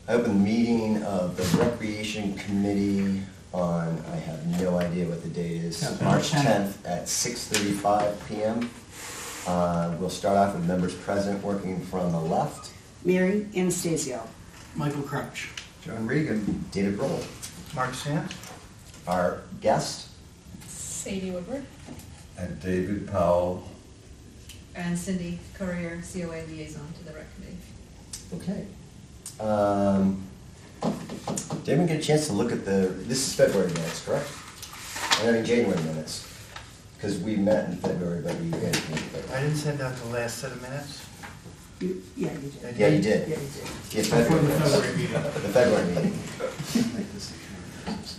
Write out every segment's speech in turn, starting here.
I open the meeting of the Recreation Committee on, I have no idea what the date is, Yeah, March 10th. 10th at 6:35 PM. We'll start off with members present, working from the left. Mary Anastasio. Michael Crouch. John Regan. David Roll. Mark Sant. Our guest, Sadie Woodward. And David Powell. And Cindy Courier, COA Liaison to the Rec Committee. okay. Did anyone get a chance to look at this is February minutes, correct? I mean January minutes, because we met in February, but we didn't meet in February. I didn't send out the last set of minutes. Yeah, you did. Yeah, you did. Yeah, you did. Yeah, Before February the minutes. February meeting. The February meeting.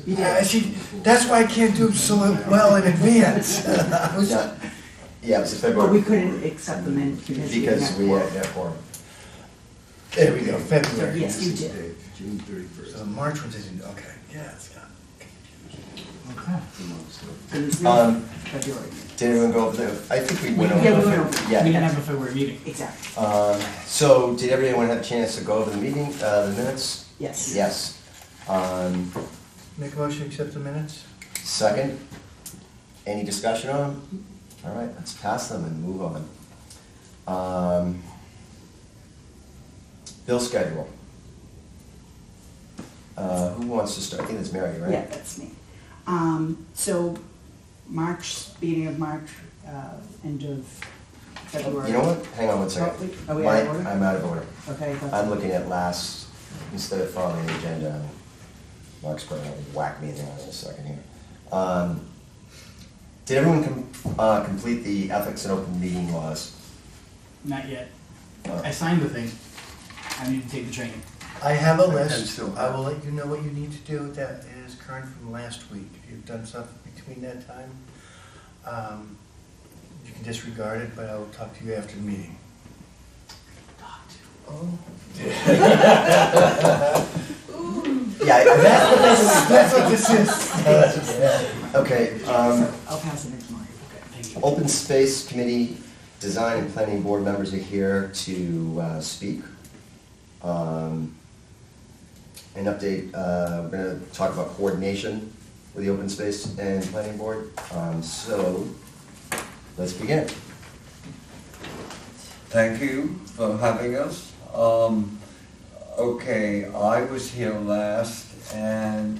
You did. See, that's why I can't do so well in advance. No, yeah, it was the But we February, couldn't accept them in because we had that form. There we go, So, February. yes, you did. June 31st. So the March ones isn't, okay, yeah, it's got. Okay. So there's Um, no February. Did anyone go over I think we went over. Yeah, we went over. We Yeah. didn't have a February meeting. Exactly. So did everyone have a chance to go over the meeting, the minutes? Yes. Yes. Make a motion to accept the minutes? Second, any discussion on them? All right, let's pass them and move on. Bill schedule. Who wants to start? I think it's Mary, right? Yeah, that's me. So March, beginning of March, end of February. You know what? Hang on one second. Are we out of Mike, order? I'm out of order. Okay. that's- I'm looking at last, instead of following the agenda. Mark's going to whack me down in a second here. Did everyone complete the ethics and open meeting laws? Not yet. Uh, I signed the thing. I need to take the training. I have a And list, still I have. will let you know what you need to do that is current from last week. If you've done something between that time, you can disregard it, but I will talk to you after the meeting. Oh. Yeah, That's what this is. okay. I'll pass it in tomorrow. Okay, thank you. Open Space Committee, Design and Planning Board members are here to speak. An update, we're going to talk about coordination with the Open Space and Planning Board. So, let's begin. Thank you for having us. Okay, I was here last and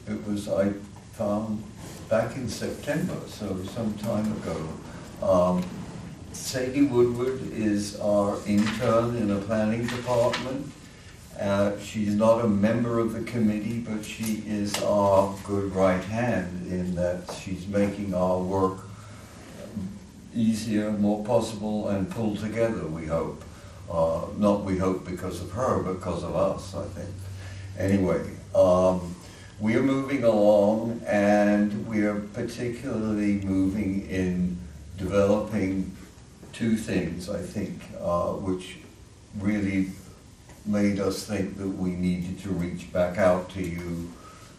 it was, I found, back in September, so some time ago. Sadie Woodward is our intern in the planning department. She's not a member of the committee, but she is our good right hand in that she's making our work easier, more possible, and pulled together, we hope. Not we hope because of her, but because of us, I think. Anyway, we are moving along, and we are particularly moving in developing two things, I think, which really made us think that we needed to reach back out to you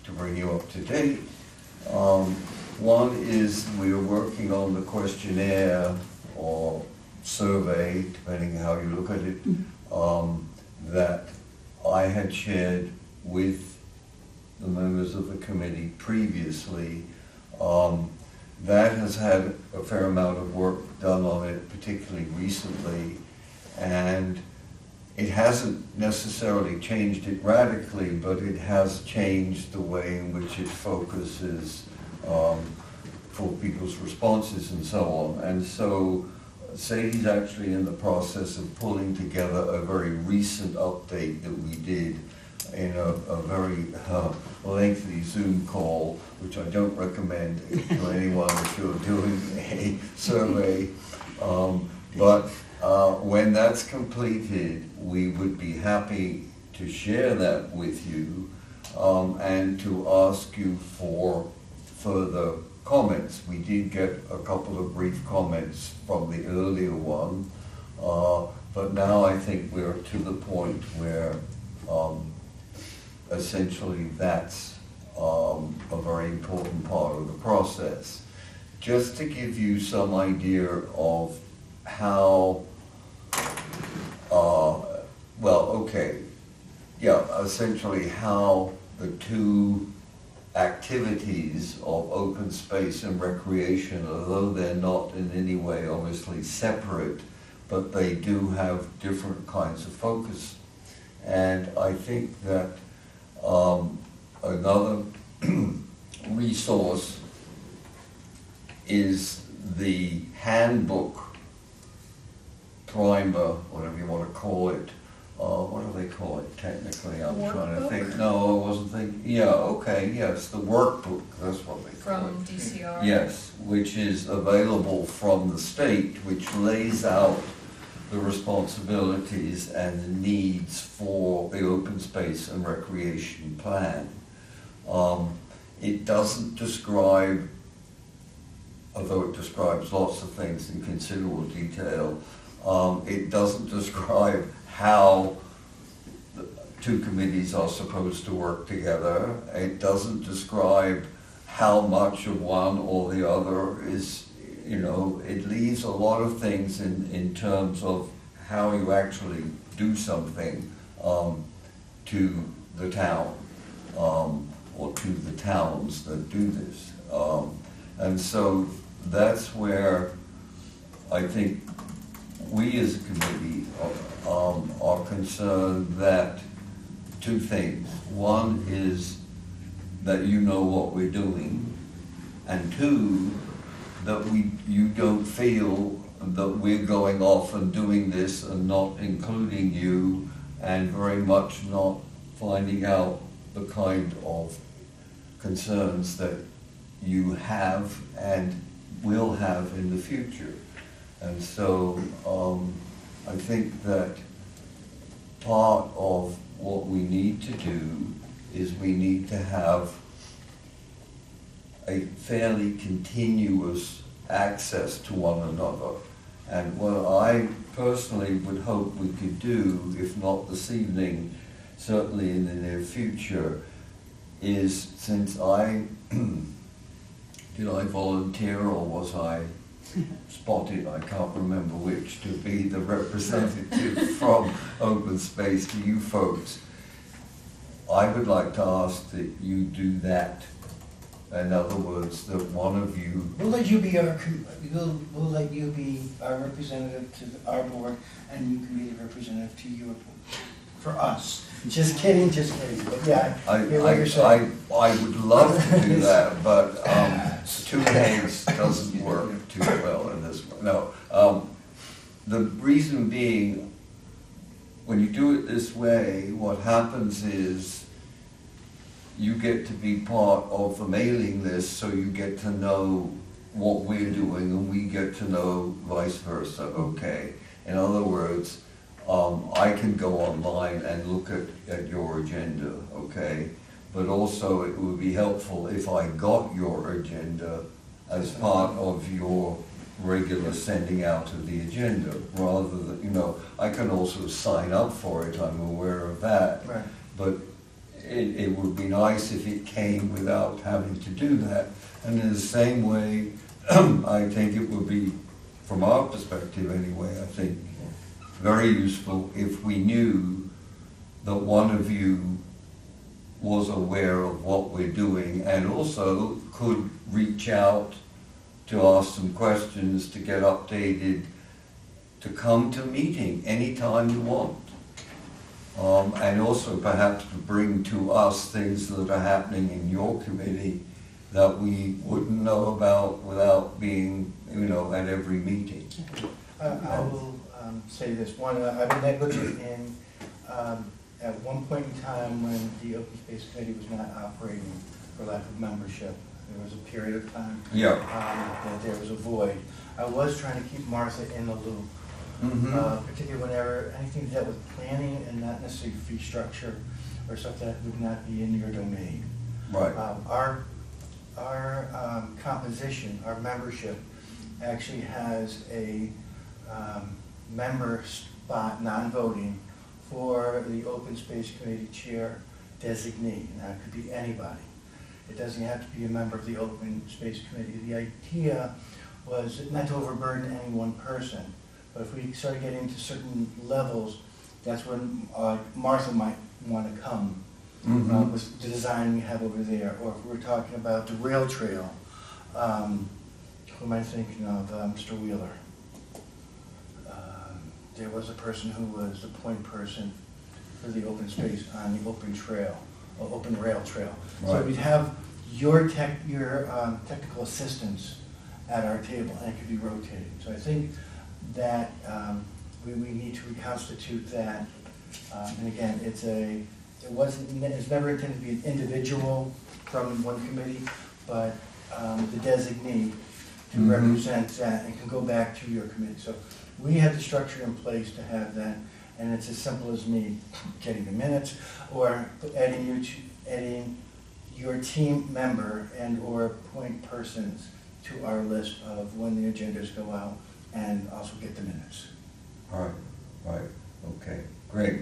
to bring you up to date. One is we are working on the questionnaire or survey, depending how you look at it, that I had shared with the members of the committee previously. That has had a fair amount of work done on it, particularly recently, and it hasn't necessarily changed it radically, but it has changed the way in which it focuses for people's responses and so on. And so Sadie's actually in the process of pulling together a very recent update that we did in a very lengthy Zoom call, which I don't recommend to anyone if you're doing a survey. But when that's completed, we would be happy to share that with you and to ask you for further comments. We did get a couple of brief comments from the earlier one, but now I think we're to the point where essentially that's a very important part of the process. Just to give you some idea of how, well, okay, yeah, essentially how the two activities of open space and recreation, although they're not in any way obviously separate, but they do have different kinds of focus. And I think that another resource is the handbook primer, whatever you want to call it. What do they call it technically? I'm trying to Workbook? think. No, I wasn't thinking. Yeah, okay, yes, the workbook, that's what they call From it. DCR. Yes, which is available from the state, which lays out the responsibilities and the needs for the open space and recreation plan. It doesn't describe, although it describes lots of things in considerable detail, it doesn't describe how the two committees are supposed to work together. It doesn't describe how much of one or the other is, you know, it leaves a lot of things in terms of how you actually do something to the town or to the towns that do this. And so that's where I think we as a committee are concerned that two things. One is that you know what we're doing, and two, that you don't feel that we're going off and doing this and not including you, and very much not finding out the kind of concerns that you have and will have in the future. And so I think that part of what we need to do is we need to have a fairly continuous access to one another. And what I personally would hope we could do, if not this evening, certainly in the near future, is since did I volunteer or was I spotted, I can't remember which, to be the representative from Open Space to you folks. I would like to ask that you do that. In other words, that one of you, We'll let you be we'll let you be our representative to our board, and you can be the representative to your board, for us. Just kidding, but yeah, I hear what you're saying. I would love to do that, but two names doesn't work too well in this one. No, the reason being, when you do it this way, what happens is you get to be part of the mailing list, so you get to know what we're doing, and we get to know vice versa, okay? In other words, I can go online and look at your agenda, okay? But also it would be helpful if I got your agenda as part of your regular sending out of the agenda, rather than, you know, I can also sign up for it, I'm aware of that. Right. But it would be nice if it came without having to do that. And in the same way, I think it would be, from our perspective anyway, I think, very useful if we knew that one of you was aware of what we're doing and also could reach out to ask some questions, to get updated, to come to meeting anytime you want. And also perhaps to bring to us things that are happening in your committee that we wouldn't know about without being, you know, at every meeting. I will say this, one, I've been negligent in, at one point in time when the Open Space Committee was not operating for lack of membership. There was a period of time Yeah. that there was a void. I was trying to keep Martha in the loop, particularly whenever anything that was planning and not necessarily fee structure or stuff that would not be in your domain. Right. Our composition, our membership, actually has a member spot, non-voting, for the Open Space Committee Chair designee. Now, it could be anybody. It doesn't have to be a member of the Open Space Committee. The idea was not to overburden any one person, but if we started getting to certain levels, that's when Martha might want to come Mhm. with the design we have over there. Or if we're talking about the rail trail, who am I thinking of? Mr. Wheeler. There was a person who was the point person for the open space on the open trail, or open rail trail. So Right. we'd have your technical assistants at our table, and it could be rotated. So I think that we need to reconstitute that. And again, it's never intended to be an individual from one committee, but the designee to Mhm. represent that and can go back to your committee. So we have the structure in place to have that, and it's as simple as me getting the minutes or adding your team member and or point persons to our list of when the agendas go out, and also get the minutes. Right, okay, great.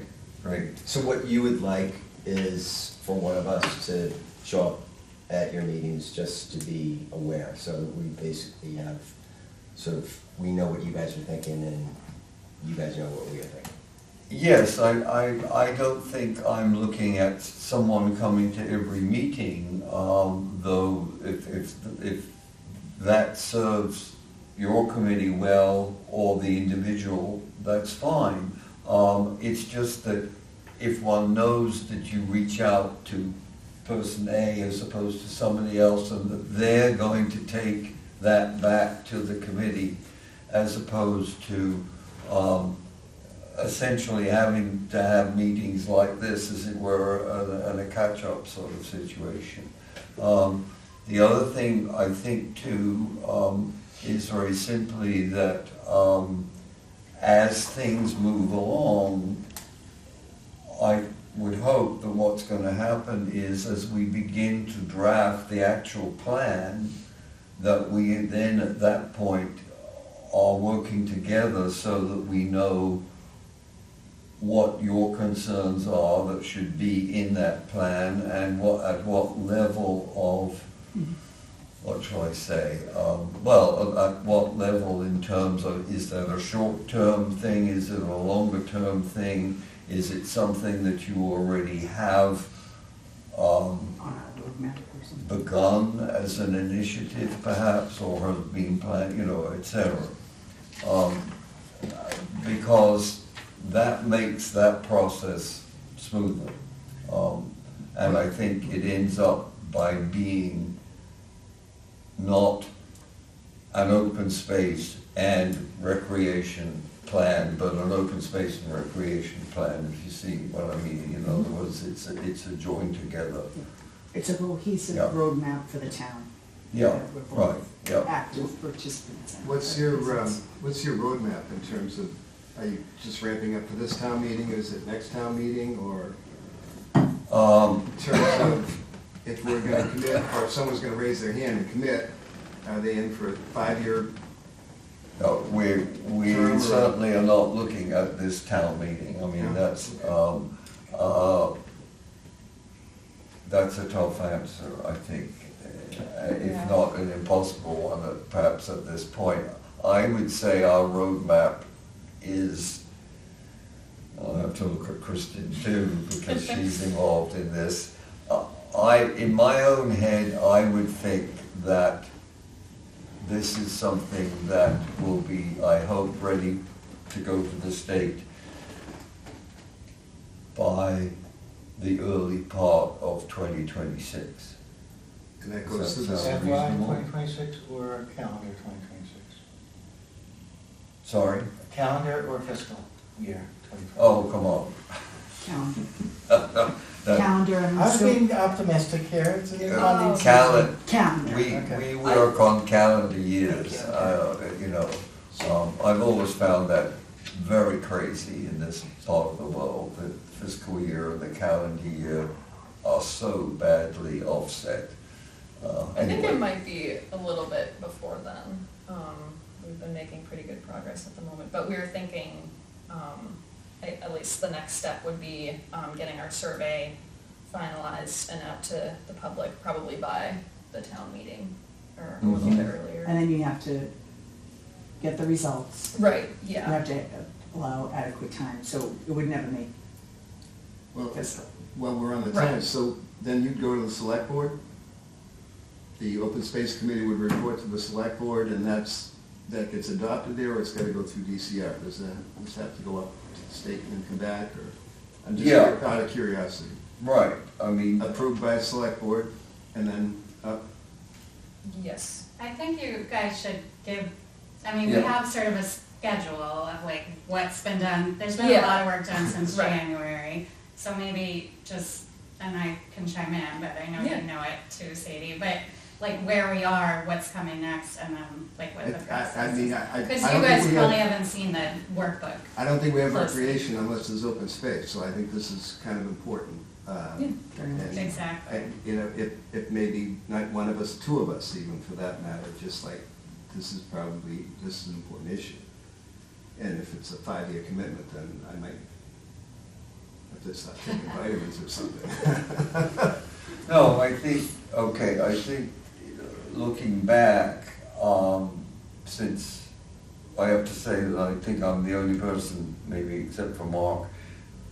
So what you would like is for one of us to show up at your meetings just to be aware, so that we basically have, sort of, we know what you guys are thinking and you guys know what we are thinking. Yes, I don't think I'm looking at someone coming to every meeting, though if that serves your committee well, or the individual, that's fine. It's just that if one knows that you reach out to person A as opposed to somebody else, and that they're going to take that back to the committee, as opposed to essentially having to have meetings like this, as it were, and a catch-up sort of situation. The other thing I think too is very simply that as things move along, I would hope that what's going to happen is, as we begin to draft the actual plan, that we then at that point are working together so that we know what your concerns are that should be in that plan, and at what level of, what shall I say, at what level in terms of, is that a short-term thing, is it a longer-term thing, is it something that you already have On our roadmap or something. begun as an initiative perhaps, or has been planned, etc. Because that makes that process smoother. And I think it ends up by being not an open space and recreation plan, but an open space and recreation plan, if you see what I mean. In other words, it's a joined together. It's a cohesive Yeah. roadmap for the town. Yeah, that we're both right, yeah. Active participants in. What's your roadmap in terms of, are you just ramping up for this town meeting, is it next town meeting, or in terms of if we're gonna commit, or if someone's gonna raise their hand and commit, are they in for a 5-year? No, we Term or- certainly are not looking at this town meeting. I mean, Yeah. that's a tough answer, I think, if Yeah. not an impossible one, perhaps at this point. I would say our roadmap is, I'll have to look at Kristen too, because she's involved in this. In my own head, I would think that this is something that will be, I hope, ready to go to the state by the early part of 2026. And that Does goes that through the sound spring. FY reasonable? 2026 or calendar 2026? Sorry? Calendar or fiscal year 2026? Oh, come on. Calendar. That- Calendar and I was so- being optimistic here. It's an Uh, funding calendar. season. calendar. We work on calendar years, I've always found that very crazy in this part of the world. The fiscal year and the calendar year are so badly offset. I think Anyway. it might be a little bit before then. We've been making pretty good progress at the moment, but we were thinking, at least the next step would be getting our survey finalized and out to the public probably by the town meeting or a little bit earlier. And then you have to get the results. Right, You yeah. have to allow adequate time, so it would never make Well, fiscal. while we're on the Right. time, so then you'd go to the select board? The open space committee would report to the select board, and that gets adopted there, or it's gotta go through DCR? Does that have to go up to the state and then come back, or? I'm just Yeah. out of curiosity. Right, I mean, Approved by the select board, and then up? Yes. I think you guys should give, I mean, we Yeah. have sort of a schedule of like what's been done. There's been a Yeah. lot of work done since Right. January. So maybe just, and I can chime in, but I know Yeah. you know it too, Sadie, but like where we are, what's coming next, and then like what the process I is. mean, I Because don't you think guys we probably have, haven't seen the workbook. I don't think we have closely. recreation unless there's open space, so I think this is kind of important. Yeah. And- Exactly. And, you know, if maybe not one of us, two of us even for that matter, just like, this is an important issue. And if it's a 5-year commitment, then I might have to start taking vitamins or something. no, I think, okay, I think looking back, since I have to say that I think I'm the only person, maybe except for Mark,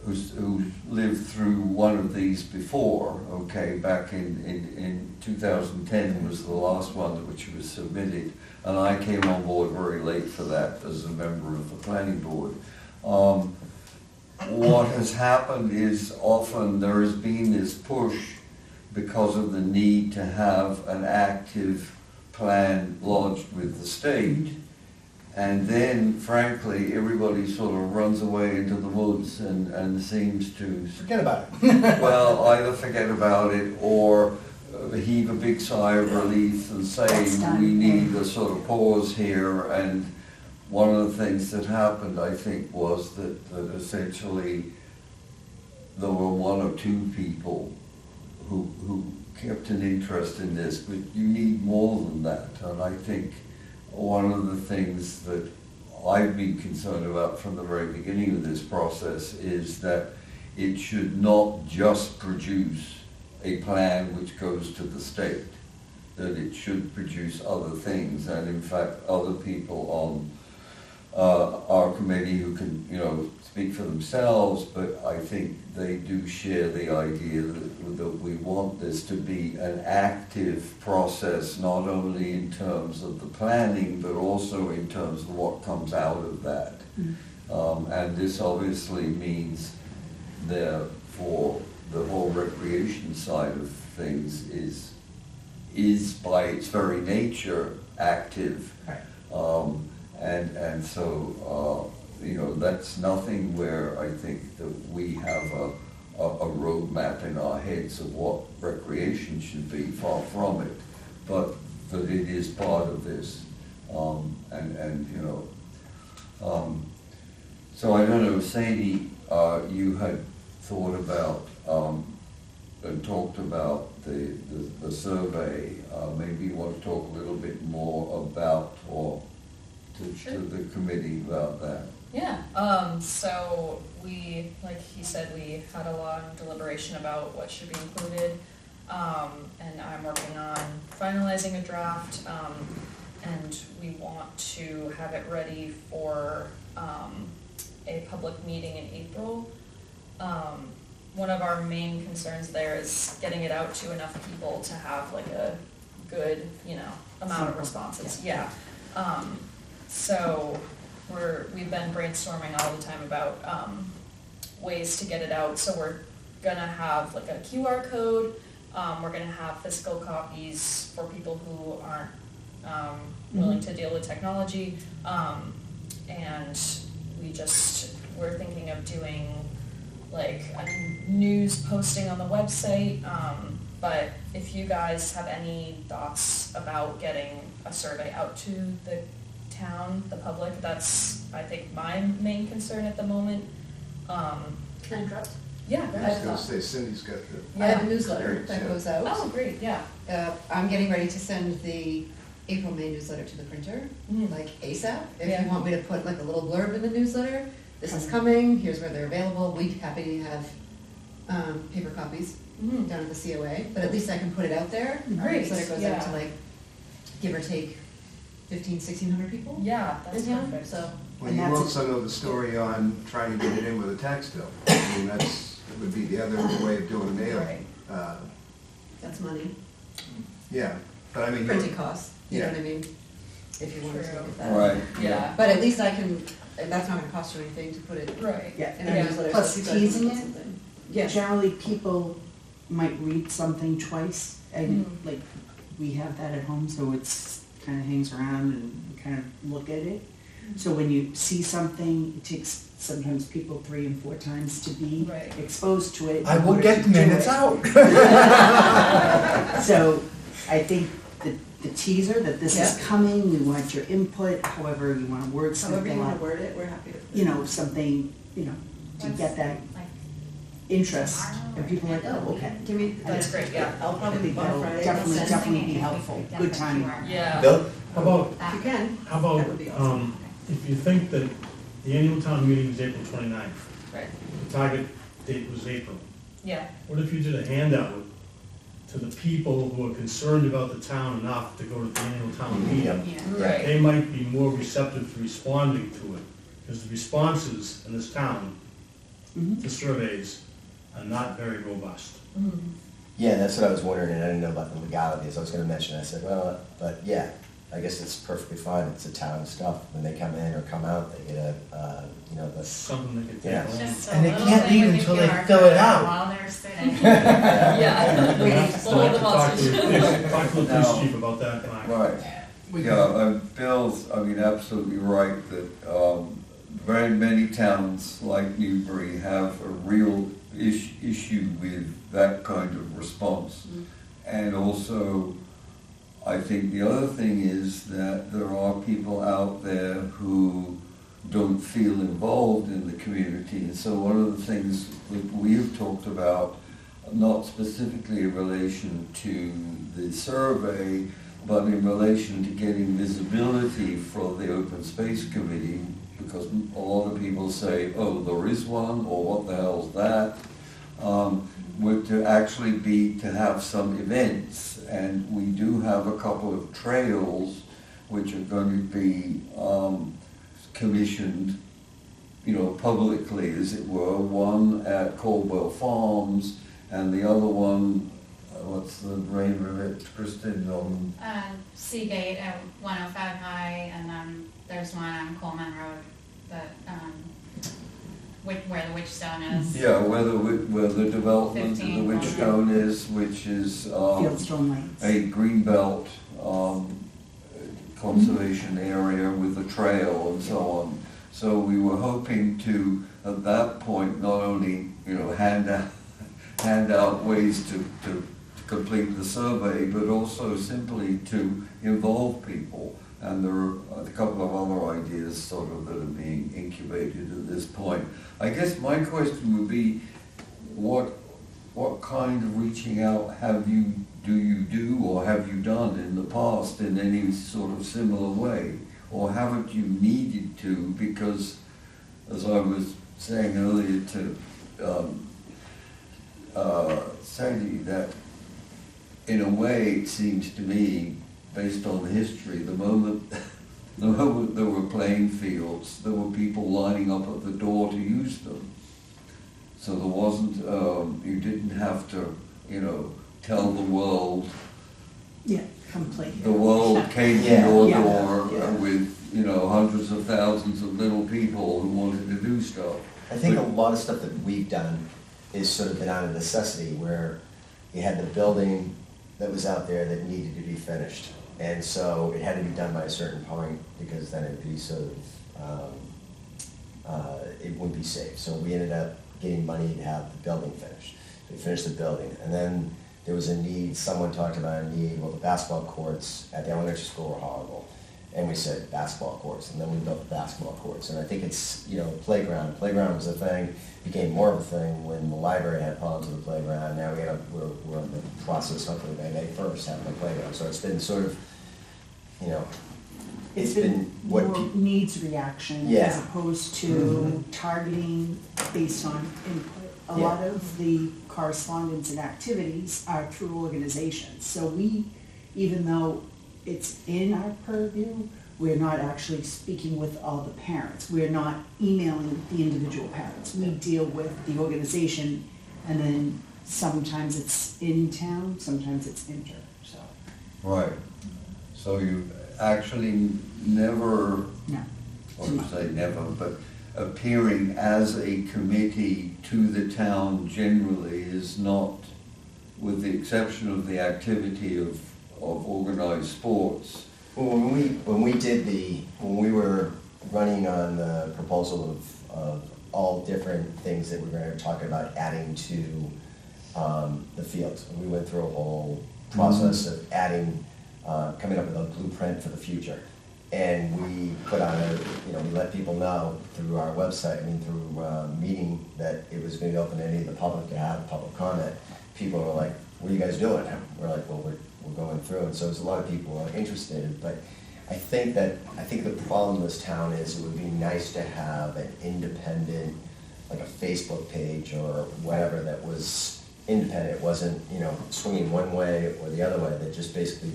who lived through one of these before, okay, back in 2010 was the last one which was submitted, and I came on board very late for that as a member of the planning board. What has happened is often there has been this push because of the need to have an active plan lodged with the state. And then, frankly, everybody sort of runs away into the woods and seems to, Forget about it. well, either forget about it or heave a big sigh of relief and say, That's done. we need a sort of pause here. And one of the things that happened, I think, was that essentially there were one or two people who kept an interest in this, but you need more than that. And I think one of the things that I've been concerned about from the very beginning of this process is that it should not just produce a plan which goes to the state, that it should produce other things, and in fact other people on our committee who can, you know, speak for themselves, but I think they do share the idea that we want this to be an active process, not only in terms of the planning, but also in terms of what comes out of that. And this obviously means therefore the whole recreation side of things is by its very nature active. Right. And so, you know, that's nothing where I think that we have a roadmap in our heads of what recreation should be, far from it, but that it is part of this. And you know, so I don't know, Sadie, you had thought about and talked about the survey. Maybe you want to talk a little bit more about, or to the committee about that. Yeah, so we, like he said, we had a long deliberation about what should be included. And I'm working on finalizing a draft, and we want to have it ready for, a public meeting in April. One of our main concerns there is getting it out to enough people to have like a good, you know, amount of responses, yeah. So we've been brainstorming all the time about ways to get it out. So we're gonna have like a QR code. We're gonna have physical copies for people who aren't willing to deal with technology. And we're thinking of doing like a news posting on the website. But if you guys have any thoughts about getting a survey out to the town, the public, that's, I think, my main concern at the moment. Can I interrupt? Yeah, I was gonna say Cindy's got the. I have a newsletter Experience, that yeah. goes out. Oh, great, yeah. I'm getting ready to send the April, May newsletter to the printer, Mhm. like ASAP. If Yeah. you want me to put like a little blurb in the newsletter, this is coming, here's where they're available, we'd be happy to have paper copies Mhm. down at the COA, but at least I can put it out there. Our Great, newsletter goes yeah. out to like, give or take, 1,600 people Yeah, that's in town, perfect. so. Well, And you that's a- also know the story on trying to get it in with a tax bill. I mean, that would be the other way of doing a mail. Right. That's money, Yeah, but I mean, printing costs, you know Yeah. what I mean? If you wanted to look at that. Right. Yeah, But at least I can, and that's not gonna cost you anything to put it right. Yeah, in our Yeah. newsletter. so Plus people can teasing look at it. something. Yeah. Generally, people might read something twice, and Mhm. like, we have that at home, so it's, kind of hangs around and you kind of look at it. So when you see something, it takes sometimes people 3 and 4 times to be Right. exposed to it. I in will order get to the do minutes it. out. So I think the teaser that this is Yeah. coming, we want your input, however you want to wordsmith However you wanna that, word it, we're happy to. you know, something, you know, to get that Like, interest, tomorrow and people are like, or- oh, okay. Give me. That's great, yeah. I'll I probably think be on that'll Friday. definitely, I'll send definitely it. be If we helpful, could get good the timing. QR. Yeah. Bill? How about, If you can. how That about, would be awesome. if you think that the annual town meeting is April 29th, Right, the target date was April, yeah, what if you did a handout to the people who are concerned about the town enough to go to the annual town meeting? Yeah. right. They might be more receptive to responding to it, because the responses in this town Mhm. to surveys are not very robust. Mhm. Yeah, that's what I was wondering, and I didn't know about the legalities. I was gonna mention, I said, well, but yeah, I guess it's perfectly fine. It's the town stuff. When they come in or come out, they get a, you know, the, Something they could take Yeah. home. Just a And they little can't thing leave with the until they QR fill it code out. While they're sitting. Yeah. We'll have to We'll hold them talk to hostage. the police- talk to the police No. chief about that, Mark. Right. Yeah, Bill's, I mean, absolutely right that very many towns like Newbury have a real issue with that kind of response. And also, I think the other thing is that there are people out there who don't feel involved in the community. And so one of the things that we've talked about, not specifically in relation to the survey, but in relation to getting visibility for the Open Space Committee, because a lot of people say, oh, there is one, or what the hell's that? Would to actually be to have some events, and we do have a couple of trails which are going to be commissioned, you know, publicly, as it were. One at Caldwell Farms, and the other one, what's the name of it, Kristen? Seagate at 105 High, and then there's one on Coleman Road that, where the Witchstone is. Yeah, where the development of the 15, Witchstone is, which is Fieldstone Lanes. a greenbelt conservation area with a trail and so on. So we were hoping to, at that point, not only, you know, hand out ways to complete the survey, but also simply to involve people. And there are a couple of other ideas sort of that are being incubated at this point. I guess my question would be, what kind of reaching out do you do or have you done in the past in any sort of similar way? Or haven't you needed to, because as I was saying earlier to Sandy, that in a way it seems to me, based on the history, the moment there were playing fields, there were people lining up at the door to use them. So there wasn't, you didn't have to, you know, tell the world. Yeah, completely. The world came to Yeah. your Yeah. door Yeah. with, you know, hundreds of thousands of little people who wanted to do stuff. I think a lot of stuff that we've done is sort of been out of necessity, where you had the building that was out there that needed to be finished. And so it had to be done by a certain point, because then it'd be sort of, it wouldn't be safe. So we ended up getting money to have the building finished. We finished the building, and then there was a need, someone talked about a need, well, the basketball courts at the elementary school were horrible. And we said basketball courts, and then we built the basketball courts. And I think it's, you know, playground was a thing, became more of a thing when the library had problems with the playground. Now we're in the process, hopefully by May 1st, having a playground. So it's been sort of, you know, It's been what more peop- needs reaction Yeah. as opposed to targeting based on input. A lot of the correspondence and activities are through organizations. So we, even though it's in our purview. We're not actually speaking with all the parents. We're not emailing the individual parents. We deal with the organization, and then sometimes it's in town, sometimes it's inter, so, Right. So you actually never, no. or you say never, but appearing as a committee to the town generally is not, with the exception of the activity of organized sports. Well, when we were running on the proposal of all different things that we're gonna talk about adding to the fields, we went through a whole process of adding, coming up with a blueprint for the future. And we put on we let people know through our website, through meeting, that it was gonna be open to any of the public to have public comment. People were like, what are you guys doing? We're like, well, we're going through, and so there's a lot of people who are interested, but I think the problem in this town is it would be nice to have an independent, like a Facebook page or whatever that was independent. It wasn't, swinging one way or the other way, that just basically,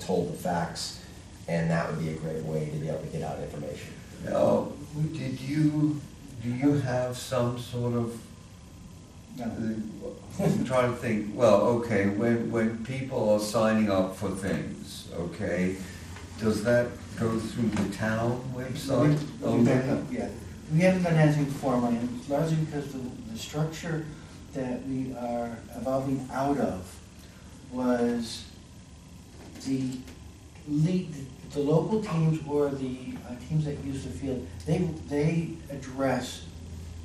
told the facts, and that would be a great way to be able to get out information. Now, do you have some sort of, I'm trying to think, well, okay, when people are signing up for things, okay, does that go through the town website? Yeah, we haven't done anything formally, and it's largely because the structure that we are evolving out of was the local teams, or the teams that use the field, they address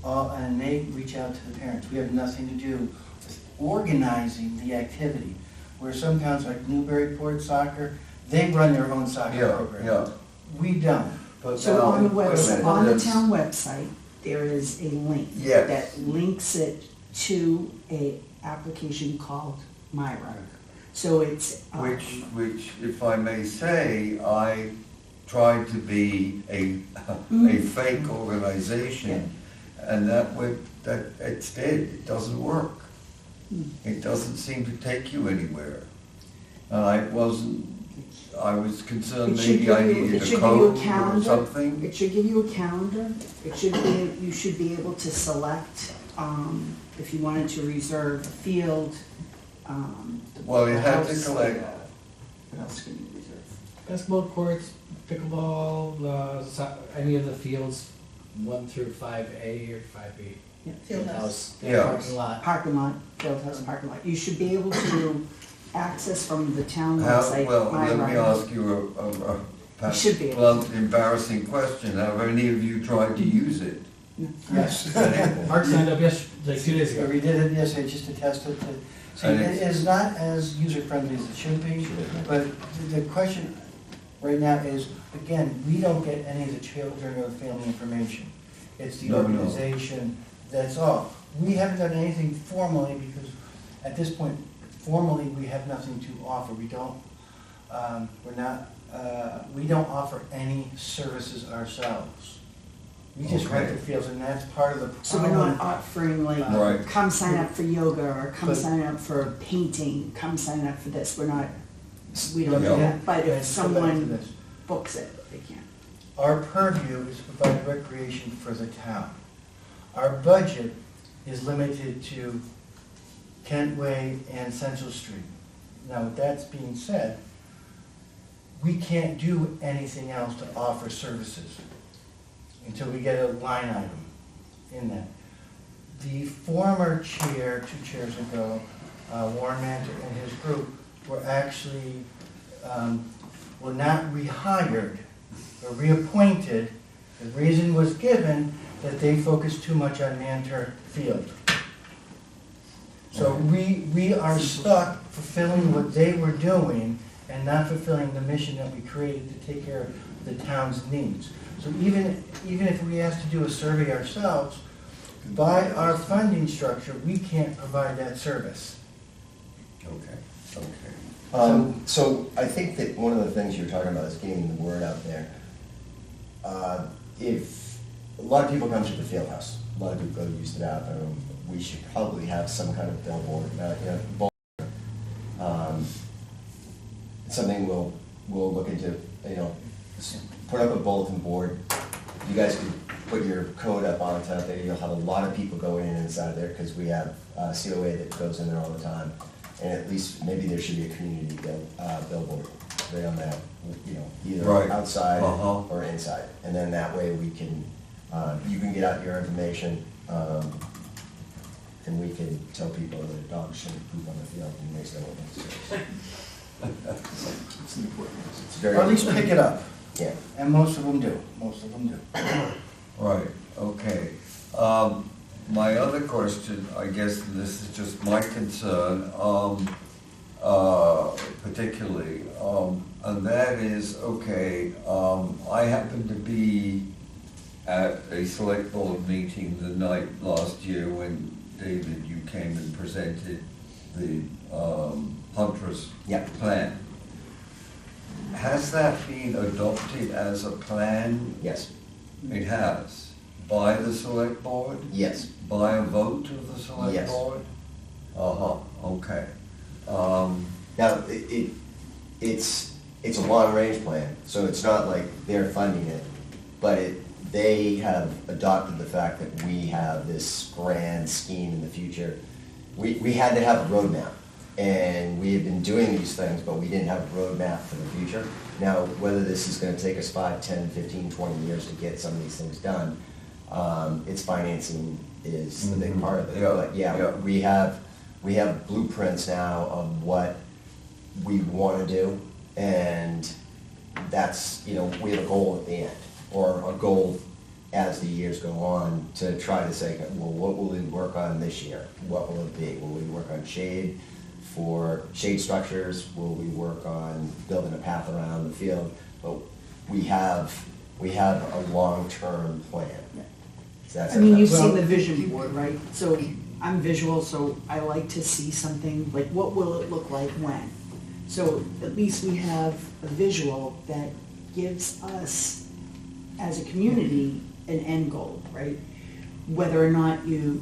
and they reach out to the parents. We have nothing to do with organizing the activity. Where some towns like Newburyport Soccer, they run their own soccer program. Yeah. We don't. But So now, on the wait a website, minute, on the that's- town website, there is a link Yes. that links it to a application called Myra. So it's. Which, if I may say, I tried to be a fake organization, and that it's dead, it doesn't work. It doesn't seem to take you anywhere. And I was concerned It should maybe I give you- needed it a should give you a code or calendar. something. It should give you a calendar. You should be able to select, if you wanted to reserve a field. Well, you have to house, collect- What else can you reserve? Basketball courts, pickleball, any of the fields, 1 through 5A or 5B. Yeah. Fieldhouse. Yeah. Parking lot. Parking lot, field house parking lot. You should be able to access from the town How, website. well, let me Myra. ask you a You should be able blunt, embarrassing question. Have any of you tried to use it? Yes. Mark signed up like 2 days Yeah, ago. we did it yesterday just to test it. See, And it it's- is not as user-friendly as it should be, but the question right now is, again, we don't get any of the children or the family information. It's the No. organization, that's all. We haven't done anything formally because at this point, formally, we have nothing to offer. We don't offer any services ourselves. We just rent the Okay. fields, and that's part of the So we're problem. not offering like, Right. come sign up for yoga, or come But- sign up for painting, come sign up for this. We don't do Yeah. that. But Yeah, if let's go back to someone this. books it, they can. Our purview is to provide recreation for the town. Our budget is limited to Kentway and Central Street. Now, with that being said, we can't do anything else to offer services until we get a line item in that. The former chair, 2 chairs ago, Warren Mantor and his group were actually, were not rehired or reappointed. The reason was given that they focused too much on Mantor Field. So we are stuck fulfilling what they were doing and not fulfilling the mission that we created to take care of the town's needs. So even if we asked to do a survey ourselves, by our funding structure, we can't provide that service. Okay. So I think that one of the things you're talking about is getting the word out there. If a lot of people come to the field house, a lot of people go use the bathroom, we should probably have some kind of billboard, something we'll we'll look into, put up a bulletin board. You guys can put your code up on top there, you'll have a lot of people going in and inside there, because we have COA that goes in there all the time. And at least, maybe there should be a community billboard right on that, either Right. outside Uh-huh. or inside. And then that way we can, you can get out your information, and we can tell people that a dog shouldn't poop on the field and they still want It's an important message. It's very. Or at least pick it up, Yeah. and most of them do, most of them do. Right, okay. My other question, I guess this is just my concern, particularly, and that is, okay, I happened to be at a select board meeting the night last year when, David, you came and presented the Huntress Yep. plan. Has that been adopted as a plan? Yes, It has, by the select board? yes. By a vote of the select Yes. board? Uh-huh, okay. Now, it's a long-range plan, so it's not like they're funding it, but they have adopted the fact that we have this grand scheme in the future. We had to have a roadmap, and we have been doing these things, but we didn't have a roadmap for the future. Now, whether this is gonna take us 5, 10, 15, 20 years to get some of these things done, its financing is the big part of it. Yeah, But yeah, yeah. we have blueprints now of what we wanna do, and that's, we have a goal at the end, or a goal as the years go on, to try to say, well, what will we work on this year? What will it be? Will we work on shade for shade structures? Will we work on building a path around the field? But we have a long-term plan. That's I mean, you've Well- seen the vision board, right? So I'm visual, so I like to see something, like what will it look like when? So at least we have a visual that gives us, as a community, an end goal, right? Whether or not you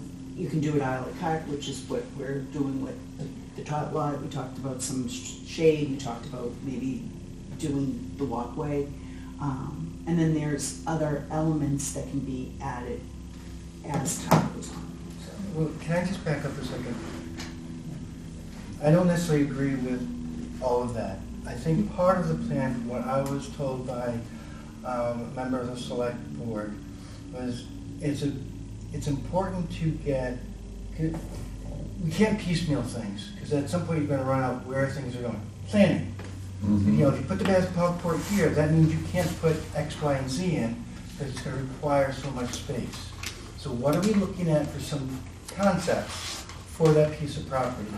can do it à la carte, which is what we're doing with the tot lot, we talked about some shade, we talked about maybe doing the walkway. And then there's other elements that can be added as time goes on. Well, can I just back up a second? I don't necessarily agree with all of that. I think part of the plan, from what I was told by a member of the select board, was it's important to get, we can't piecemeal things, because at some point you're gonna run out where things are going. Planning. If you put the basketball court here, that means you can't put X, Y, and Z in, because it's gonna require so much space. So what are we looking at for some concepts for that piece of property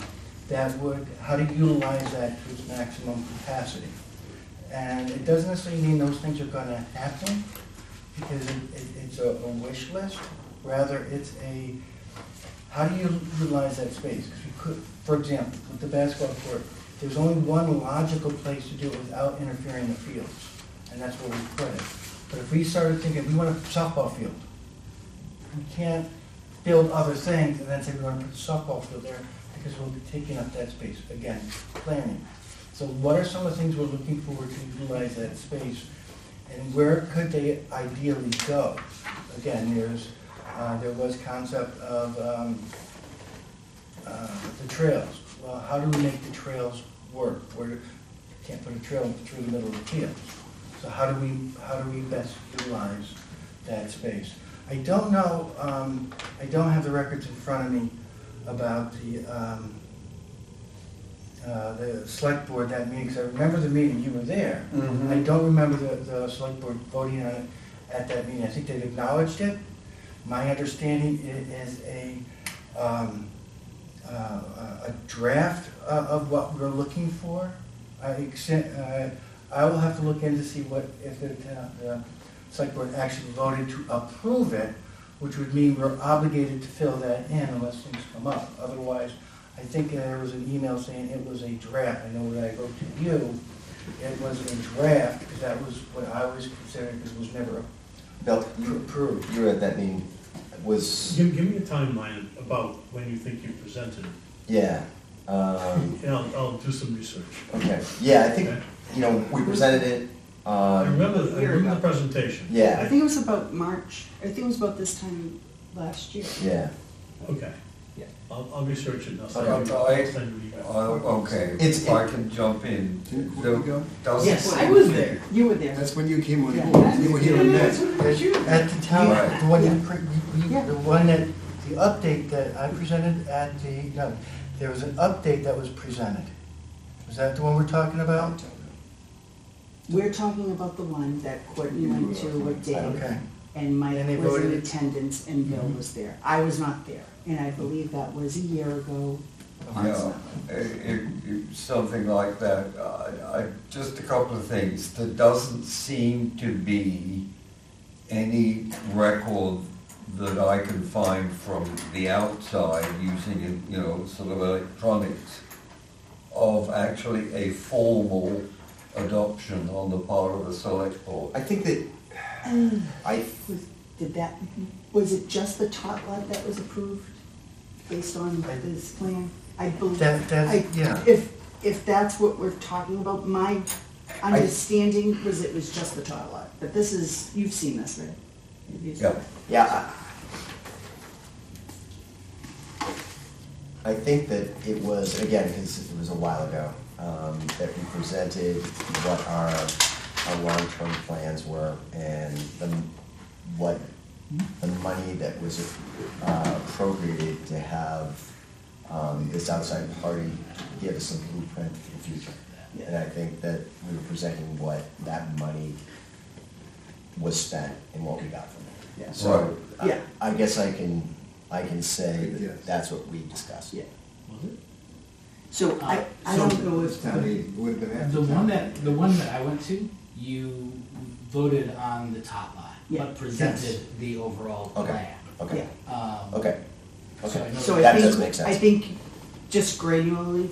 that would, how to utilize that to its maximum capacity? And it doesn't necessarily mean those things are gonna happen, because it's a wish list. Rather, it's a, how do you utilize that space? Because we could, for example, with the basketball court, there's only one logical place to do it without interfering the fields, and that's where we put it. But if we started thinking, we want a softball field, we can't build other things and then say we want to put a softball field there, because we'll be taking up that space. Again, planning. So what are some of the things we're looking for to utilize that space, and where could they ideally go? Again, there was concept of the trails. Well, how do we make the trails work? Where you can't put a trail through the middle of the field. So how do we best utilize that space? I don't know, I don't have the records in front of me about the select board, that meeting, because I remember the meeting, you were there. Mhm. I don't remember the select board voting on it at that meeting. I think they've acknowledged it. My understanding is a draft of what we're looking for. I will have to look in to see if the select board actually voted to approve it, which would mean we're obligated to fill that in unless things come up. Otherwise, I think there was an email saying it was a draft. I know that I wrote to you, it was a draft, because that was what I was considering, because it was never Bill, approved. you were at that meeting, was, Give me a timeline about when you think you presented it, yeah. and I'll do some research. Okay, yeah, I think, Okay. you know, we presented it, I remember the presentation. I yeah, think it was about March, I think it was about this time last year. yeah. Okay. Yeah. I'll research it. I'll Okay. send you an email. Okay, It's- if I can jump in. Before we go? Does- Yes, I was there. You were there. That's when you came on Yeah. board. You were here on that. At the town, Right. the one, Yeah. the one that, the update that I presented at the, no, there was an update that was presented. Was that the one we're talking about? We're talking about the one that Courtney went to with Dave, Okay. and Mike And they was in voted it? attendance, and Bill was there. I was not there, and I believe that was a year ago. Yeah, something like that. Just a couple of things. There doesn't seem to be any record that I can find from the outside using, you know, sort of electronics of actually a formal adoption on the part of the select board. I think that, I, Was it just the tot lot that was approved based on this plan? I believe, yeah. if that's what we're talking about, my understanding was it was just the tot lot. But this is, you've seen this, right? You've seen Yeah. it. yeah, I think that it was, again, because it was a while ago, that we presented what our long-term plans were and what the money that was appropriated to have this outside party give us some blueprint for the future. And I think that we were presenting what that money was spent and what we got from it. Yeah. So, Yeah. I guess I can say Yes. that that's what we discussed. Yeah. Was it? So I don't know if, Town meeting would have been after. The one that I went to, you voted on the top lot, Yeah. but presented the overall Okay. plan. Okay, Okay. okay, okay. know so That I does think, make sense. I think just granularly,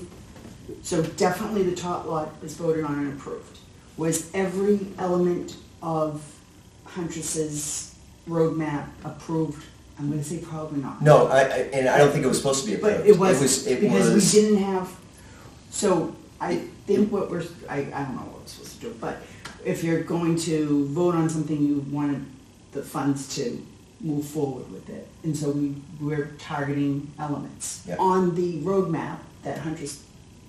so definitely the tot lot is voted on and approved. Was every element of Huntress's roadmap approved? I'm gonna say probably not. No, and I don't think it was supposed to be approved. But it was, It because was- we didn't have, so I think what we're, I don't know what we're supposed to do, but if you're going to vote on something, you wanted the funds to move forward with it. And so we're targeting elements. Yeah. On the roadmap that Huntress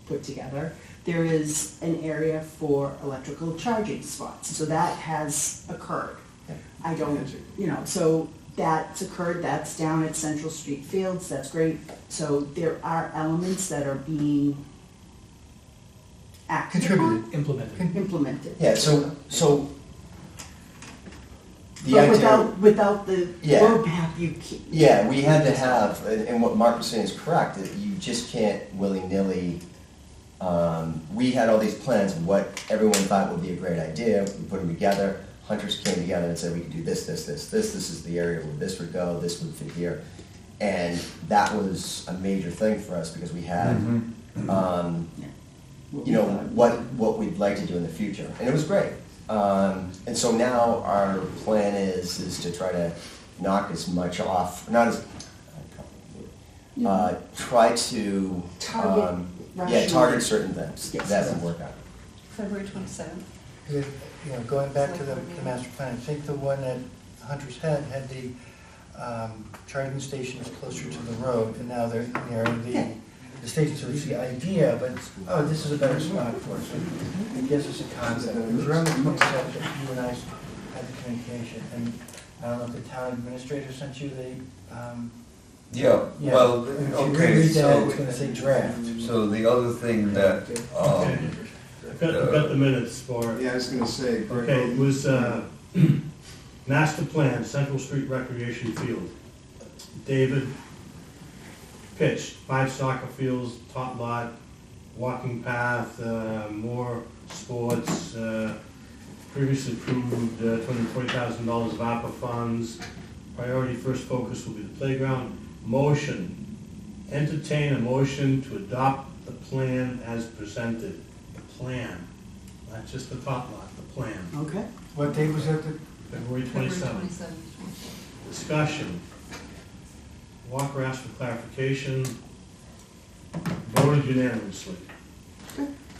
put together, there is an area for electrical charging spots, so that has occurred. Yeah. I don't, so that's occurred, that's down at Central Street Fields, that's great. So there are elements that are being acted upon, Implemented. implemented. Yeah, so the But idea, without the Yeah. roadmap, you can't. yeah, we had to have, and what Mark was saying is correct, that you just can't willy-nilly, we had all these plans of what everyone thought would be a great idea, we put them together, hunters came together and said, we could do this is the area where this would go, this would fit here. And that was a major thing for us, because we had, what we'd like to do in the future, and it was great. And so now our plan is to try to knock as much off, not as, try to, Target target certain things Yes. that would work out. February 27th. Going back to the master plan, I think the one that Hunter's had the charging stations closer to the road, and now they're near the station, so it's the idea, but, this is a better spot for us. It gives us a concept. It was around the 27th that you and I had the communication, and I don't know if the town administrator sent you the, Yeah, yeah. well, If you okay, read that, so, it's gonna say draft. so the other thing that, Okay. I've got the minutes for it. Yeah, I was gonna say. Okay, it was, master plan, Central Street Recreation Field. David pitched 5 soccer fields, top lot, walking path, more sports, previously approved $240,000 of ARPA funds. Priority first focus will be the playground. Motion, entertain a motion to adopt the plan as presented. The plan, not just the top lot, the plan. Okay. What date was that? February February 27th. 27th. Discussion. Walker asked for clarification. Voted unanimously.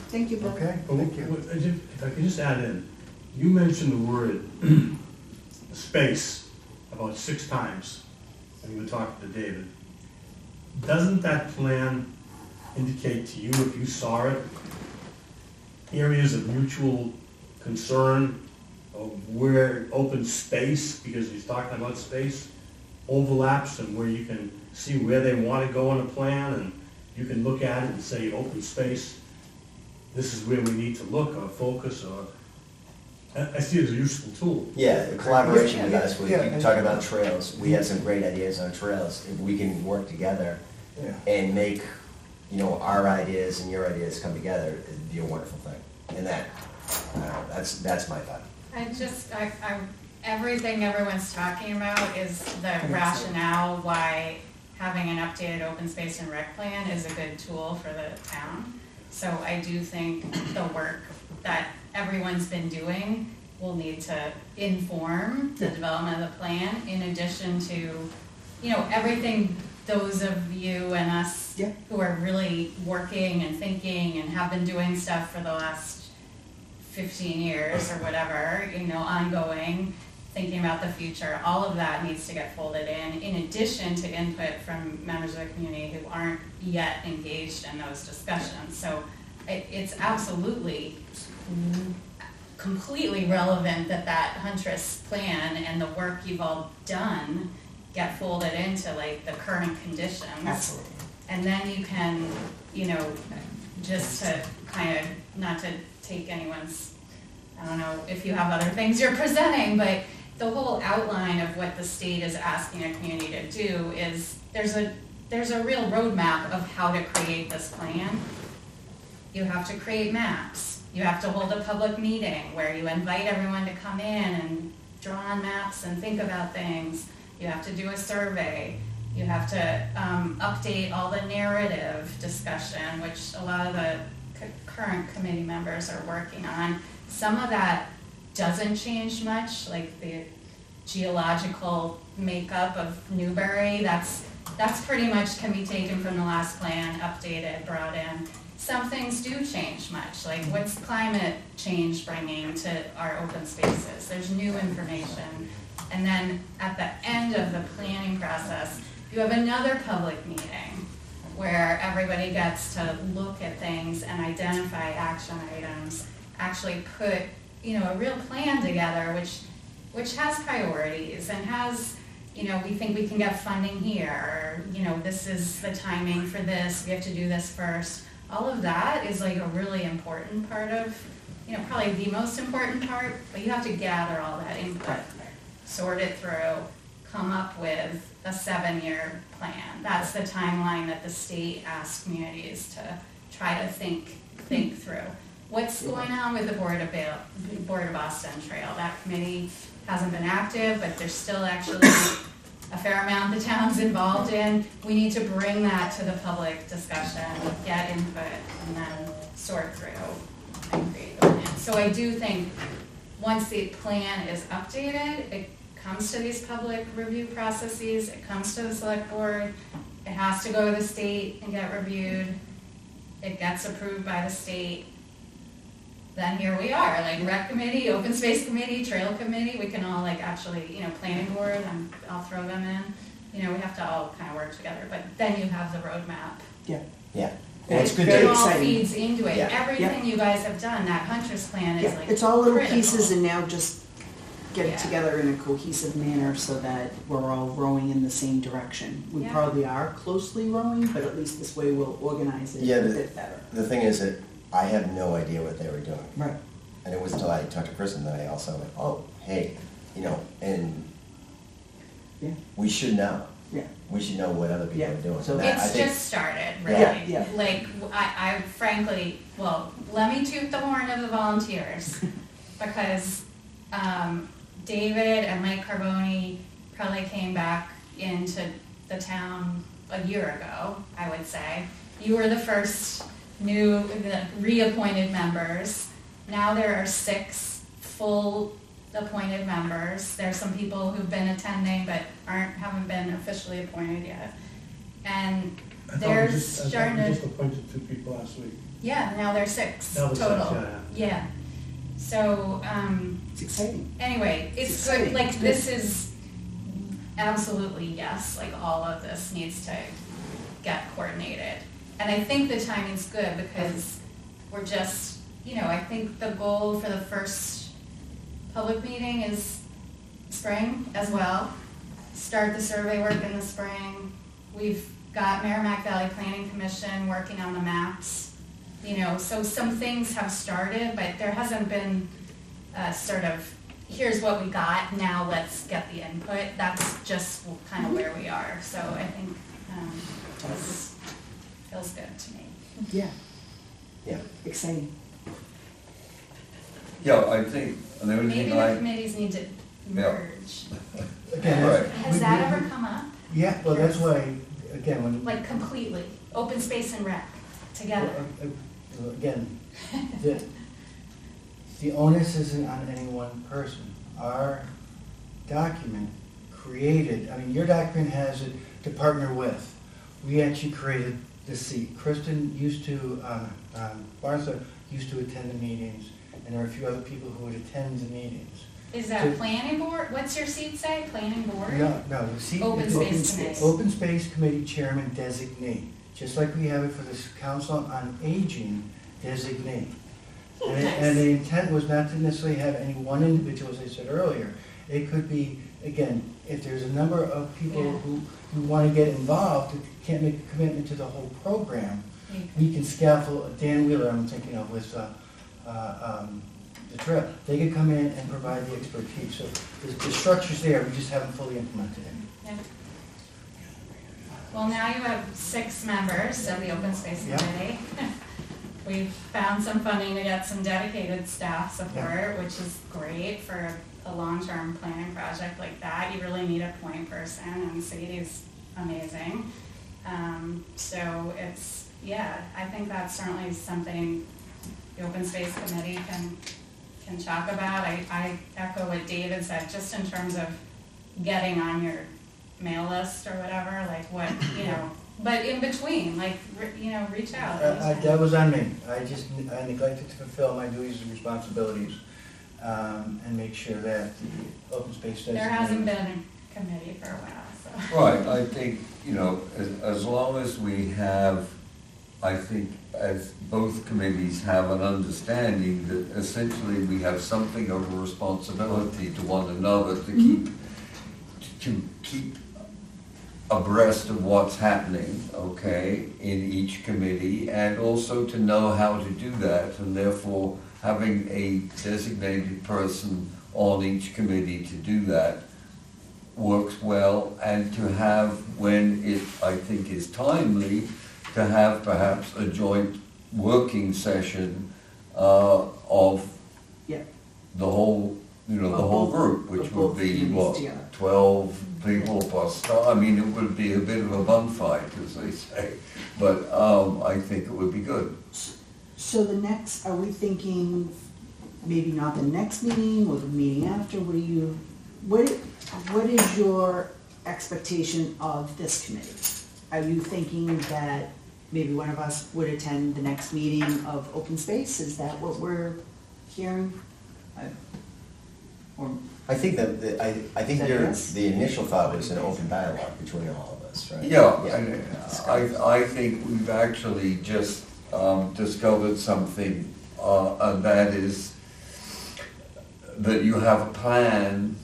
Thank you, Bill. Okay, thank you. If I could just add in, you mentioned the word space about 6 times when you were talking to David. Doesn't that plan indicate to you, if you saw it, areas of mutual concern of where open space, because he's talking about space, overlaps and where you can see where they want to go on a plan and you can look at it and say, open space, this is where we need to look or focus or, I see it as a useful tool. Yeah, the collaboration with us, we Yeah. talk about trails, we have some great ideas on trails. If we can work together Yeah. and make, our ideas and your ideas come together, it'd be a wonderful thing. And that, that's my thought. Everything everyone's talking about is the rationale why having an updated open space and rec plan is a good tool for the town. So I do think the work that everyone's been doing will need to inform the development of the plan, in addition to, everything those of you and us Yeah. who are really working and thinking and have been doing stuff for the last 15 years or whatever, ongoing, thinking about the future, all of that needs to get folded in addition to input from members of the community who aren't yet engaged in those discussions. So it's absolutely completely relevant that Huntress plan and the work you've all done get folded into like the current conditions. Absolutely. And then you can, just to kind of, not to take anyone's, I don't know if you have other things you're presenting, but the whole outline of what the state is asking a community to do is, there's a real roadmap of how to create this plan. You have to create maps. You have to hold a public meeting where you invite everyone to come in and draw on maps and think about things. You have to do a survey. You have to update all the narrative discussion, which a lot of the current committee members are working on. Some of that doesn't change much, like the geological makeup of Newbury, that's pretty much can be taken from the last plan, updated, brought in. Some things do change much, like what's climate change bringing to our open spaces? There's new information. And then at the end of the planning process, you have another public meeting where everybody gets to look at things and identify action items, actually put, a real plan together which has priorities and has, we think we can get funding here, or, this is the timing for this, we have to do this first. All of that is like a really important part of, probably the most important part, but you have to gather all that input, sort it through, come up with a 7-year plan. That's the timeline that the state asks communities to try to think through. What's going on with the Board of Boston Trail? That committee hasn't been active, but there's still actually a fair amount the town's involved in. We need to bring that to the public discussion, get input, and then sort through and create the plan. So I do think once the plan is updated, it comes to these public review processes, it comes to the select board, it has to go to the state and get reviewed, it gets approved by the state. Then here we are, like rec committee, open space committee, trail committee, we can all like actually, planning board, I'll throw them in. We have to all kind of work together, but then you have the roadmap. Yeah. Yeah, and it's good Very It to, all exciting. feeds into it. Yeah. Everything you guys have done, that Huntress plan is Yeah, like it's all little critical. pieces and now just get it Yeah. together in a cohesive manner so that we're all rowing in the same direction. We Yeah. probably are closely rowing, but at least this way we'll organize it Yeah, a the- bit better. the thing is that I had no idea what they were doing. Right. And it was until I talked to Kristen that I also went, oh, hey, and Yeah. we should know. Yeah. We should know what other people Yeah, are doing. so- And that, I It's think, just started, Yeah. really. Yeah. Like, I frankly, well, let me toot the horn of the volunteers. Because David and Mike Carboni probably came back into the town a year ago, I would say. You were the first the reappointed members. Now there are 6 full appointed members. There's some people who've been attending but haven't been officially appointed yet. And I thought we there's just starting to, appointed 2 people last week. Yeah, now there's 6 Now there's total. 6, yeah. Yeah. So, It's exciting. anyway, it's It's good, exciting. like, this is absolutely, yes, like, all of this needs to get coordinated. And I think the timing's good because we're just, I think the goal for the first public meeting is spring as well. Start the survey work in the spring. We've got Merrimack Valley Planning Commission working on the maps. So some things have started, but there hasn't been sort of, here's what we got, now let's get the input. That's just kind of where we are. So I think this feels good to me. Yeah, Yeah. exciting. Yeah, I think, the only Maybe thing the I, committees need to merge. Again, Right. Has that ever come up? Yeah, well, that's why, again, when. Like completely, open space and rec together? Again, the onus isn't on any one person. Our document created, your document has it to partner with. We actually created the seat. Kristen used to, Martha used to attend the meetings, and there are a few other people who would attend the meetings. Is that planning board? What's your seat say? Planning board? No, the seat. Open is Space Committee. Open Space Committee Chairman designee, just like we have it for the Council on Aging designee. And the intent was not to necessarily have any one individual, as I said earlier. It could be, again, if there's a number of people Yeah. who want to get involved, who can't make a commitment to the whole program, Yeah. we can scaffold, Dan Wheeler, I'm thinking of, with the trip. They could come in and provide the expertise. So the structure's there, we just haven't fully implemented it. Yeah. Well, now you have 6 members of the Open Space Yeah. Committee. We've found some funding to get some dedicated staff support, which is great for a long-term planning project like that. You really need a point person, and Sadie's amazing. So it's, I think that's certainly something the Open Space Committee can talk about. I echo what David said, just in terms of getting on your mail list or whatever, like what, but in between, like, reach out. That was on me. I neglected to fulfill my duties and responsibilities, and make sure that the open space does. There hasn't been a committee for a while, so. right, I think, as long as we have, I think, as both committees have an understanding that essentially we have something of a responsibility to one another to keep abreast of what's happening, okay, in each committee, and also to know how to do that, and therefore having a designated person on each committee to do that works well, and to have, when it, I think, is timely, to have perhaps a joint working session of Yeah. the whole, the Of whole both- group, which of would both be, committees what, together. 12 people plus staff? I mean, it would be a bit of a bun fight, as they say, but I think it would be good. So the next, are we thinking, maybe not the next meeting or the meeting after, what is your expectation of this committee? Are you thinking that maybe one of us would attend the next meeting of open space? Is that what we're hearing? Or, I think that, I think Is that yes? the initial thought was an open dialogue between all of us, right? Yeah, and I think we've actually just discovered something, and that is that you have a plan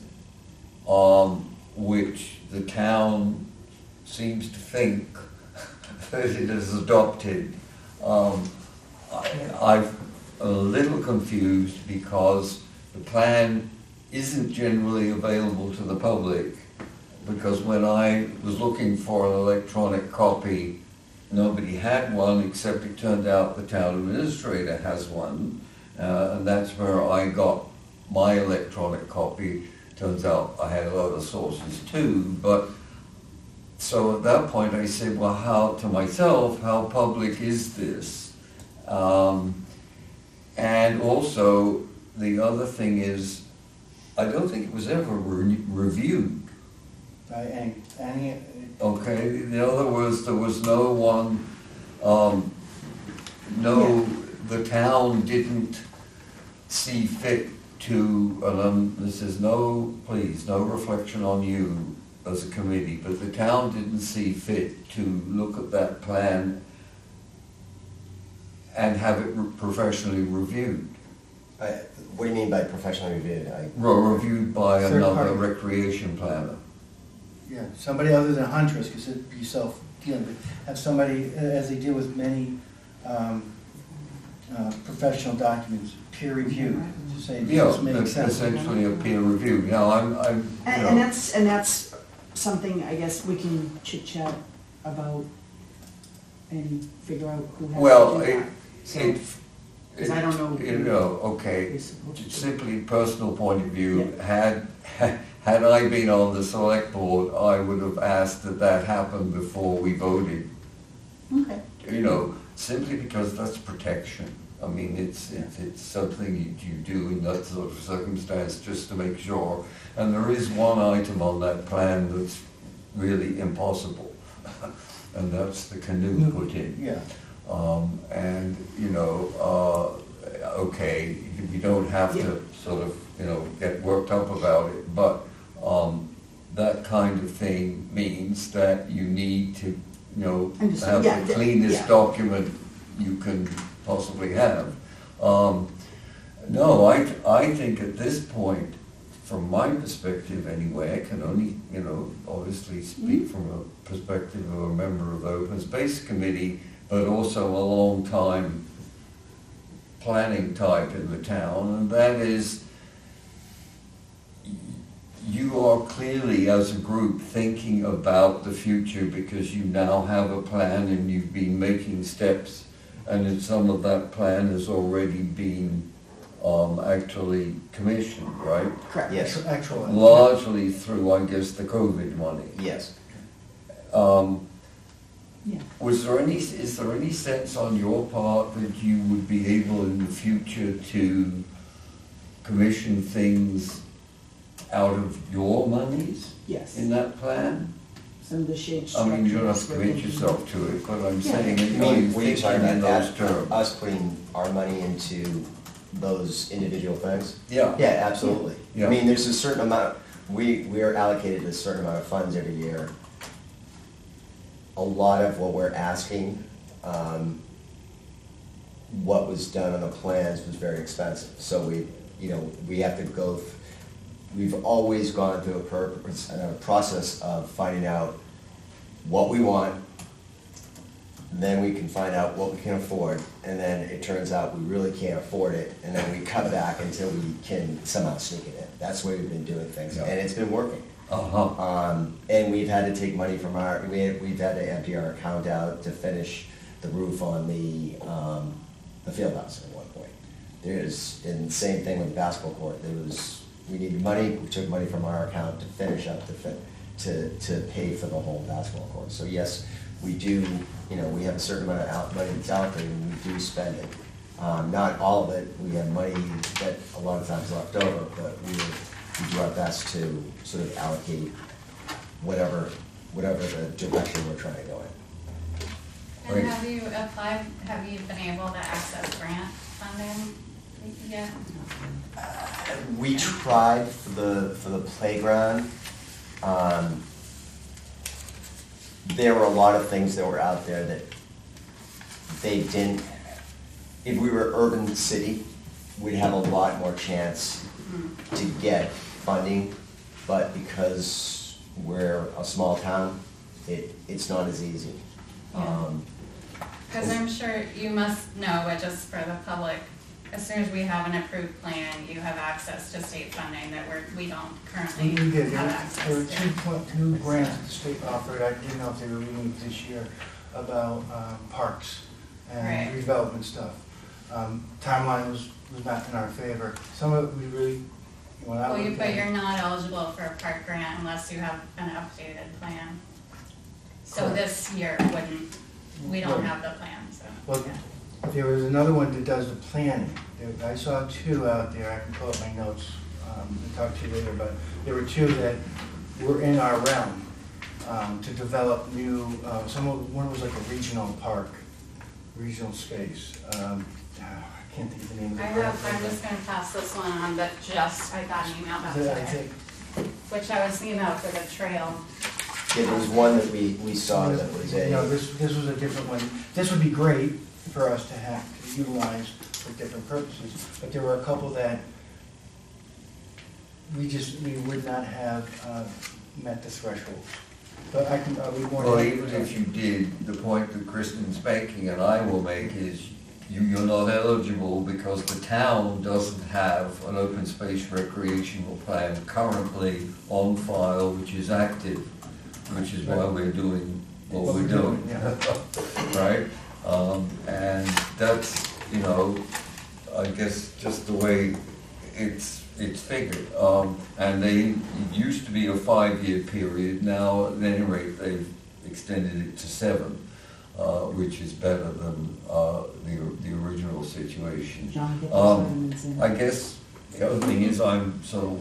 which the town seems to think that it has adopted. I'm a little confused because the plan isn't generally available to the public, because when I was looking for an electronic copy, nobody had one, except it turned out the town administrator has one, and that's where I got my electronic copy. Turns out I had other sources too, but so at that point I said, well, how public is this? And also, the other thing is, I don't think it was ever reviewed. Any, Okay, in other words, there was no one no, the town didn't see fit to, this is no, please, no reflection on you as a committee, but the town didn't see fit to look at that plan and have it professionally reviewed. What do you mean by professionally reviewed? Reviewed by Third another party. recreation planner. Yeah, somebody other than Huntress, because it'd be self-dealing, but have somebody, as they deal with many professional documents, peer reviewed, to say, Yeah, does this make sense? essentially a peer review. You know, I'm, you And know, that's something I guess we can chit chat about and figure out who has well, to do it, that. So, it, 'cause I don't know you who know, okay, is supposed to do it. simply personal point of view, had I been on the select board, I would have asked that that happen before we voted. Okay. You know, simply because that's protection. I mean, it's something you do in that sort of circumstance just to make sure. And there is one item on that plan that's really impossible, and that's the canoe put in. Yeah, And, you know, okay, you don't have to sort of, you know, get worked up about it, but that kind of thing means that you need to, you know, Understand. have the Yeah, cleanest yeah. document you can possibly have. No, I think at this point, from my perspective anyway, I can only, you know, obviously speak from a perspective of a member of the Open Space Committee, but also a long time planning type in the town, and that is, you are clearly as a group thinking about the future because you now have a plan and you've been making steps, and then some of that plan has already been actually commissioned, right? Correct. Yes. actual. Largely through, I guess, the COVID money. Yes. Yeah. Is there any sense on your part that you would be able in the future to commission things out of your monies Yes. in that plan? Some of the shade I structures. mean, you don't have to we're commit thinking- yourself to it, but I'm Yeah. saying, You are you mean, were you thinking talking in about those that, terms? us putting our money into those individual things? Yeah. Yeah, absolutely. Yeah. I mean, there's a certain amount, we are allocated a certain amount of funds every year. A lot of what we're asking, what was done on the plans was very expensive. So we have to go, we've always gone through a process of finding out what we want, then we can find out what we can afford, and then it turns out we really can't afford it, and then we cut back until we can somehow sneak it in. That's the way we've been doing things, Yeah. and it's been working. Uh-huh. And we've had to take money from we've had to empty our account out to finish the roof on the field house at one point. And same thing with the basketball court, we needed money, we took money from our account to finish up to pay for the whole basketball court. So yes, we do, we have a certain amount of money that's out there, and we do spend it. Not all of it, we have money that a lot of times left over, but we do our best to sort of allocate whatever the direction we're trying to go in. And Right. have you been able to access grant funding yet? We tried for the playground. There were a lot of things that were out there that they didn't, if we were urban city, we'd have a lot more chance to get funding, but because we're a small town, it's not as easy. Yeah. Because I'm sure you must know, but just for the public, as soon as we have an approved plan, you have access to state funding that we don't currently We did, have there were access to. two grants that the state offered, I didn't know if they were renewed this year, about parks and Right. redevelopment stuff. Timeline was not in our favor. Some of it we really, when I Well, looked but at you're it. not eligible for a park grant unless you have an updated plan. So Correct. this year we don't Right. have the plan, so. Well, yeah. there was another one that does the planning. I saw two out there, I can pull up my notes, and talk to you later, but there were two that were in our realm, to develop new, one was like a regional park, regional space. I can't think of the name of the. I'm just gonna pass this one on, but I got an email about I that, think, which I was thinking about for the trail. Yeah, there was one that we saw that was no, a, this was a different one. This would be great for us to have to utilize for different purposes, but there were a couple that we would not have met the threshold. But I can, we want. Well, even if you did, the point that Kristen's making and I will make is you're not eligible because the town doesn't have an open space recreational plan currently on file, which is active, which is why we're doing what we're doing. Yeah. Right? And that's, you know, I guess just the way it's figured. And it used to be a 5-year period, now at any rate they've extended it to 7, which is better than the original situation. John, get those amendments in. I guess the other thing is I'm so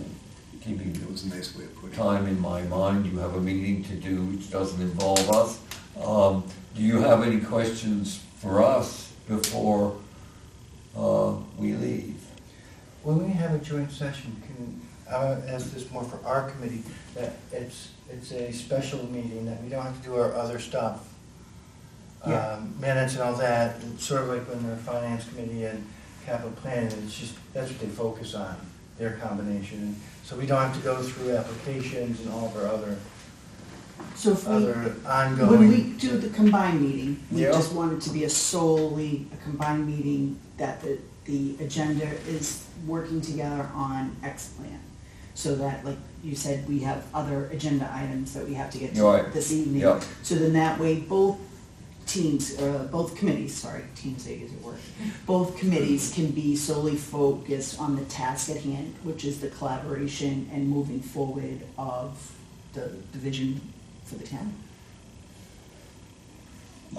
keeping It was a nice way of putting it. time in my mind, you have a meeting to do which doesn't involve us. Do you have any questions for us before we leave? When we have a joint session, can, ask this more for our committee, that it's a special meeting, that we don't have to do our other stuff. Yeah. Minutes and all that, it's sort of like when the finance committee and capital planning, it's just, that's what they focus on, their combination. So we don't have to go through applications and all of our other So if we, ongoing. when we do the combined meeting, we Yeah. just want it to be solely a combined meeting, that the agenda is working together on X plan. So that, like you said, we have other agenda items that we have to get to Right. this evening. Yeah. So then that way, both teams, both committees, sorry, teams say is a word, both committees can be solely focused on the task at hand, which is the collaboration and moving forward of the vision for the town.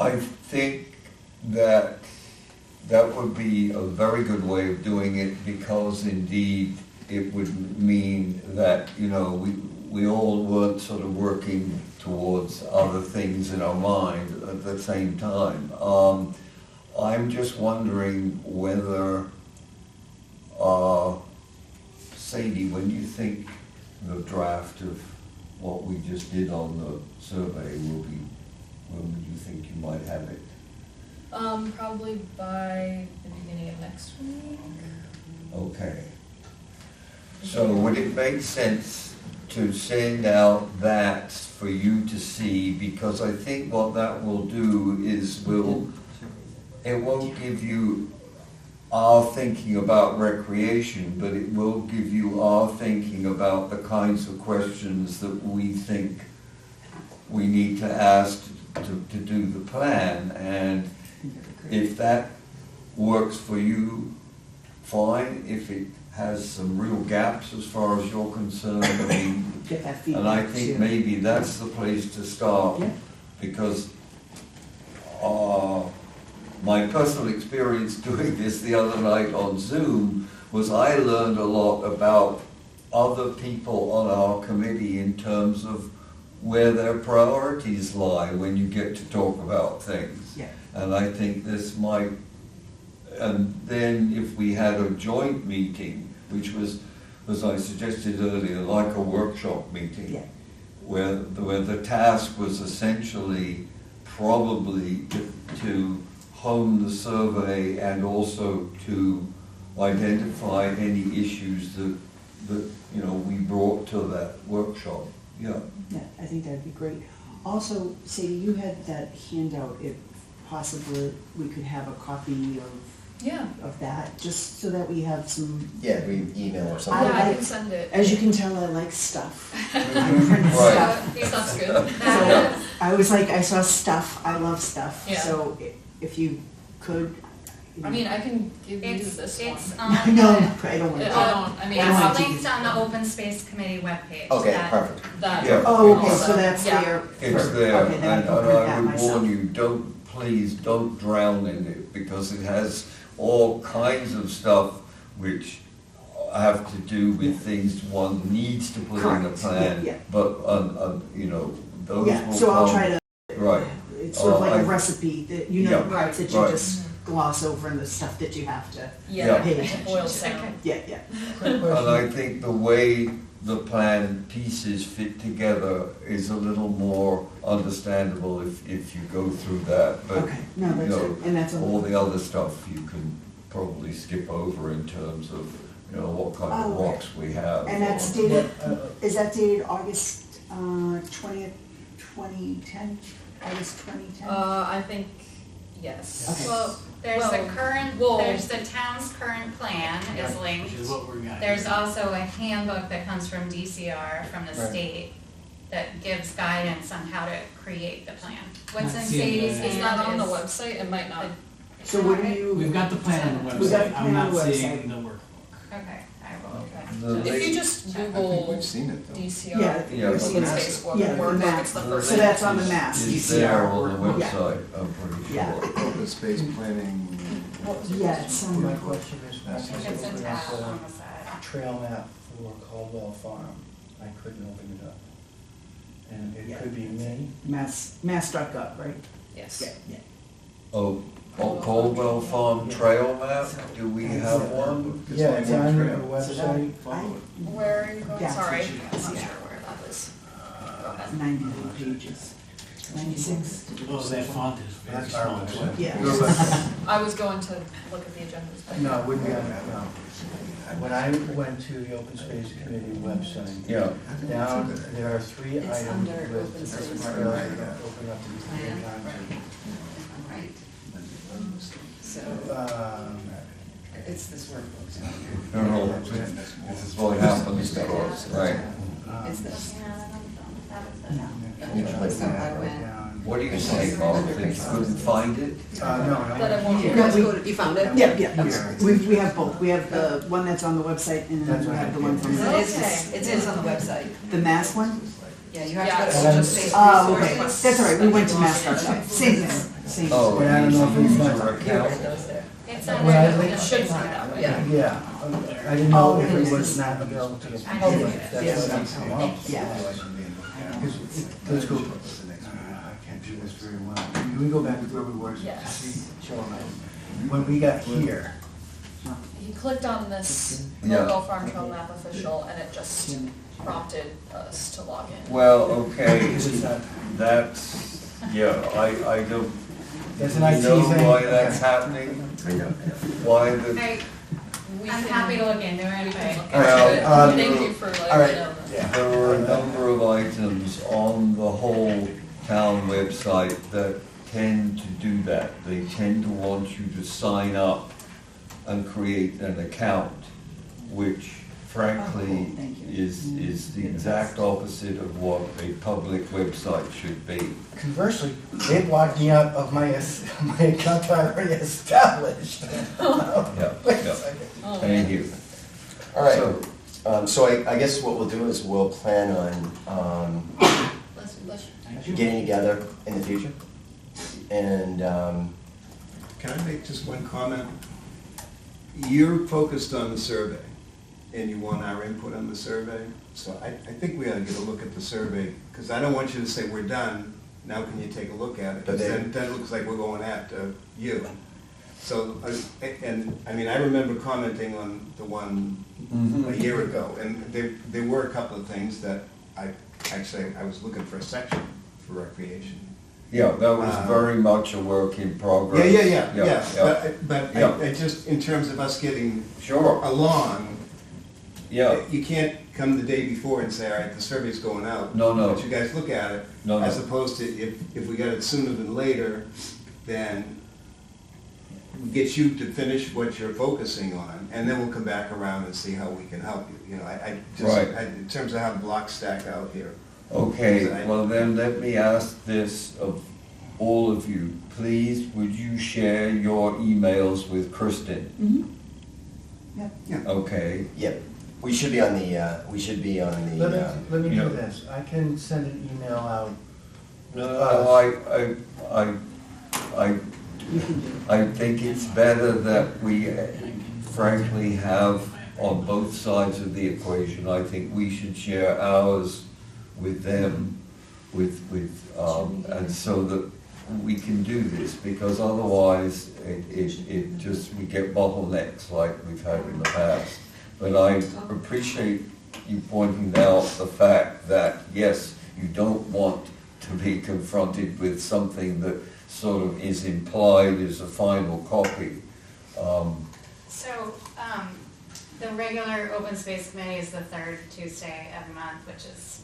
I think that that would be a very good way of doing it, because indeed it would mean that, you know, we all weren't sort of working towards other things in our mind at the same time. I'm just wondering whether, Sadie, when you think the draft of what we just did on the survey will be, when would you think you might have it? Probably by the beginning of next week. Okay. So would it make sense to send out that for you to see? Because I think what that will do is it won't give you our thinking about recreation, but it will give you our thinking about the kinds of questions that we think we need to ask to do the plan. And if that works for you, fine. If it has some real gaps as far as you're concerned, I mean, Get that feedback and I think too. maybe that's the place to start. Yeah. Because my personal experience doing this the other night on Zoom was I learned a lot about other people on our committee in terms of where their priorities lie when you get to talk about things. Yeah. And I think this might, and then if we had a joint meeting, which was, as I suggested earlier, like a workshop meeting, Yeah. where the task was essentially probably to hone the survey and also to identify any issues that you know we brought to that workshop. Yeah. Yeah, I think that'd be great. Also, Sadie, you had that handout, if possibly we could have a copy Yeah. of that, just so that we have some, yeah, we email or I something. Yeah, I like- can send it. as you can tell, I like stuff. I Mhm. print Right. stuff. Yeah, sounds good. So I was like, I saw stuff, I love stuff, Yeah. so if you could. I mean, I can give you It's, this it's one. on No, the, I don't want I to. don't, I mean, I don't want it's to- linked on the open space committee webpage. Okay, that- perfect. that. Yeah. Oh, okay, so also, that's yeah. there. It's for- there, Okay, then I and can print I that would myself. warn you, please don't drown in it, because it has all kinds of stuff which have to do with things one needs to put in a Correct, plan. yeah. But, you know, those will come. Yeah, so I'll try to, Right. it's sort of like I a think recipe, that, you know, the Yeah, parts that you right. just gloss over and the stuff that you have to, Yeah, Pay it attention boils to. down. yeah, yeah. Quick And I question. think the way the plan pieces fit together is a little more understandable if you go through that, but, Okay, no, you that's, know, and that's. all the other stuff you can probably skip over in terms of, you know, what kind of Oh, okay. walks we have. And that's or- dated, is that dated August 20th, 2010? August 2010? I think, yes. Okay. Well, there's the Well, current, well- there's the town's current plan is linked. Which is what we're gonna. There's also a handbook that comes from DCR, from the Right. state, that gives guidance on how to create the plan. What's in Not seeing Sadie's the- hand It's not on the is- website, it might not. So what do you? We've got the plan on the We got the website, plan I'm on not the seeing website. the workbook. Okay, I will. The If you late- just I think Google we've seen it though. DCR, Yeah, Yeah, open but the space map. Yeah, the workbook, map. it's the the first. So that's on the link maps, is DCR there on the workbook. Yeah. website, I'm pretty Yeah. sure. Open space planning. Yeah, it's on My the. question is, I It's a open tab up on the side. a trail map for Caldwell Farm. I couldn't open it up. And it Yeah. could be me. Mass.gov, right? Yes. Yeah, yeah. Oh, Caldwell Farm Trail map, do we have one? Yeah, it's on the Trail. website. Where are you going? Yeah. Sorry, I'm not sure where that is. Go ahead. 98 pages. 96? Oh, that font is very That's our small. website. Yeah. I was going to look at the agendas, but. No, it wouldn't be on that, no. When I went to the Open Space Committee website, Yeah, down, there are 3 It's items under with open space. trails that open up to the Plan, country. right. So, it's this workbook. no, no, this is what happens because, right. It's this. Yeah, I don't- that was it. You So I went, What do you say, Mark, that you couldn't find it? No, That it won't. Yeah. you found it? Yeah, yeah, we have both. We have the one that's on the website and then we have the one from It the, is on the website. the Mass one? Yeah, you have to Yeah, go it's to open just- space Oh, okay, resources. that's all right, we went to Mass.gov, same thing, same. Oh, Yeah, I don't know if easy it's not- user account. It's Well, under, I think- It should be that way. Yeah. Yeah, I didn't know if it was not available to the I public, didn't. that's what I'm saying. Yeah. Let's go. I can't do this very well. Can we go back to where we were? Yes. See, show them. When we got here, He clicked on this Yeah. Caldwell Farm Trail Map official and it just prompted us to log in. Well, okay, is it not, that's, yeah, I don't that's an IT know thing? why that's happening, why the, We I'm can- happy to look into it, We can but look Well, into it. um, Thank you for letting all right. me know. Yeah. there were a number of items on the whole town website that tend to do that. They tend to want you to sign up and create an account, which frankly Oh, thank you. is the exact opposite of what a public website should be. Conversely, they blocked me out of my account I already established. Yeah, Wait a yeah, second. Oh, thank you. All right, So, so I guess what we'll do is we'll plan on Let's, getting together in the future. And, Can I make just one comment? You're focused on the survey, and you want our input on the survey. So I think we ought to get a look at the survey, because I don't want you to say, we're done, now can you take a look at it? But they- Then it looks like we're going after you. So, and, I mean, I remember commenting on the one Mhm. a year ago, and there were a couple of things that I was looking for a section for recreation. yeah, that was very much a work in progress. Yeah. Yeah, But Yeah. I just, in terms of us getting sure, along, yeah, you can't come the day before and say, all right, the survey's going out. No, no. But you guys look at it, No, no. as opposed to if we got it sooner than later, then get you to finish what you're focusing on, and then we'll come back around and see how we can help you. You know, I just, Right. in terms of how the blocks stack out here. okay, well then let me ask this of all of you. Please, would you share your emails with Kristen? Mhm. Yep. Okay, yeah, we should be on the, Let me Yeah. do this, I can send an email out. no, I think it's better that we frankly have on both sides of the equation. I think we should share ours with them, and so that we can do this, because otherwise it just, we get bottlenecks like we've had in the past. But I appreciate you pointing out the fact that, yes, you don't want to be confronted with something that sort of is implied as a final copy. So, the regular open space committee is the third Tuesday of the month, which is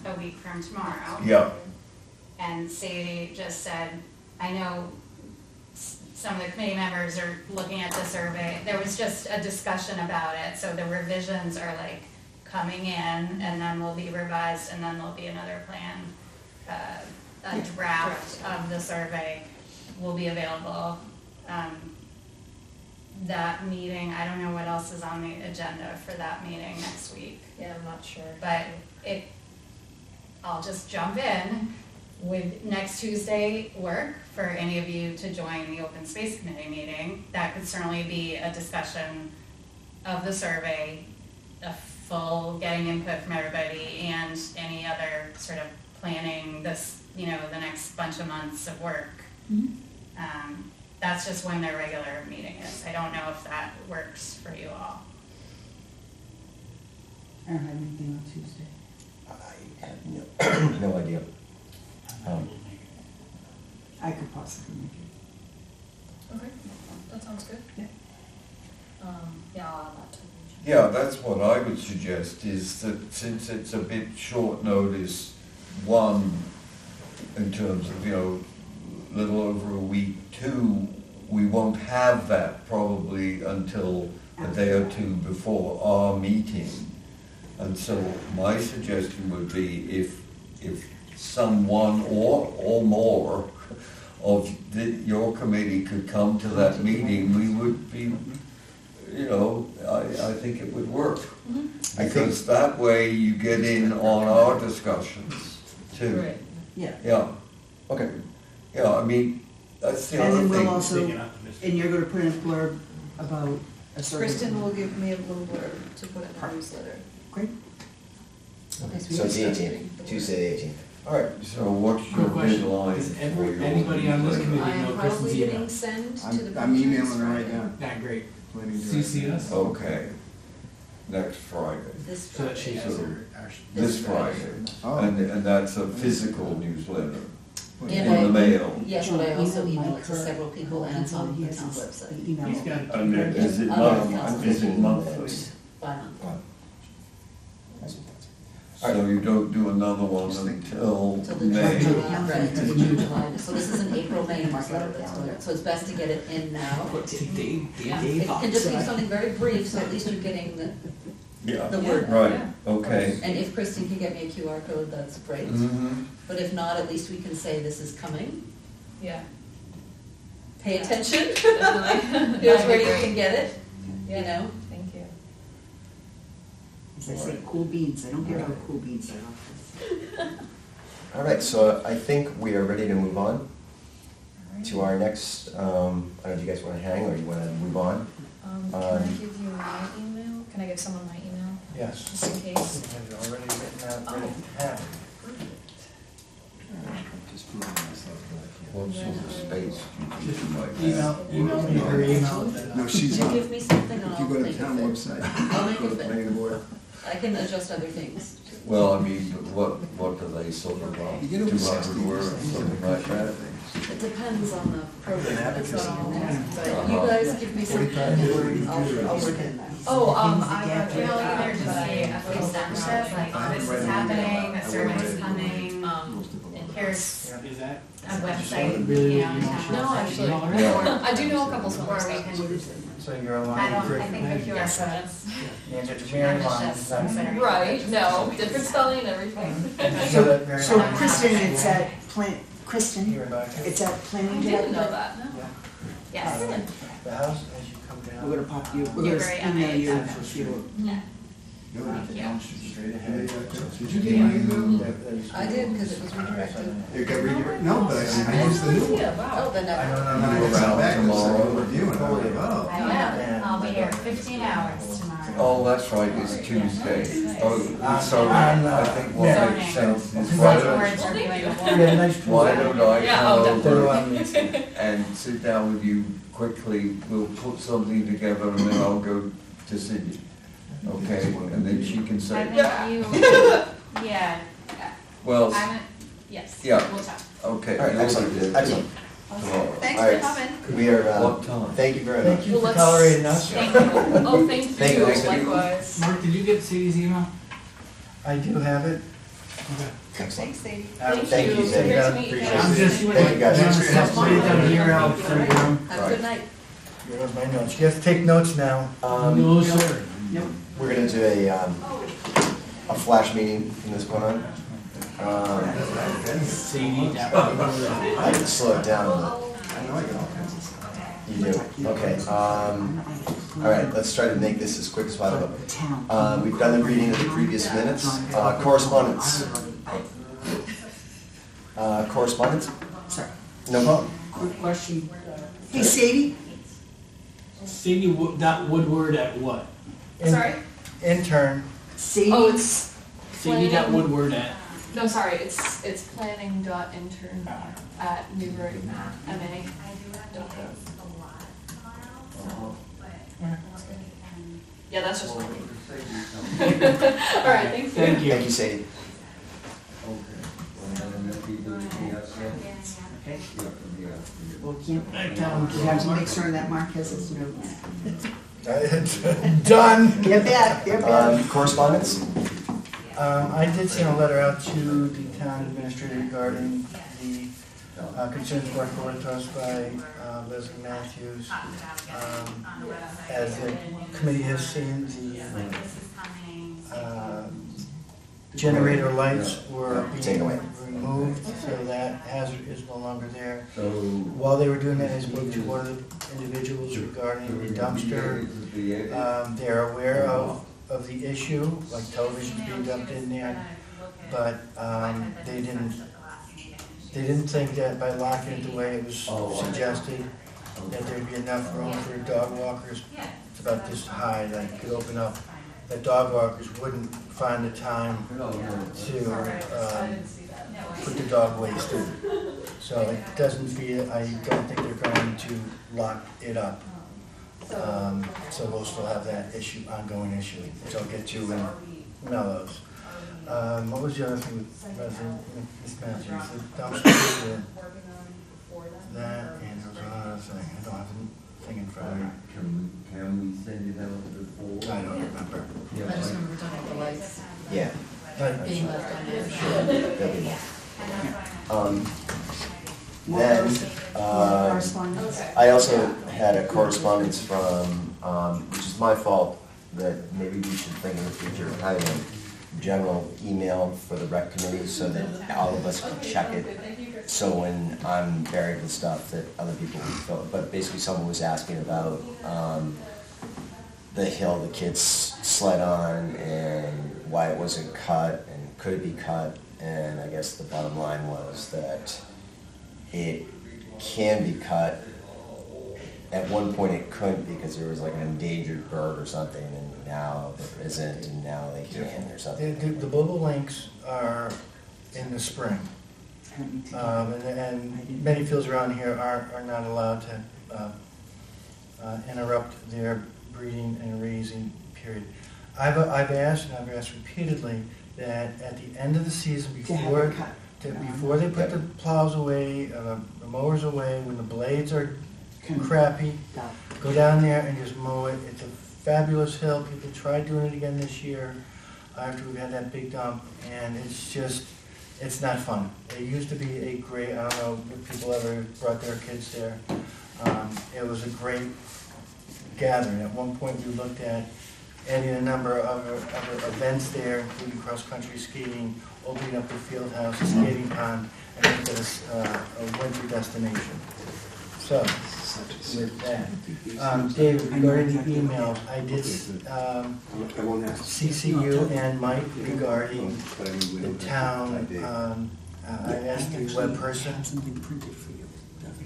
a week from tomorrow. Yeah, And Sadie just said, I know some of the committee members are looking at the survey. There was just a discussion about it, so the revisions are like coming in, and then will be revised, and then there'll be another plan. A draft of the survey will be available. That meeting, I don't know what else is on the agenda for that meeting next week, Yeah, I'm not sure. but I'll just jump in. Would next Tuesday work for any of you to join the open space committee meeting? That could certainly be a discussion of the survey, a full getting input from everybody, and any other sort of planning this, the next bunch of months of work. That's just when their regular meeting is. I don't know if that works for you all. I don't have anything on Tuesday. I have no idea. I could possibly make it. Okay, that sounds good. Yeah. Yeah, I'll add that to the agenda. yeah, that's what I would suggest, is that since it's a bit short notice, one, in terms of, little over a week, two, we won't have that probably until a day or two before our meeting. And so my suggestion would be if someone or more of your committee could come to that meeting, we would be, I think it would work. Because that way you get in on our discussions too. Right. Yeah. Yeah, Okay. yeah, I mean, that's the And other then we'll thing. also, Speaking optimistic. and you're gonna put in a blurb about a survey. Kristen will give me a little blurb to put in the newsletter. Great. Okay. So it's the 18th, Tuesday the 18th. All right. So what's your Quick question, deadline? does for your- anybody on this committee I am know Kristen's probably email? getting sent to the. I'm emailing her Friday. right now. Yeah, great. Planning CC director. us, Okay, next Friday, This so that she Friday. has her. this Friday, Oh. and that's a physical newsletter Well, And in the mail. Yes, but I also Email email Mike it to her. several people and it's on He the has town his website. email. He's got. And is it monthly? By month. So you don't do another one until Till the May? July, right, until the June, July. So this is an April, May newsletter that's going out. So it's best to get it in now. Dave It can just be something very brief, so at least you're getting the Yeah, word. right, okay. And if Kristen can get me a QR code, that's great. Mhm. But if not, at least we can say this is coming. Yeah. Pay attention. Definitely. Here's That'd where be you great. can get it, you Yeah. know? Thank you. As I say, cool beans, I don't give out cool beans that often. All right, so I think we are ready to move on to our next, I don't know, do you guys want to hang or you want to move on? Can I give you my email? Can I give someone my email, Yes. just in case? I have it already written out, ready to have. Just proving myself What sort of space do you think you might Email, have? email me her email. right. No, she's You not. give me something and If you I'll go to make the it town fit. website, I'll make go to it fit. planning board. I can adjust other things. Well, I mean, what do they sort of, You get over 60. 200 words, something like that? It depends on the program that's advocacy. on there, but Uh-huh. you guys give me something and I'll work it. Oh, I Things got that We'll get- either just say a full sentence, like, this is happening, the survey's coming, here's Is that? a website, Really you know, what you town want? No, website. actually. Yeah. I do know a couple smaller Or we stuff. can, So you're I aligned don't, with I think the QR Yes. codes. Mary It's Lon, just is that considering- Right, no, different spelling and everything. So that Mary So Lon- Kristen, it's at Kristen, Here and back. it's at I planning didn't know director. that. Yes. The house, as you come down. We're gonna pop you, we're You're gonna very email you amazing. for you. No, Thank you. Straight ahead. Did you get my email? I did, because it was redirected. You got redirected? No, but I used the new one. Oh, then I I, And then I Go just around back and tomorrow. started reviewing, I was like, oh. I will, I'll be here 15 hours So tomorrow. Oh, that's right, it's Tuesday. Oh, sorry, I think what Yeah. makes sense is Zoning words are doing a Yeah, wonder. nice. why don't I Yeah, come oh, over definitely. and sit down with you quickly, we'll put something together and then I'll go to Sydney. Okay, and then she can I say, think you, yeah, well, yes, Yeah. we'll talk. okay. All right, excellent, excellent. Tomorrow. Thanks All for right. coming. We are, What time? thank you very much. Thank you for Well, let's- tolerating us. Thank you. Oh, thank Thank you, you. Thank you. likewise. Mark, did you get Sadie's email? I do have it. Excellent. Thanks, Sadie. Thank you, Sadie. Great to meet you Appreciate guys. I'm just, Thank you, guys. I'm just put it down here, I'll send it down. Have a good night. Here's my notes. You have to take notes now. No, sir. We're gonna do a flash meeting from this point on. Sadie, that one. I can slow it down a little. I know I get all kinds of stuff. You do, okay. All right, let's try to make this as quick as possible. The town. We've done the reading of the previous minutes. Correspondence. Correspondence? Sorry, No problem. quick question. Hey Sadie, Sadie, that Woodward at what? In- Sorry? Intern. Sadie. Oh, it's Sadie, that planning, Woodward at, no, sorry, it's planning.intern at newburyma.gov. Yeah, that's just my name. All right, thank you. thank you. Thank you, Sadie. Well, can't, you have to make sure that Mark has his notes. Done. Get back, get back. Correspondence? I did send a letter out to the town administrator regarding the concerns brought forward to us by Leslie Matthews. As the committee has seen, the generator lights were Take being away. removed, so that hazard is no longer there. So. While they were doing that, I spoke to one of the individuals regarding the dumpster. They're aware of the issue, like television being dumped in there, but they didn't think that by locking it the way it was suggested, that there'd be enough room for dog walkers. It's about this high, that could open up, that dog walkers wouldn't find the time to put the dog waste in. So it doesn't feel, I don't think they're going to lock it up. So we'll still have that issue, ongoing issue, which I'll get to in Mellows. What was the other thing with President Matthews? The dumpster, that, and there was another thing, I don't have the thing in front of me. Can we send it out before? I don't remember. I just remember talking about the lights Yeah. being left on there. That'd be more. More Then, correspondence? I also had a correspondence from, which is my fault, that maybe we should think in the future of having a general email for the rec committee so that all of us can check it. So when I'm buried with stuff that other people would fill, but basically someone was asking about, the hill the kids sled on and why it wasn't cut and could it be cut. And I guess the bottom line was that it can be cut. At one point it couldn't because there was like an endangered bird or something, and now there isn't, and now they can or something. The bobolinks are in the spring. And many fields around here are not allowed to interrupt their breeding and raising period. I've asked, and I've asked repeatedly, that at the end of the season, To have before, it cut. before they put the plows away, the mowers away, when the blades are crappy, go down there and just mow it. It's a fabulous hill. People tried doing it again this year after we had that big dump, and it's just, it's not fun. It used to be a great, I don't know if people ever brought their kids there. It was a great gathering. At one point, we looked at adding a number of other events there, including cross-country skating, opening up the field house, a skating pond, and make it a winter destination. So, with that, David, regarding the emails, I did I won't ask. CC you and Mike regarding the town. I asked the web person,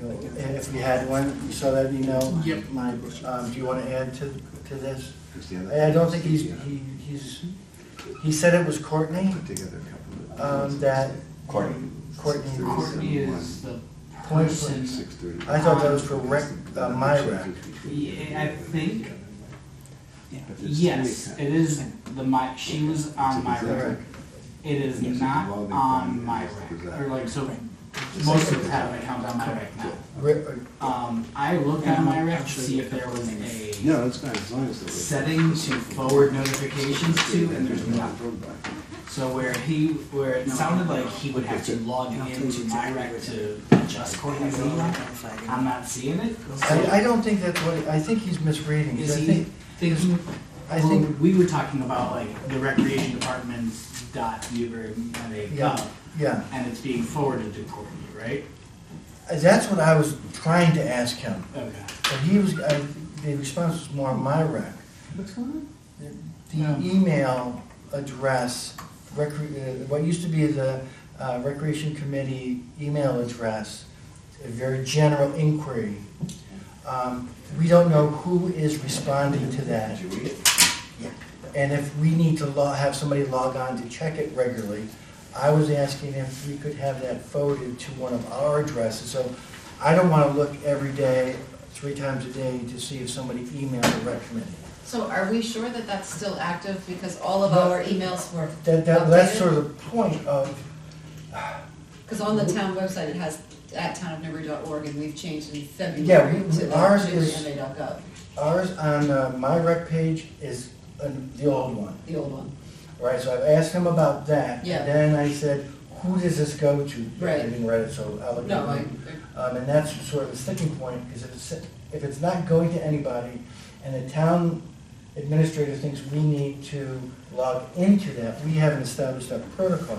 if we had one, you saw that email? Yep. Do you want to add to this? I don't think he said it was Courtney, Put together a couple of. that. Courtney. Courtney is the Point- person, 6:30. I thought that was for my rec. yeah, I think, But there's yes, so it many is she was on my rec. It is Yes, not well, they on find my it is rec, that. or like, so, most of us have an account on my rec now. I looked on my rec to see if there was a No, that's fine, as long as they're. setting to forward notifications to, and there's not. So where it sounded like he would have to log into my rec to adjust Courtney's email, I'm not seeing it. I don't think that's what, I think he's misreading. Is I he think- thinking, I think, well, we were talking about like the recreation department's .newbury.ma yeah, yeah. and it's being forwarded to Courtney, right? That's what I was trying to ask him. Okay. But he was, the response was more my rec. What's going on? The email address, what used to be the Recreation Committee email address, a very general inquiry. We don't know who is responding to that. Yeah. And if we need to have somebody log on to check it regularly, I was asking if we could have that forwarded to one of our addresses. So I don't want to look every day, 3 times a day, to see if somebody emailed the rec committee. So are we sure that that's still active? Because all of our emails were That's updated? sort of the point of, Because on the town website, it has at townofnewbury.org, and we've changed in Yeah, February to ours is- newburyma.gov, ours on my rec page is the old one, the old one. right? So I've asked him about that. Yeah. And then I said, who does this go to? Right. I didn't read it, so I'll look No, at it. And that's sort of the sticking point, because if it's not going to anybody, and the town administrator thinks we need to log into that, we haven't established that protocol.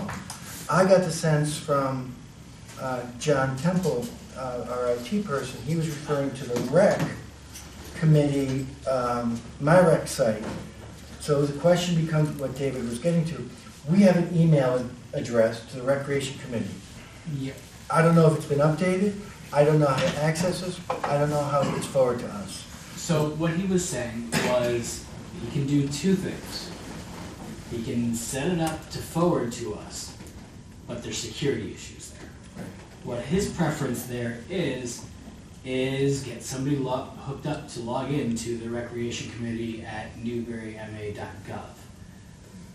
I got the sense from John Temple, our IT person, he was referring to the rec committee, my rec site. So the question becomes what David was getting to. We have an email address to the recreation committee. Yeah. I don't know if it's been updated, I don't know how to access this, I don't know how it gets forwarded to us. So what he was saying was he can do 2 things. He can set it up to forward to us, but there's security issues there. What his preference there is get somebody hooked up to log into the recreation committee at newburyma.gov.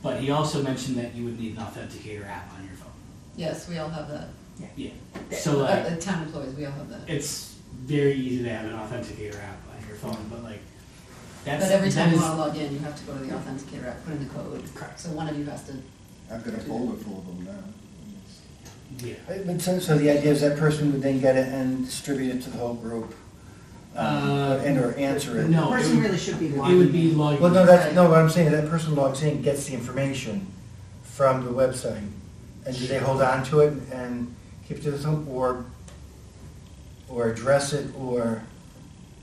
But he also mentioned that you would need an authenticator app on your phone. Yes, we all have that. Yeah. So like, The town employees, we all have that. it's very easy to have an authenticator app on your phone, but like, that's. But every time that you is- want to log in, you have to go to the authenticator app, put in the code. Correct. So one of you has to, I've got a folder full of them now. Yeah. But so the idea is that person would then get it and distribute it to the whole group, and or answer it. The No, person really should be logging It would be in. logged. Well, no, what I'm saying is that person logs in, gets the information from the website, and do they hold on to it and keep it to themselves, or address it, or,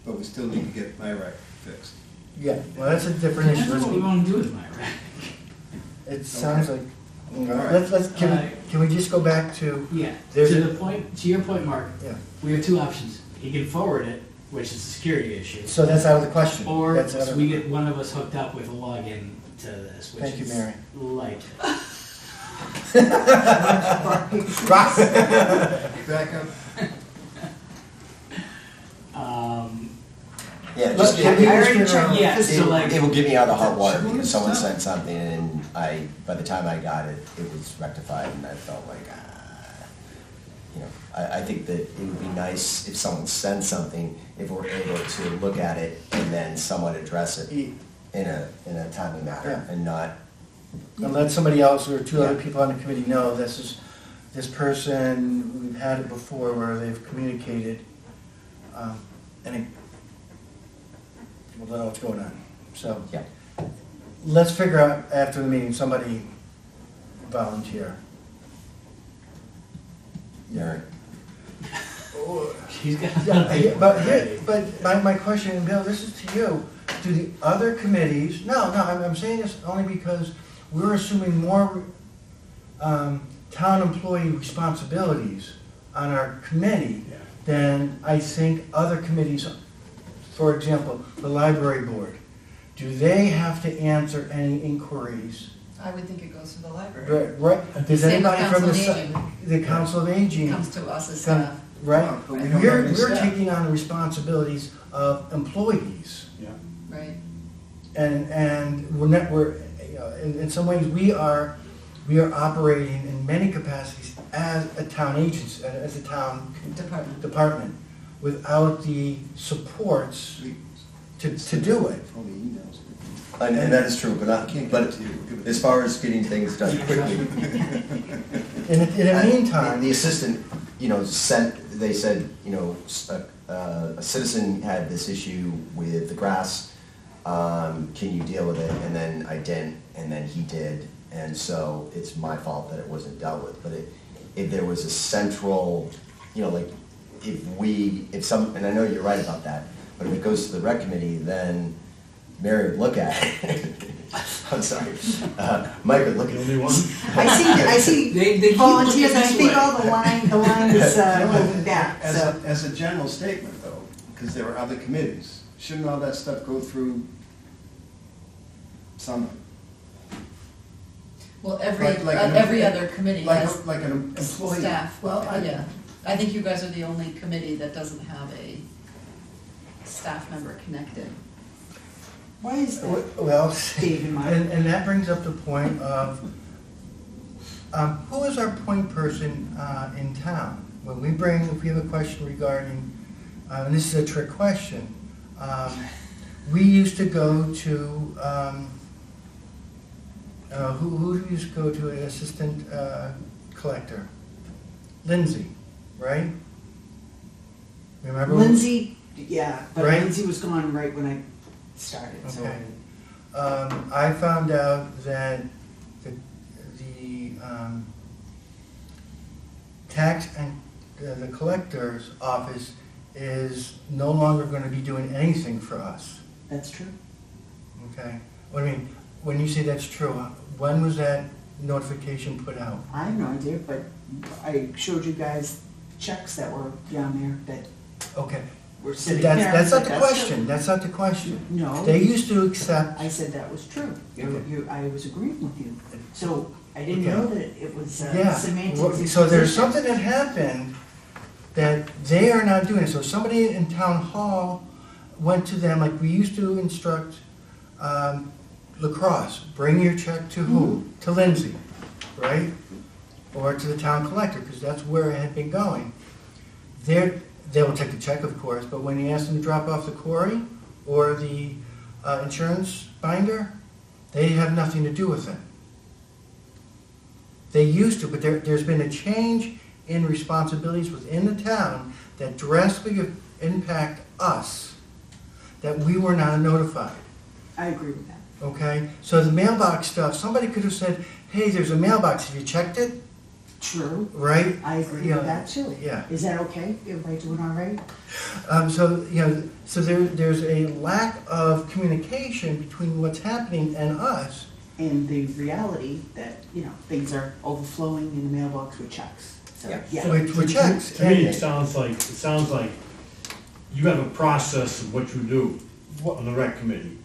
But we still need to get my rec fixed. yeah, well, that's a different issue. That's what we want to do with my rec. It sounds like, Alright. can we just go back to, Yeah, There's to a- the point, to your point, Mark, yeah, we have 2 options. He can forward it, which is a security issue. so that's out of the question. Or That's out of- we get one of us hooked up with a login to this, which Thank you, is Mary. like, Back up. Yeah, Look, just, I already it, checked. yeah, so like, it will get me out of the hot water because someone sent something and by the time I got it, it was rectified and I felt like, you know, I think that it would be nice if someone sends something, if we're able to look at it and then someone address it in a timely manner Yeah. and not, And let somebody else or 2 other people on the committee know this person, we've had it before where they've communicated, and it, we'll know what's going on. So, yeah. let's figure out after the meeting, somebody volunteer. Yeah. he's got. But my question, and Bill, this is to you, do the other committees, no, I'm saying this only because we're assuming more town employee responsibilities on our committee Yeah. than I think other committees, for example, the library board. do they have to answer any inquiries? I would think it goes to the library. Right, does Same with anybody from the, Council of the Council of Aging? Comes to us as come- staff. Right, But we don't have we're any staff. taking on the responsibilities of employees. Right. And we're not, you know, in some ways, we are operating in many capacities as a town agency, as a town department, without the supports to do it. Only emails. And that is true, but I can't but get it to you. as far as getting things done quickly. In the meantime, The assistant, you know, they said, you know, a citizen had this issue with the grass, can you deal with it? And then I didn't, and then he did, and so it's my fault that it wasn't dealt with. But if there was a central, you know, like, and I know you're right about that, but if it goes to the rec committee, then Mary would look at it. I'm sorry. Mike would look at The it. only one? I see They keep volunteers, looking I this think way. all the line is, moving back, As so. as a general statement though, because there are other committees, shouldn't all that stuff go through someone? Well, Like every other committee Like, has like an employee? staff. Well, yeah, I think you guys are the only committee that doesn't have a staff member connected. Why is that, well, Dave and Mike? and that brings up the point of, who is our point person in town? When if we have a question regarding, and this is a trick question, we used to go to, who do we used to go to, an assistant collector? Lindsay, right? Remember? Lindsay, yeah, but Right? Lindsay was gone right when I started, so. Okay. I found out that the tax and the collector's office is no longer gonna be doing anything for us, That's true. okay? What I mean, when you say that's true, when was that notification put out? I have no idea, but I showed you guys checks that were down there that Okay, were sitting there. that's not the but question, that's not the question. No. They used to accept, I said that was true. Okay. I was agreeing with you. So I didn't Okay. know that it was yeah, semantics. so there's something that happened that they are not doing. So somebody in town hall went to them, like we used to instruct lacrosse, bring your check to who? To Lindsay, right? Or to the town collector, because that's where it had been going. They will take the check, of course, but when you ask them to drop off the quarry or the insurance binder, they have nothing to do with it. They used to, but there's been a change in responsibilities within the town that drastically impact us, that we were not notified, I agree with that. okay? So the mailbox stuff, somebody could have said, hey, there's a mailbox, have you checked it? True. Right? I agree Yeah. with that too. Yeah. Is that okay? Everybody doing all right? So there's a lack of communication between what's happening and us. And the reality that, things are overflowing in the mailbox with checks. So, Yeah. yeah. With checks. To me, it sounds like you have a process of what you do on the rec committee,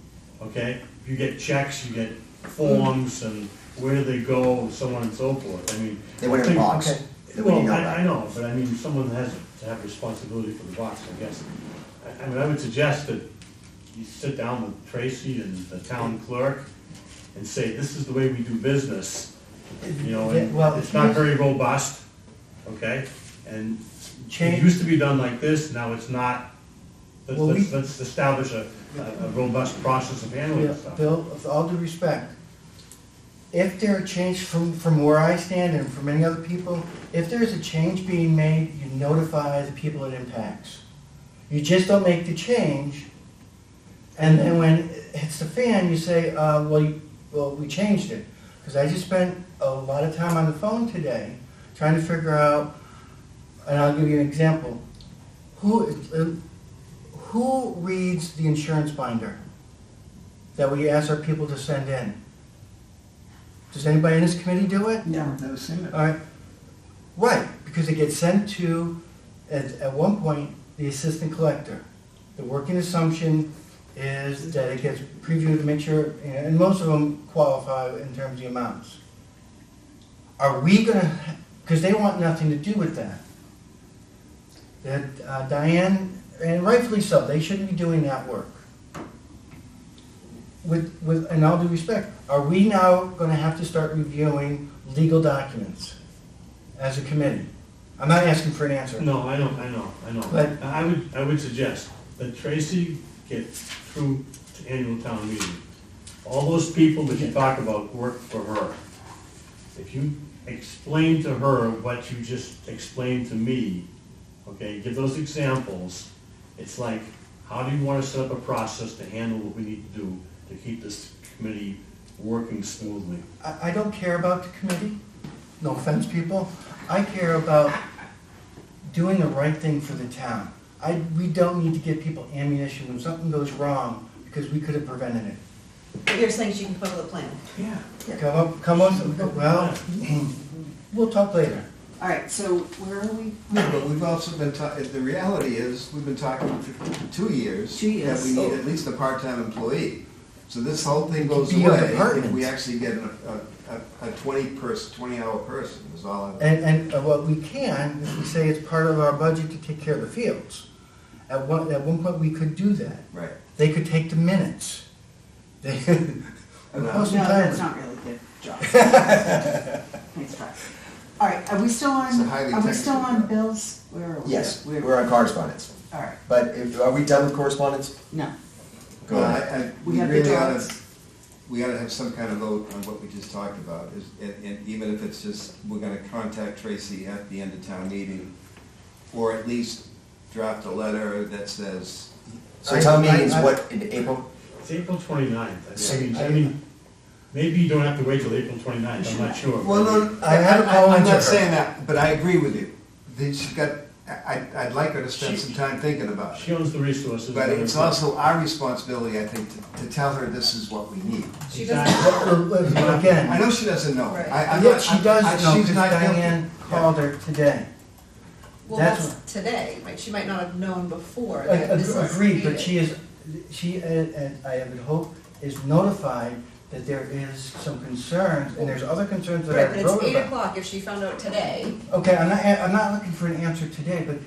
okay? You get checks, you get forms, and where do they go, and so on and so forth, I mean. They went in a box. Okay. That we Well, know about. I know, but I mean, someone has to have responsibility for the box, I guess. I mean, I would suggest that you sit down with Tracy and the town clerk and say, this is the way we do business, and Well, it's not very robust, okay? And it Change. used to be done like this, now it's not. Well, Let's establish a robust process of handling this stuff. Bill, with all due respect, if there are changes from where I stand and from many other people, if there's a change being made, you notify the people it impacts. You just don't make the change, and then when it hits the fan, you say, well, we changed it. Because I just spent a lot of time on the phone today trying to figure out, and I'll give you an example. Who reads the insurance binder that we ask our people to send in? Does anybody in this committee do it? No. Never seen it. All right. Right, because it gets sent to, at one point, the assistant collector. The working assumption is that it gets previewed to make sure, and most of them qualify in terms of the amounts. Are we gonna, because they want nothing to do with that. That Diane, and rightfully so, they shouldn't be doing that work. With, and all due respect, are we now gonna have to start reviewing legal documents as a committee? I'm not asking for an answer. No, I know. But- I would suggest that Tracy get through to annual town meeting. All those people that you talk about work for her. If you explain to her what you just explained to me, okay, give those examples, it's like, how do you want to set up a process to handle what we need to do to keep this committee working smoothly? I don't care about the committee, no offense, people. I care about doing the right thing for the town. We don't need to give people ammunition when something goes wrong, because we could have prevented it. But you're saying she can come up with a plan? Yeah. Come on, well, we'll talk later. All right, so where are we? No, but we've also been the reality is, we've been talking for 2 years. 2 years. That we need at least a part-time employee. So this whole thing goes Be a away if department. we actually get a 20-hour person, is all I'm. And what we can, is we say it's part of our budget to take care of the fields. At one point, we could do that. Right. They could take the minutes. They could No, post No, them that's timely. not really good job. Nice try. All right, are we still It's a highly on, are we still technical on job. bills? Where are we? Yes, we're on correspondence. All right, But are we done with correspondence? no. Go Well, ahead. We We have the really ought dogs. to, we ought to have some kind of vote on what we just talked about, and even if it's just, we're gonna contact Tracy at the end of town meeting, or at least draft a letter that says, So town meeting's I- what, in April? It's April 29th. I mean, maybe you don't have to wait till April 29th, I'm not sure. well, no, I had a call I'm into her. not saying that, but I agree with you. She's got, I'd like her to spend some time thinking about it. She owns the resources. But it's also our responsibility, I think, to tell her this is what we need. She Exactly. doesn't, I Again, know she doesn't know. Right. I'm yeah, not- she does know, she's because not guilty. Diane called her today. well, That's that's today, right, she might not have known before that this is Agreed, but needed. she, and I would hope, is notified that there is some concerns, and there's other concerns that Right, I but it's wrote 8 about. o'clock if she found out today, Okay, I'm not looking for an answer today, but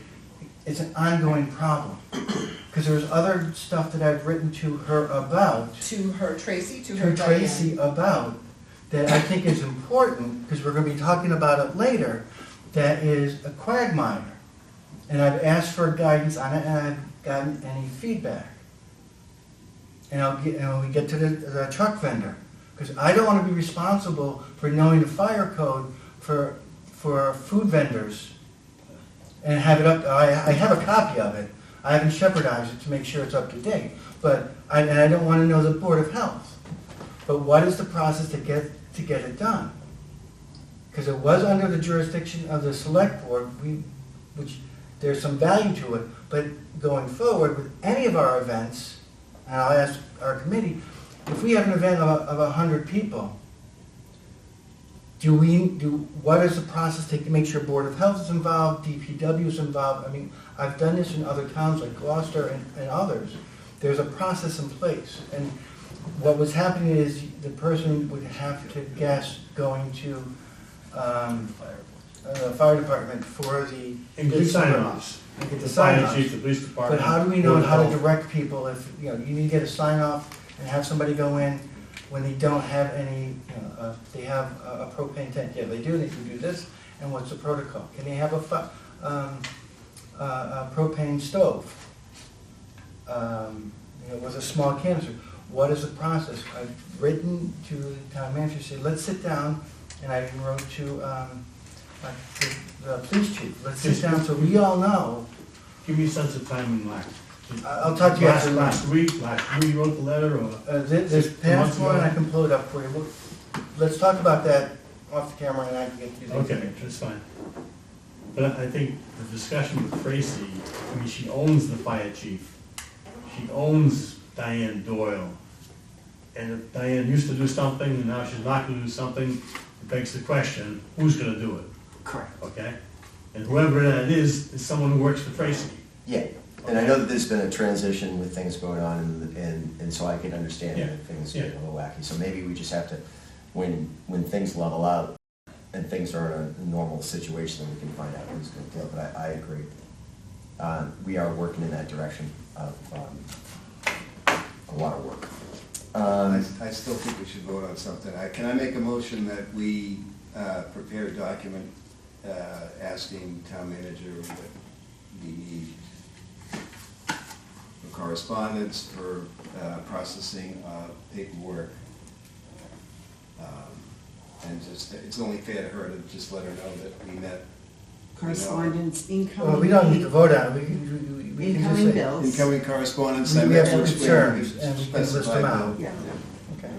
it's an ongoing problem. Because there's other stuff that I've written to her about, to her Tracy, to her to Diane. Tracy about, that I think is important, because we're gonna be talking about it later, that is a quagmire. And I've asked for guidance on it, and I haven't gotten any feedback. And when we get to the truck vendor, because I don't want to be responsible for knowing the fire code for food vendors and have it up. I have a copy of it. I haven't shepherdized it to make sure it's up to date. But I don't want to know the Board of Health. But what is the process to get it done? Because it was under the jurisdiction of the Select Board, which there's some value to it. But going forward with any of our events, and I'll ask our committee, if we have an event of 100 people, what is the process to make sure Board of Health is involved, DPW is involved? I mean, I've done this in other towns like Gloucester and others. There's a process in place. And what was happening is the person would have to guess going to the fire department for the. And get sign-offs. And get the The fire sign-offs. chief, the police department. But how do we know Board of how to Health. direct people if, you need to get a sign off and have somebody go in when they don't have any, they have a propane tank? Yeah, they do, they can do this, and what's the protocol? Can they have a propane stove? With a small canister? What is the process? I've written to the town manager, said, let's sit down, and I even wrote to the police chief, let's sit down so we all know. Give me a sense of timing, Mark. I'll talk to you after Last week you wrote the letter, or? This 2 months past one, ago? I can pull it up for you. Let's talk about that off the camera, and I can get you the Okay, information. that's fine. But I think the discussion with Tracy, I mean, she owns the fire chief. She owns Diane Doyle. And if Diane used to do something, and now she's not gonna do something, it begs the question, who's gonna do it, Correct. okay? And whoever that is someone who works for Tracy. Yeah, And I know that there's been a transition with things going on, and so I can understand Yeah, that things yeah. get a little wacky. So maybe we just have to, when things level out and things are in a normal situation, then we can find out who's going to do it. But I agree. We are working in that direction of a lot of work. I still think we should vote on something. Can I make a motion that we prepare a document asking town manager what we need for correspondence, for processing paperwork? And just, it's only fair to her to just let her know that we met. Correspondence, incoming. Well, we don't need to vote on it, we can just Incoming say. bills. Incoming correspondence. We I have met some with concerns, Square, and we can list them specified out. Yeah. Okay.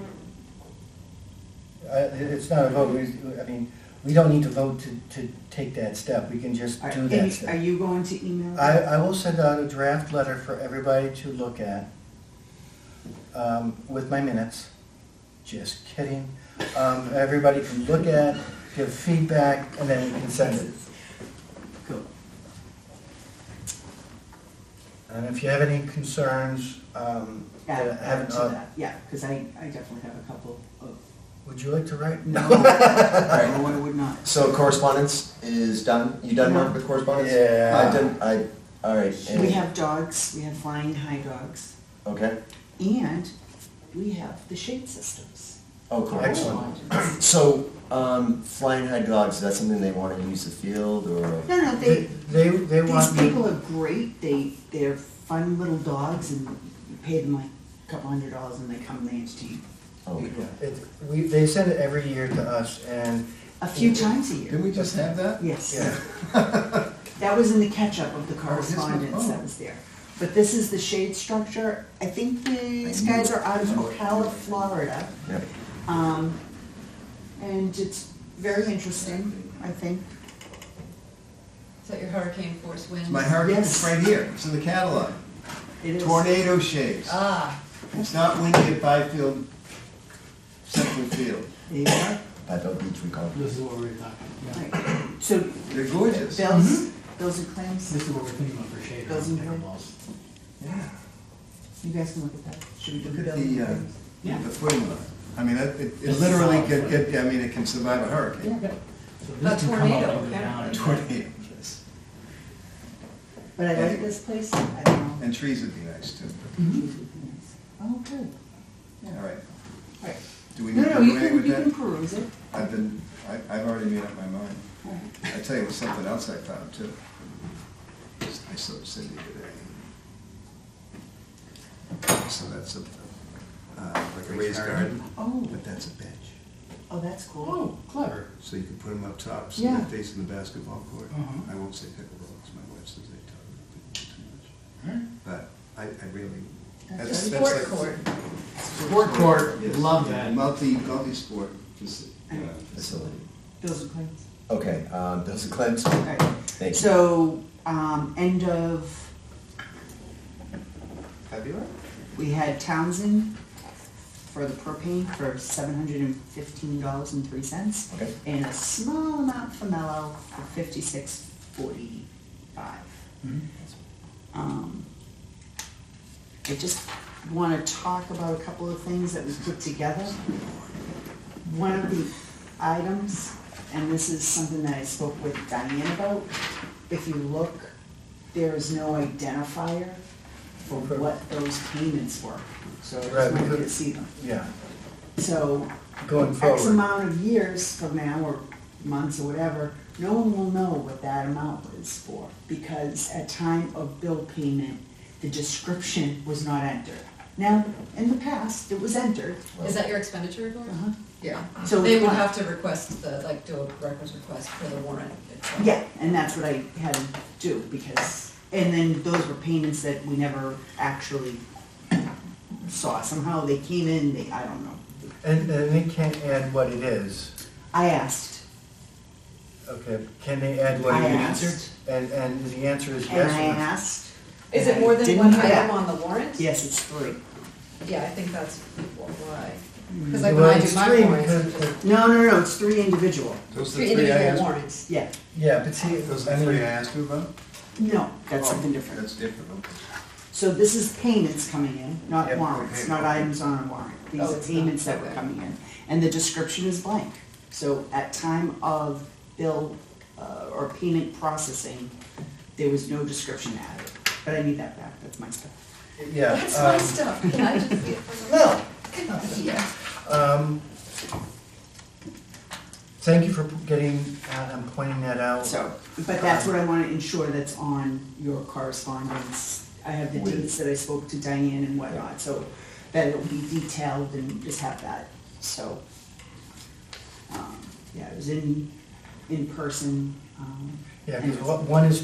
It's not a vote, I mean, we don't need to vote to take that step, we can just Are do that are step. you going to email? I will send out a draft letter for everybody to look at, with my minutes. Just kidding. Everybody can look at, give feedback, and then you can send it. Cool. And if you have any concerns, Add that add haven't, to that, yeah, because I definitely have a couple of, would you like to write? no, I would not. So correspondence is done? You done, Mark, with correspondence? Yeah. All right. and- We have dogs, we have flying high dogs, Okay. and we have the shade systems. Oh, cool. Excellent. So, flying high dogs, is that something they want to use the field, or? No, They these want me, people are great, they're fun little dogs, and you pay them like a couple $100 and they come and they entertain. Oh, they send it every year to us, and A few times a year, Didn't we just have that? yes. yeah, That was in the catch-up of the Oh, correspondence oh. that was there. But this is the shade structure. I think these guys are out of Ocala, Florida. yeah. And it's very interesting, I think. Is that your hurricane force winds? My hurricane, Yes. it's right here, it's in the catalog. It is. Tornado shades. Ah, It's not windy at Byfield, Central Field. There you go. Byfield Beach, we call it. This is what we're talking, yeah. Right. So, They're gorgeous. bills and claims, This is what we're thinking about for shade Those on in favor? pickleballs. Yeah. you guys can look at that. Should we do Look bills at and the, claims? Yeah. the footing on it. I mean, it It's literally solid can, footing. I mean, it can survive a hurricane. Yeah. So A this can come up tornado, and go down. apparently. Tornado, yes. But I like this place, I don't know. And trees would be nice too. Oh, good. All right. Right. Do we No, need to no, do you anything can, with you can that? peruse it. I've already made up my mind. All right. I tell you what, something else I found too. I saw Cindy today. So that's like a raised garden, Oh, but that's a bench. oh, that's cool. Oh, clever. So you can put them up top, so Yeah. they're facing the basketball court. Uh-huh. I won't say pickleball, because my wife says they talk about pickleball too much. Alright. But I really. That's that's sport like- court. Sport court, Yes. love that. Multi-sport Facility. Bills and claims. Okay, bills and claims? All right. Thank you. So, end of, February? we had Townsend for the propane for $715.03. Okay. And a small amount for Mellow for $56.45. I just want to talk about a couple of things that we put together. One of the items, and this is something that I spoke with Diane about, if you look, there is no identifier for what those payments were. So I Right, just wanted you to because- see them. yeah, So going X forward. amount of years from now, or months or whatever, no one will know what that amount was for, because at time of bill payment, the description was not entered. Now, in the past, it was entered. Is that your expenditure report? Uh-huh. Yeah. So They would what- have to request the, like, do a records request for the warrant itself. Yeah, and that's what I had to do, because, and then those were payments that we never actually saw. Somehow they came in, I don't know. And they can't add what it is. I asked, Okay, can they add what I it is? asked, And the answer is and yes. I or no? asked. Is and it more I than didn't one hear back. item on the warrant? Yes, it's 3. Yeah, I think that's why. Mm. Because like when Well, I do it's my three warrants, because- it's just No, it's 3 individual. Those are three the three I individual asked. warrants. Yeah, Yeah, but see, Those I are the three I mean, asked you about? No, that's something different. That's different, okay. So this is payments coming in, not Yep. warrants, not items on a warrant. These Oh, are it's payments not. that were Okay. coming in. And the description is blank. So at time of bill or payment processing, there was no description added. But I need that back, that's my stuff. Yeah. That's my stuff, can I just see it for a No. Come on, here. Thank you for getting, and pointing that out. So, but that's what I want to ensure that's on your correspondence. I have the With- dates that I spoke to Diane and whatnot, so that it'll be detailed and just have that, so. Yeah, it was in person. Yeah, because one is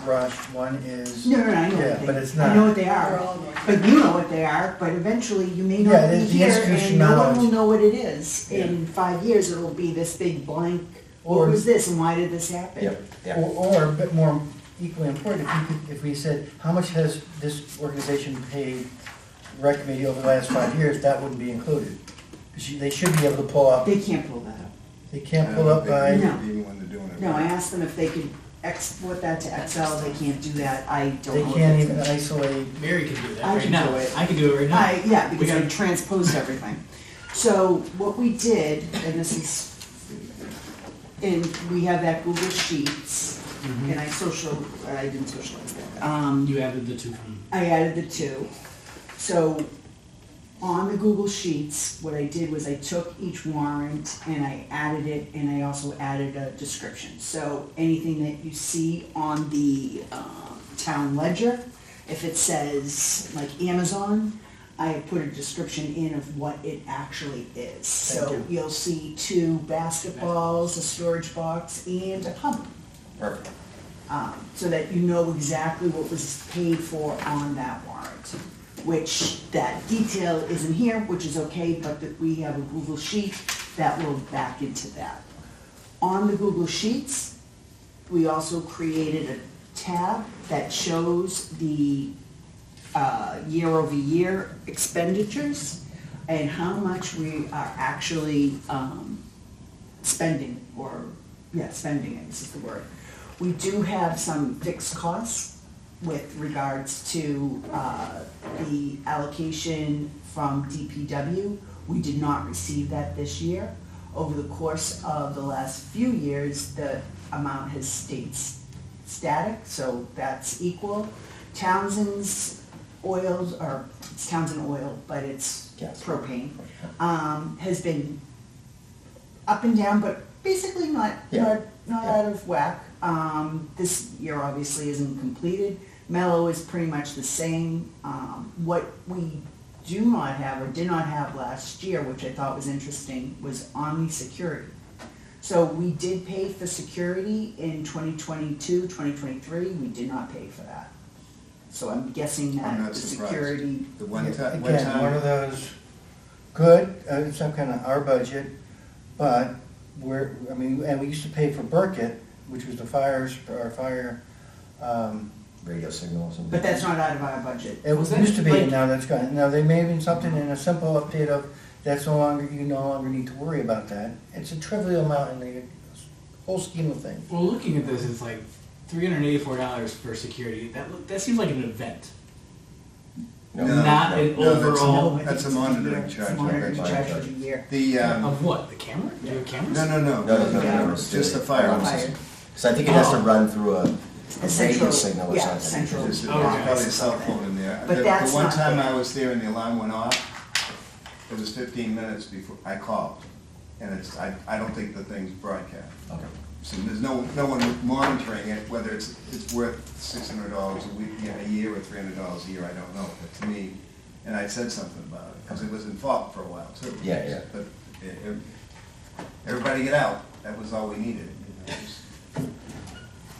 rushed, one is. No, I know Yeah, what but they, it's I not. know what they We're are, all going. but you know what they are, but eventually you may Yeah, not be the here institution and no one will knowledge. know what it is. Yeah. In 5 years, it'll be this big blank, Or- what was this and why did this happen? Yep, yeah. Or a bit more equally important, if we said, how much has this organization paid rec committee over the last 5 years, that wouldn't be included. 'Cause they should be able to pull up, They can't pull that up. they can't pull up by. No. Even when they're doing it. No, I right. asked them if they could export that to Excel, they can't do that, I don't know. They if can't it's even gonna- isolate. Mary can do that I right can now. do it. I can do it right now. Yeah, We because I got- transposed everything. So what we did, and this is, and we have that Google Sheets, Mhm. and I didn't socialize that. You added the two from. I added the two. So on the Google Sheets, what I did was I took each warrant and I added it, and I also added a description. So anything that you see on the town ledger, if it says like Amazon, I put a description in of what it actually is. So Thank you'll see 2 basketballs, a storage box, and a pump. Perfect. So that you know exactly what was paid for on that warrant. Which that detail isn't here, which is okay, but that we have a Google Sheet that will back into that. On the Google Sheets, we also created a tab that shows the year-over-year expenditures and how much we are actually spending, spending, I guess is the word. We do have some fixed costs with regards to the allocation from DPW. We did not receive that this year. Over the course of the last few years, the amount has stayed static, so that's equal. Townsend's oils, or it's Townsend Oil, but it's Gas. propane, has been up and down, but basically not Yeah. out of whack. This year obviously isn't completed. Mellow is pretty much the same. What we do not have or did not have last year, which I thought was interesting, was Omni Security. So we did pay for security in 2022, 2023, we did not pay for that. So I'm guessing I'm that not the surprised. security, The one time, Again, one of those, good, it's some kind of our budget, but and we used to pay for Burkett, which was our fire, Radio signals and. but that's not out of our budget. it Was that used to be, like- now that's gone. Now, they may have been something in a simple update of, you no longer need to worry about that. It's a trivial amount in the whole scheme of things. Well, looking at this, it's like $384 for security. That seems like an event. No, Not no, an no, that's- overall- No, I think That's a it's monitoring It's a charge, monitoring okay, charge charge. for the year. The, Of what? The camera? Do you have cameras? no, No, no, it's just the fire Fire. system. Because I think it has to run through a radio central- signal or yeah, something. central. There's Okay. probably a cell phone in there. But The- that's The one not time there. I was there and the alarm went off, it was 15 minutes before I called. And I don't think the thing's broadcast. Okay. So there's no one monitoring it, whether it's worth $600 a week, a year, or $300 a year, I don't know. But to me, and I said something about it, because it was in fault for a while too. Yeah, yeah. But everybody get out, that was all we needed.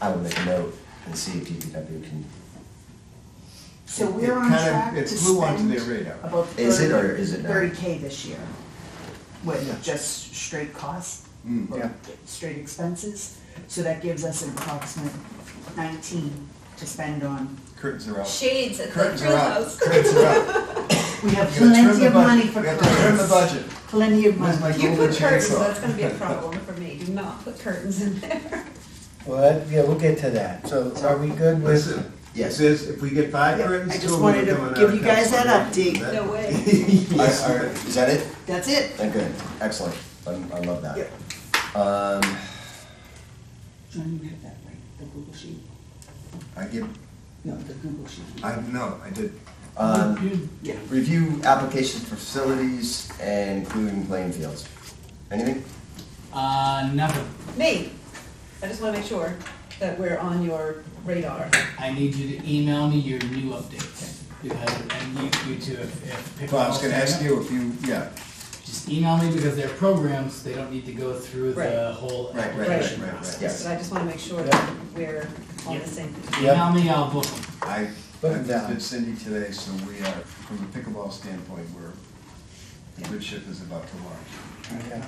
I will make a note and see if DPW can, So It we're on kind of- track to it flew onto spend their radar. about Is it or is it not? 30K this year. With just straight costs, Mm. or Yeah. straight expenses. So that gives us an approximate 19 to spend on. Curtains are out. Shades at the Curtains drill are out. house. Curtains are out. We have We gotta trim plenty the of budget. money for We have to trim the curtains. budget. Plenty of Where's money. my You golden put curtains, chainsaw? that's gonna be a problem for me, do not put curtains in there. Well, yeah, we'll get to that. So are we good with? Listen, Yes. if we get 5 Yeah, curtains, I just two of them wanted are to coming out give of you guys that council. update. No way. Yes. Is that it? That's it. Good, excellent, I love that. Yep. Um, John, you have that right, the Google Sheet? I give, No, the Google Sheet. I did. Yeah. Review applications for facilities and including playing fields. Anything? Nothing. Me, I just wanna make sure that we're on your radar. I need you to email me your new updates. Because, and you too, if pickleball. Well, I was gonna ask stand you if you, yeah, up, just email me because they're programs, they don't need to go through the Right. whole Right, right, application right, right, process. Yes. But I just wanna make sure that we're on the same. Email me, I'll book them. I Put it visited down. Cindy today, so we are, from a pickleball standpoint, the good ship is about to launch. Okay.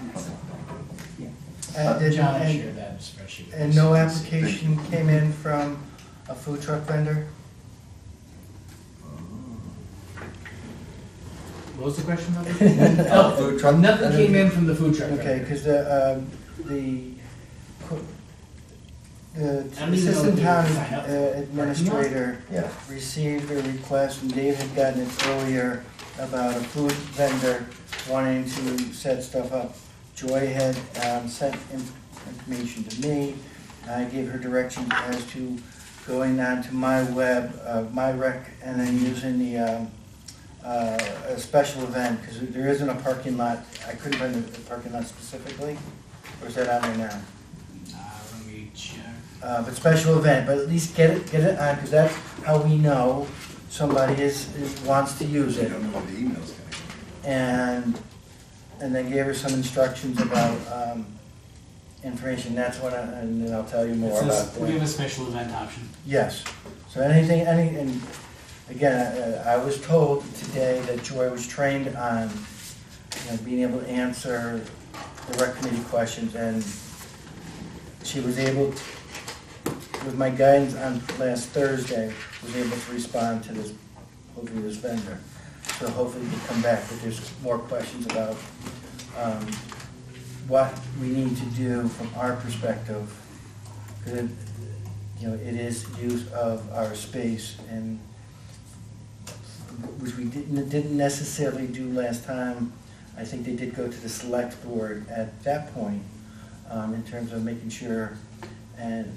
Yeah. And John, I and- shared that spreadsheet. with and you. no application came in from a food truck vendor? What was the question about Oh, that? food truck? Nothing came in from the food truck. Okay, vendor. because the I don't even know assistant if you town sign up for it. administrator Yeah. received a request, and Dave had gotten it earlier, about a food vendor wanting to set stuff up. Joy had sent information to me. I gave her directions as to going on to my web, my rec, and then using the a special event, because there isn't a parking lot. I couldn't find the parking lot specifically, or is that on there now? Let me check. But special event, but at least get it on, because that's how we know somebody wants to use I it. don't know where the email's gonna And then gave her some instructions about, information, that's what and then I'll tell you It more says about we have that. a special event option. Yes, so and again, I was told today that Joy was trained on, being able to answer the rec committee questions, and she was able, with my guidance on last Thursday, was able to respond to this, hopefully this vendor. So hopefully he'll come back if there's more questions about what we need to do from our perspective. Because it is use of our space, and which we didn't necessarily do last time. I think they did go to the select board at that point, in terms of making sure, and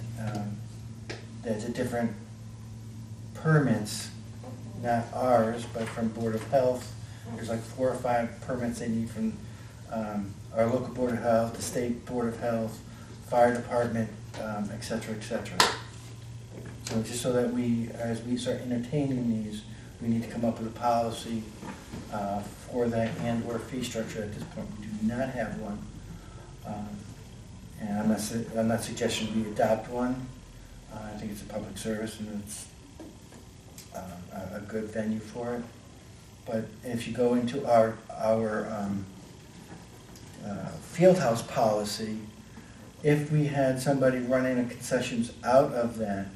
there's a different permits, not ours, but from Board of Health. There's like 4 or 5 permits they need from our local Board of Health, the state Board of Health, fire department, et cetera, et cetera. So just so that as we start entertaining these, we need to come up with a policy for that and/or fee structure. At this point, we do not have one. And I'm not suggesting we adopt one. I think it's a public service and it's a good venue for it. But if you go into our field house policy, if we had somebody running a concessions out of that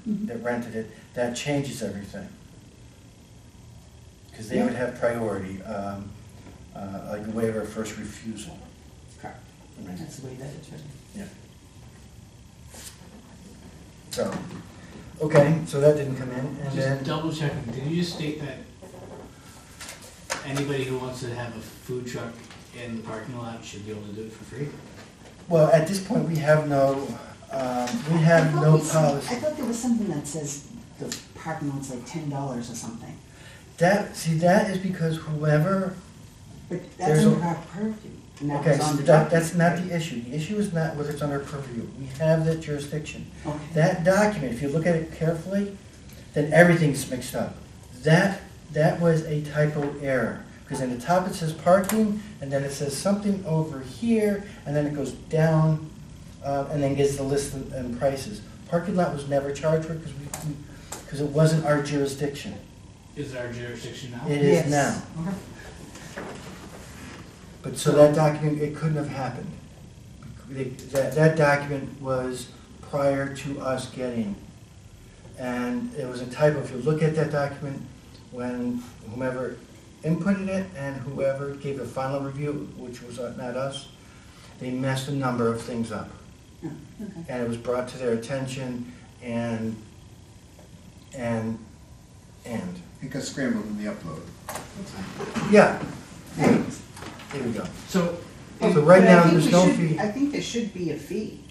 rented it, that changes everything. Because they would have priority, like a waiver of first refusal. Correct. That's the way that it's written. Yeah. So, okay, so that didn't come in, and Just then, double checking, did you just state that anybody who wants to have a food truck in the parking lot should be able to do it for free? well, at this point, we have no I policy. thought there was something that says the parking lot's like $10 or something, That is because whoever, but that's There's a- under our purview, and that okay, was so on the that's document, not right? the issue. The issue is not whether it's under purview. We have that jurisdiction. Okay. That document, if you look at it carefully, then everything's mixed up. That was a typo error, because in the top it says parking, and then it says something over here, and then it goes down, and then gives the list and prices. Parking lot was never charged for, because it wasn't our jurisdiction. Is it our jurisdiction now? It Yes. is now. Okay. But so that document, it couldn't have happened. That document was prior to us getting. And it was a typo. If you look at that document, when whomever inputted it and whoever gave the final review, which was not us, they messed a number of things up. Oh, okay. And it was brought to their attention and. It got scrambled in the upload. Yeah, there we go. So, So right But I now, think there's we no should- fee. I think there should be a fee.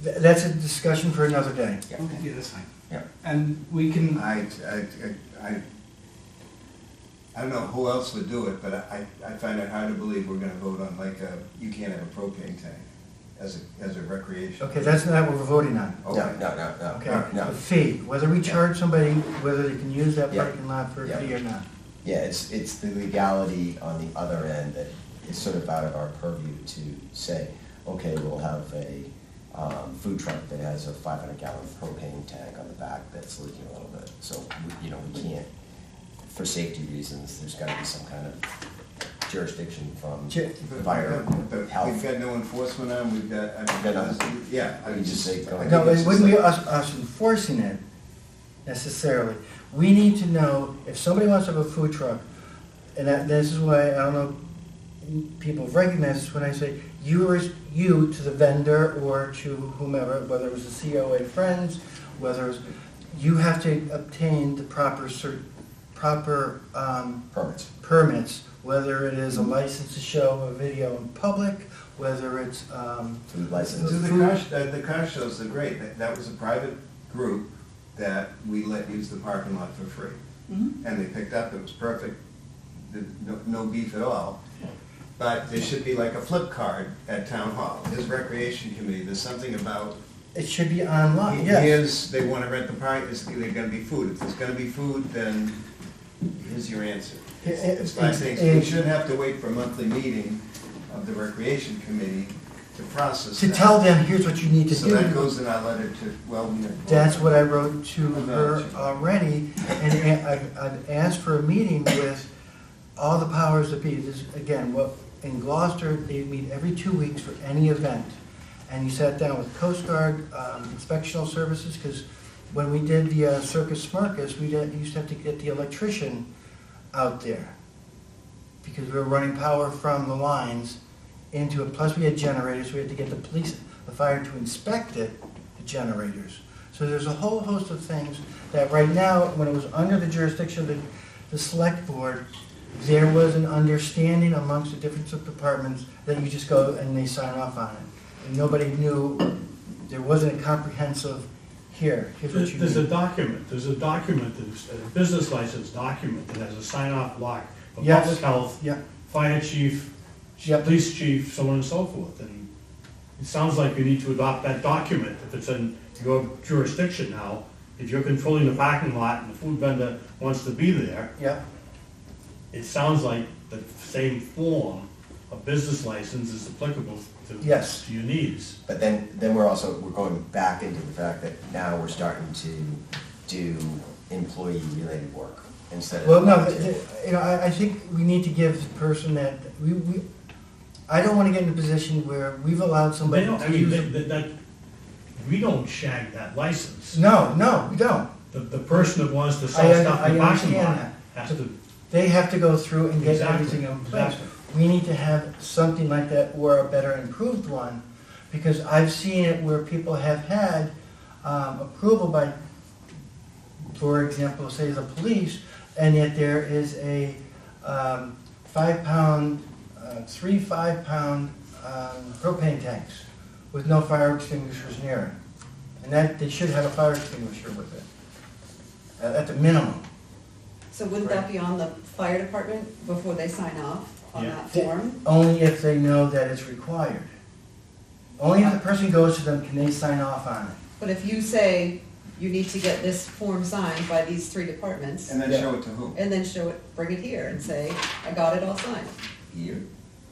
That's a discussion for another day. Yeah. yeah, that's fine. Yeah. And we can, I don't know who else would do it, but I find it hard to believe we're gonna vote on like you can't have a propane tank as a recreation. Okay, that's not what we're voting on. No, Okay. no. Okay, No. the fee, whether we charge somebody, whether they can use that Yeah. parking lot for a Yeah. fee or not. Yeah, it's the legality on the other end that is sort of out of our purview to say, okay, we'll have a food truck that has a 500-gallon propane tank on the back that's leaking a little bit. So, we can't, for safety reasons, there's gotta be some kind of jurisdiction from fire, But health. we've got no enforcement on, we've got, Got nothing. yeah. We can just say, go ahead. No, it wouldn't be us enforcing it necessarily. We need to know if somebody wants to have a food truck, and this is why, I don't know, people recognize this when I say, you to the vendor or to whomever, whether it was the COA Friends, whether it was, you have to obtain the proper Permits. whether it is a license to show a video in public, whether it's, Food license. The car shows are great, that was a private group that we let use the parking lot for free. Mhm. And they picked up, it was perfect, no beef at all. But there should be like a flip card at town hall, his recreation committee, there's something about, it should be online, yes. they wanna rent the park, is there gonna be food? If there's gonna be food, then here's your answer. It's five things, we shouldn't have to wait for a monthly meeting of the recreation committee to process To that. tell them, here's what you need to So that do. goes in our letter to, well, That's what I wrote to her already, and I've asked for a meeting with all the powers that be. This, again, in Gloucester, they meet every 2 weeks for any event. And you sat down with Coast Guard, inspectional services, because when we did the Circus Smirkus, we used to have to get the electrician out there. Because we were running power from the lines into it, plus we had generators, we had to get the police, the fire to inspect it, the generators. So there's a whole host of things that right now, when it was under the jurisdiction of the select board, there was an understanding amongst the different departments that you just go and they sign off on it. And nobody knew, there wasn't a comprehensive, here's what you There's a need. document, that's a business license document that has a sign-off block for Yes. public health, Yeah, fire chief, Yep. police chief, so on and so forth. And it sounds like you need to adopt that document if it's in your jurisdiction now. If you're controlling the parking lot and the food vendor wants to be there, yeah. it sounds like the same form of business license is applicable to Yes. to your needs. But then we're going back into the fact that now we're starting to do employee-related work instead of. Well, no, I think we need to give the person that, I don't want to get in a position where we've allowed They somebody don't, I to mean, use. we don't shag that license. No, we don't. The person that wants to I sell stuff in the parking understand lot that. has to. They have to go through and get Exactly, everything in place. exactly. We need to have something like that or a better improved one, because I've seen it where people have had approval by, for example, say the police, and yet there is a 5-pound, 3 5-pound propane tanks with no fire extinguishers near it. And that, they should have a fire extinguisher with it, at the minimum. So wouldn't that be on the fire department before they sign off on Yeah. that form? Only if they know that it's required. Only if the person goes to them can they sign off on it. But if you say you need to get this form signed by these 3 departments, And then Yeah. show it to who? and then show it, bring it here and say, I got it all signed. Here?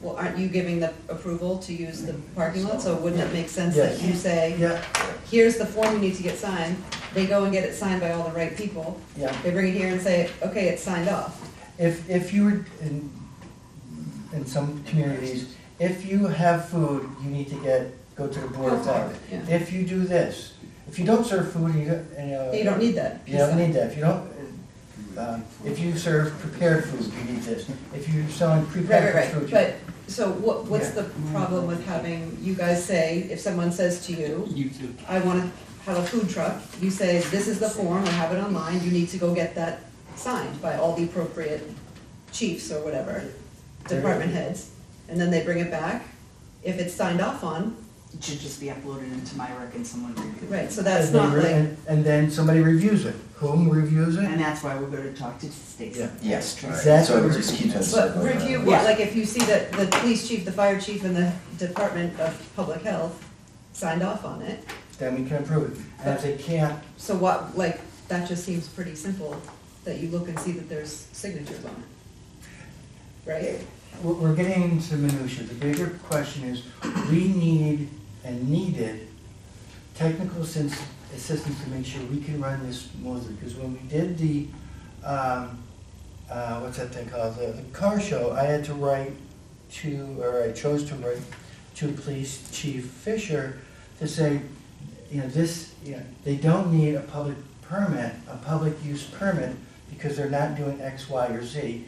Well, aren't you giving the approval to use the parking lot? So wouldn't it make sense that Yes. you say, Yeah, here's the form you need to get signed, they go and get it signed by all the right people, yeah. they bring it here and say, okay, it's signed off. If you were in some communities, if you have food, you need to go to the board of health. Yeah. If you do this, if you don't serve food, you You don't need that. You don't need that. If you don't, if you serve prepared food, you need this. If you're selling Right, prepared right, food, right, but, So what's the problem with having, you guys say, if someone says to you, YouTube. I wanna have a food truck, you say, this is the form, I have it online, you need to go get that signed by all the appropriate chiefs or whatever, department heads, and then they bring it back. If it's signed off on, It should just be uploaded into MyRec and someone reviews it. right, so that's And they not like, and then somebody reviews it. Whom reviews it? And that's why we're gonna talk to Stacy. Yeah. Yes, right. Exactly. So it just keeps us. but review, Yeah. like if you see that the police chief, the fire chief, and the Department of Public Health signed off on it, Then we can approve it. And if they can't, so what, like, that just seems pretty simple, that you look and see that there's signatures on it. Right? we're getting into minutia. The bigger question is, we need and needed technical assistance to make sure we can run this smoothly. Because when we did the, what's that thing called, the car show, I had to write to, or I chose to write to Police Chief Fisher to say, they don't need a public permit, a public use permit, because they're not doing X, Y, or Z.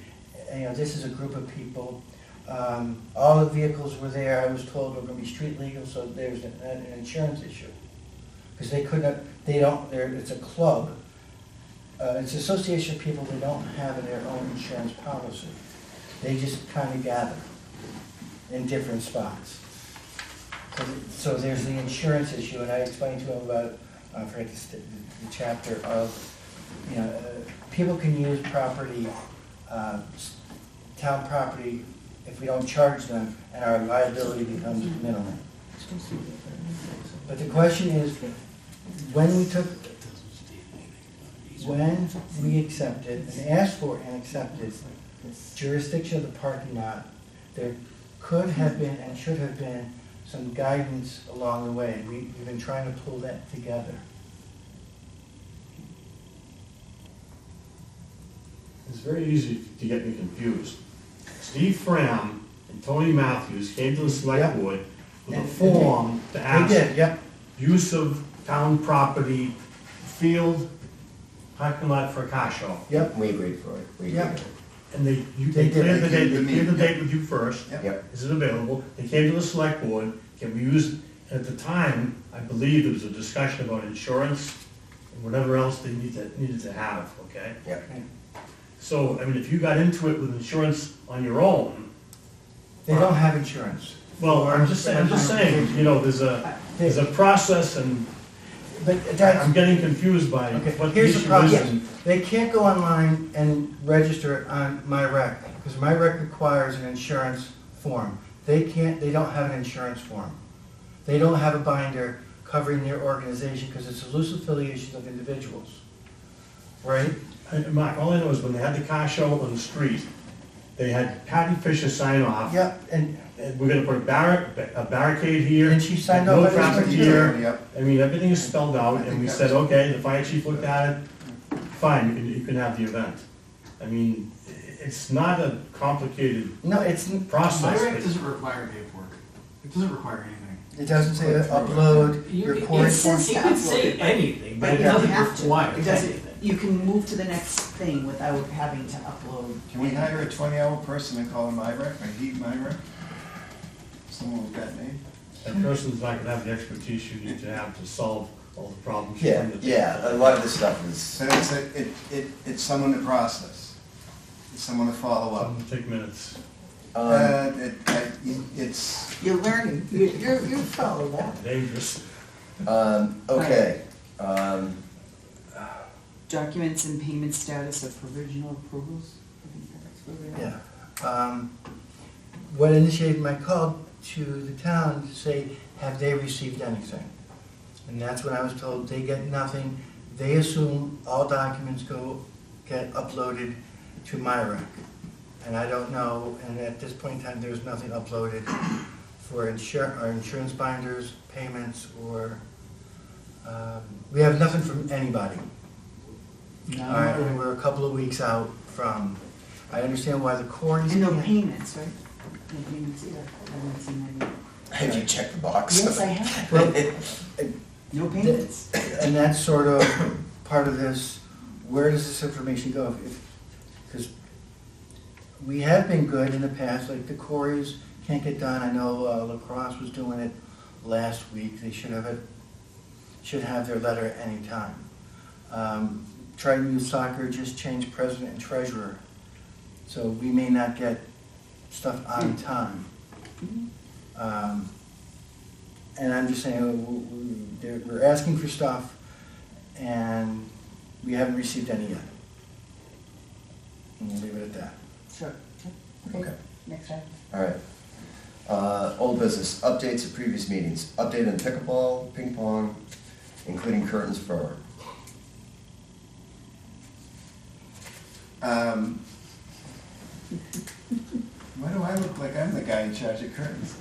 This is a group of people. All the vehicles were there, I was told were gonna be street legal, so there's an insurance issue. Because it's a club, it's an association of people that don't have their own insurance policy. They just kind of gather in different spots. So there's the insurance issue, and I explained to him about, I forget the chapter of, people can use property, town property, if we don't charge them, and our liability becomes minimal. But the question is, when we accepted and asked for and accepted jurisdiction of the parking lot, there could have been and should have been some guidance along the way. We've been trying to pull that together. It's very easy to get me confused. Steve Fram and Tony Matthews came to the select Yep. board with a And- form to They ask did, yep. use of town property, field, parking lot for a car show. Yep. We agreed for it. We agreed Yep. with it. And they They did. cleared the They date, came to they me, cleared the yep. date with you first. Yep. Is it available? They came to the select board, can we use, at the time, I believe there was a discussion about insurance and whatever else they needed to have, okay? Yep. So, I mean, if you got into it with insurance on your own, They don't have insurance. well, I'm just saying, there's a process and But that's, I'm getting confused by okay, what the here's the issue is. problem. and- They can't go online and register it on MyRec, because MyRec requires an insurance form. They don't have an insurance form. They don't have a binder covering their organization, because it's a loose affiliation of individuals. Right? Mark, all I know is when they had the car show on the street, they had Patty Fisher sign off. Yep, and We're gonna put a barricade here. And she signed no off on traffic this here. Yep. I mean, everything is spelled out, I and think we that said, was- okay, the fire chief looked at it, fine, you can have the event. I mean, it's not a complicated no, it's, process. MyRec but- doesn't require paperwork. It doesn't require anything. it doesn't say upload your core It says you can say anything, but it you don't doesn't have to. require It doesn't, anything. you can move to the next thing without having to upload. Can we hire a 20-hour person and call him MyRec, or he MyRec? Someone with that name? That person's not gonna have the expertise you need to have to solve all the problems. Yeah, from the- yeah, a lot of this stuff is, So it's someone to process, it's someone to follow up. Some take minutes. It's, You're learning, you follow that. Dangerous. okay. Documents and payment status of provisional approvals. I think that's where we are. yeah. What initiated my call to the town to say, have they received anything? And that's when I was told they get nothing. They assume all documents get uploaded to MyRec. And I don't know, and at this point in time, there's nothing uploaded for our insurance binders, payments, or, we have nothing from anybody. All right, and we're a couple of weeks out from, I understand why the quarries. And no can't- payments, right? No payments either. I haven't seen any. Have you checked the box? Yes, I have. Well, No payments. and that's sort of part of this, where does this information go? Because we have been good in the past, like the quarries can't get done. I know lacrosse was doing it last week. They should have their letter at any time. Triton Youth Soccer just changed president and treasurer, so we may not get stuff on time. And I'm just saying, we're asking for stuff, and we haven't received any yet. And we'll leave it at that. Sure. Okay. Next time. All right. Old business, updates of previous meetings, update on pickleball, ping pong, including curtains for. Why do I look like I'm the guy in charge of curtains?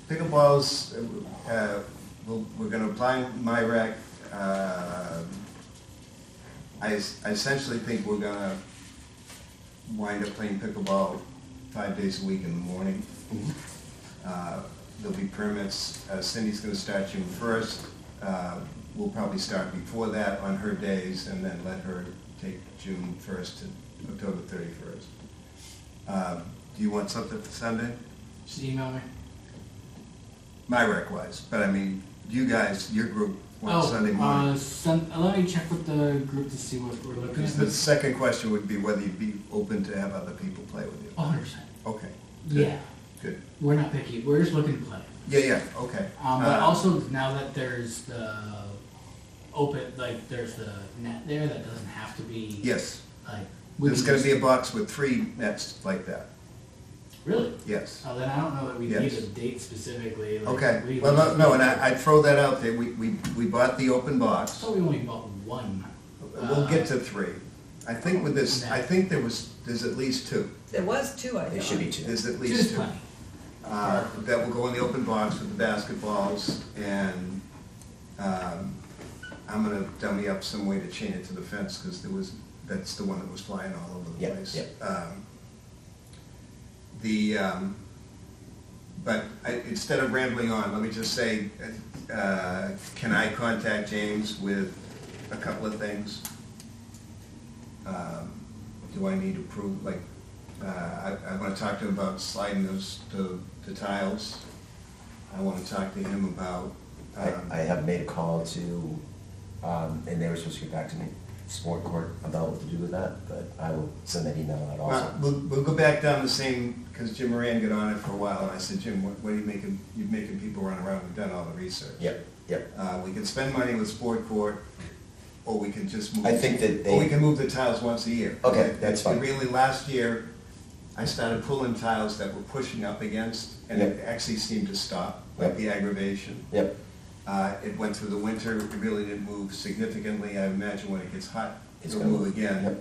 Pickleballs, we're gonna apply MyRec. I essentially think we're gonna wind up playing pickleball 5 days a week in the morning. There'll be permits. Cindy's gonna start June 1st. We'll probably start before that on her days and then let her take June 1st to October 31st. Do you want something for Sunday? Just email me. MyRec wise, but I mean, you guys, your group wants Sunday morning. Let me check with the group to see what we're looking Because at. the second question would be whether you'd be open to have other people play with you. 100%. Okay, Yeah. good. We're not picky. We're just looking to play. Yeah, okay. But also now that there's the open, like there's the net there, that doesn't have to be Yes, like. there's gonna be a box with 3 nets like that, Really? yes. Oh, then I don't know that we Yes. need a date specifically. Like, Okay, we- well, no, and I'd throw that out there, we bought the open I box. thought we only bought one. We'll get to 3. I think with this, I think there's at least 2. There was 2, I thought. There should be 2. There's at Two least is 2. plenty. That will go in the open box with the basketballs, and I'm gonna dummy up some way to chain it to the fence, because that's the one that was flying all over the Yep, place. yep. But instead of rambling on, let me just say, can I contact James with a couple of things? Do I need to prove, like, I want to talk to him about sliding those to tiles. I want to talk to him about. I have made a call to, and they were supposed to get back to me, sport court, about what to do with that, but I will send that email out also. We'll go back down the same, because Jim Moran got on it for a while, and I said, Jim, what are you making, you're making people run around, we've done all the research. Yep, yep. We can spend money with sport court, or we can just move. I think that Or we they, can move the tiles once a year. Okay, that's fine. Really, last year, I started pulling tiles that were pushing up against, and it actually seemed to stop, like Yep. the aggravation. yep, It went through the winter, it really didn't move significantly. I imagine when it gets hot, It's it'll gonna move move, again. yep.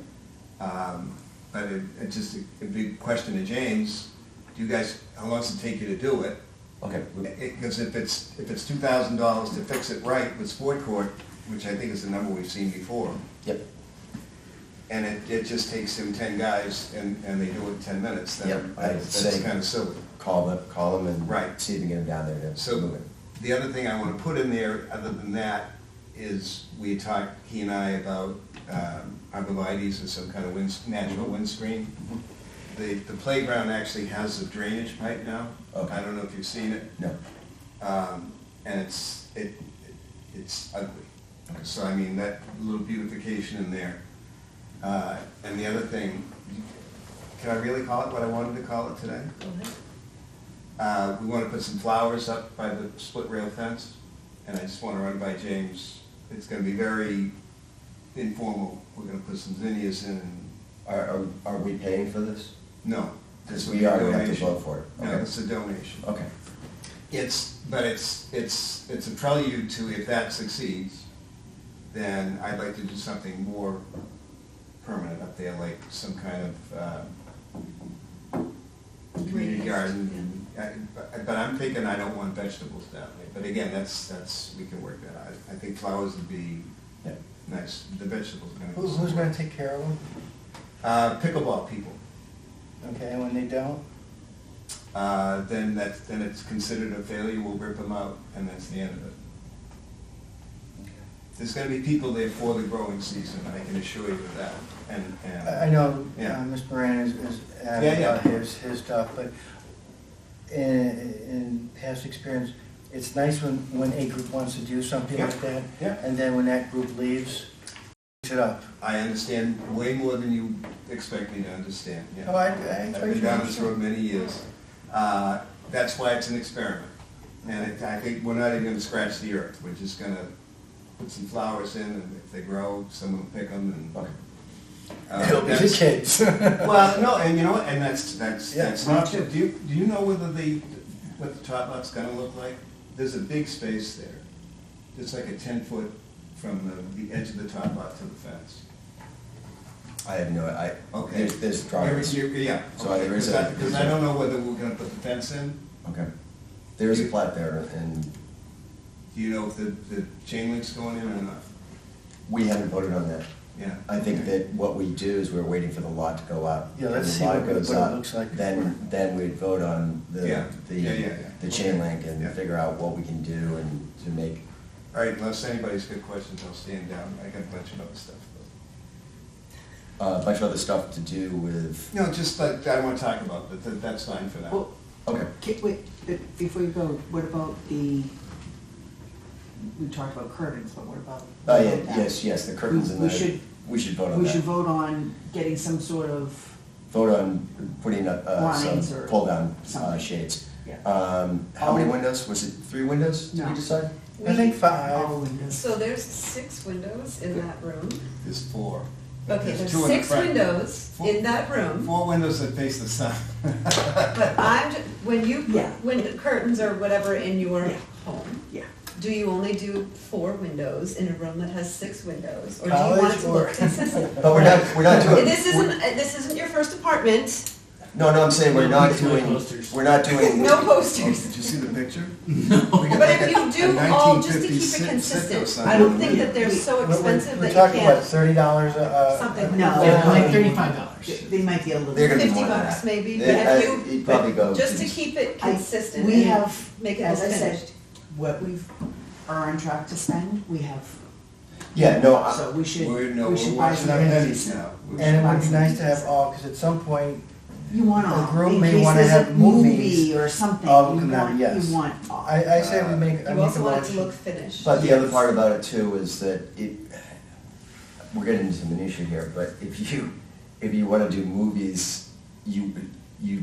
But it just, a big question to James, do you guys, how long does it take you to do it? okay. Because if it's $2,000 to fix it right with sport court, which I think is the number we've seen before, Yep, and it just takes him 10 guys and they do it in 10 minutes, Yep, then I'd that's say- kind of silly. call them and Right. see if we can get them down there to So move it. the other thing I want to put in there, other than that, is we talked, he and I, about arborvitae's or some kind of natural windscreen. The playground actually has a drainage pipe now. Okay. I don't know if you've seen it. No, And it's ugly. Okay. So I mean, that little beautification in there. And the other thing, can I really call it what I wanted to call it today? Go ahead. We want to put some flowers up by the split rail fence, and I just want to run by James. It's going to be very informal. We're going to put some zinnias in. are we paying for this? No. Because this will we be a are, we have to donation. vote for it. No, Okay. it's a donation. Okay, It's a prelude to, if that succeeds, then I'd like to do something more permanent up there, like some kind of community garden. But I'm thinking I don't want vegetables down there. But again, that's, we can work that out. I think flowers would be yeah. nice. The vegetables are gonna be. Who's gonna take care of them? Pickleball people. Okay, and when they don't? Then it's considered a failure, we'll rip them out, and that's the end of it. there's gonna be people there for the growing season, I can assure you of that, and. I know, Yeah. Ms. Moran is Yeah, asking yeah. about his stuff, but in past experience, it's nice when a group wants to do something like that, Yeah. and then when that group leaves, picks it up. I understand way more than you expect me to understand, yeah. Oh, I I've expect been you down to this road many years. That's why it's an experiment. And I think we're not even gonna scratch the earth, we're just gonna put some flowers in, and if they grow, someone will pick them, and. It'll be the that's- kids. Well, no, and you know, what, and that's Yeah, not, me too. do you know what the tot lot's gonna look like? There's a big space there. It's like a 10-foot from the edge of the tot lot to the fence. I have no, Okay. there's drawings. Yeah. So there is a- Because I don't know whether we're gonna put the fence in. Okay. There is a plat there, and Do you know if the chain link's going in or not? we haven't voted on that. Yeah. I think that what we do is we're waiting for the lot to go up. Yeah, let's When see the lot what it goes what it up, looks like Then we'd vote on Yeah. Yeah. the chain link and Yeah. figure out what we can do and to make, All right, unless anybody's got questions, I'll stand down. I got a bunch of other stuff. a bunch of other stuff to do with, No, just like, I don't want to talk about, but that's fine for now. Well, okay. wait, before you go, what about we talked about curtains, but what about? Oh, yeah, yes, the curtains and We the, should- we should vote on We should that. vote on getting some sort of, Vote on putting up, Blinds some or pull-down, something. shades. yeah. How many Oh. windows? Was it 3 windows, did we No. decide? I think 5. All windows. So there's 6 windows in that room. There's 4. Okay, there's two in the 6 front. windows in that room, 4 windows that face the sun. but when you Yeah. when the curtains or whatever in your Yeah. home, Yeah. do you only do 4 windows in a room that has 6 windows? Or do you want it College to or- look consistent? But we're not doing. This isn't your first apartment, No, I'm saying we're not No doing, posters. we're not doing. no Oh, posters. did you see the picture? But if you do all, just to keep it consistent, I don't think that they're so expensive that We're you talking, what, can't, $30 something. No. Like $35. They might be a little. They're gonna be 50 more than bucks that. maybe, They- but if you, you'd probably go. just to keep it I- consistent We and have, make it as look I said, finished. what are on track to spend, we have, Yeah, no, so we should, We're we should buy watching some our pennies entities. now. And it would be nice to have all, because at some point, You want all, The group in may case wanna there's have a movies movie or something, of you them out, want, yes. you want all. I say we make, I You make also a want it to motion. look finished. but the other part about it too is that we're getting into minutia here, but if you wanna do movies, you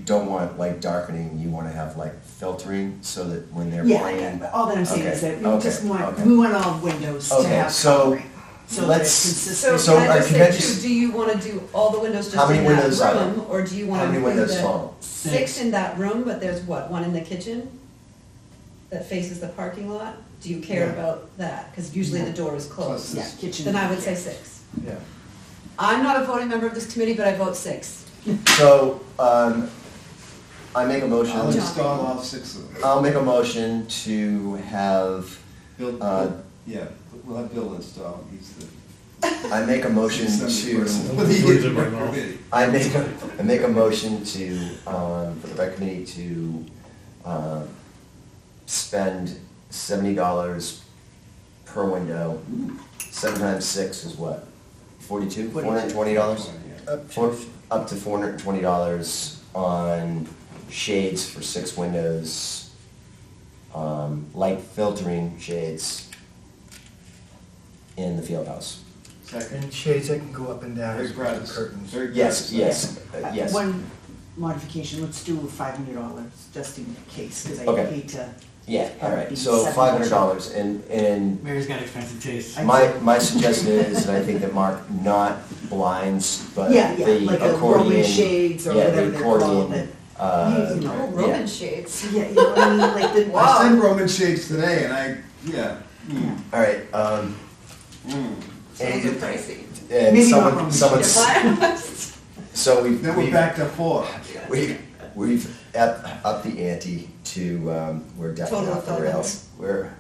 don't want like darkening, you wanna have like filtering, so that when they're Yeah, playing. all that I'm saying is Okay, that we just okay, want, okay. we want all windows to Okay, have so coloring, so that let's- it's So consistent. So can I our just say convention- too, do you wanna do all the windows How just many in that windows are there? room, or do you How wanna many include windows the fall? 6 in that room, but there's what, 1 in the kitchen? That faces the parking lot? Do you care Yeah. about that? Cause usually the door is Plus closed. Yeah, kitchen. Then I would say 6. Yeah. I'm not a voting member of this committee, but I vote 6. So, I make a motion. I'll install all 6 of them. I'll make a motion to have, Bill, yeah, we'll have Bill install, he's the. I make a motion assembly person to, with the Words in my mouth. committee. I make a motion to, for the rec committee to, spend $70 per window. 7 times 6 is what? 42? $420? Up to $420 on shades for 6 windows, light filtering shades in the field house. Second. And shades that can go up and down Very as proud opposed of to curtains. Very proud Yes, of yes, yes. One modification, let's do $500, just in case, cause I Okay. hate to, Yeah, all Have it right, be so $7. $500, and Mary's got expensive taste. my suggestion is, and I think that Mark, not blinds, but yeah, the like a accordion. Roman shades or yeah, the whatever they're called, accordion, that, uh, you know, Oh, Roman shades. yeah, you know what I mean, like the. I sent Roman shades today and yeah. Yeah. all right, Those are pricey. and Maybe not Roman someone's, so Then we're back to 4. we've upped the ante to, we're definitely Total off the of rails. We're,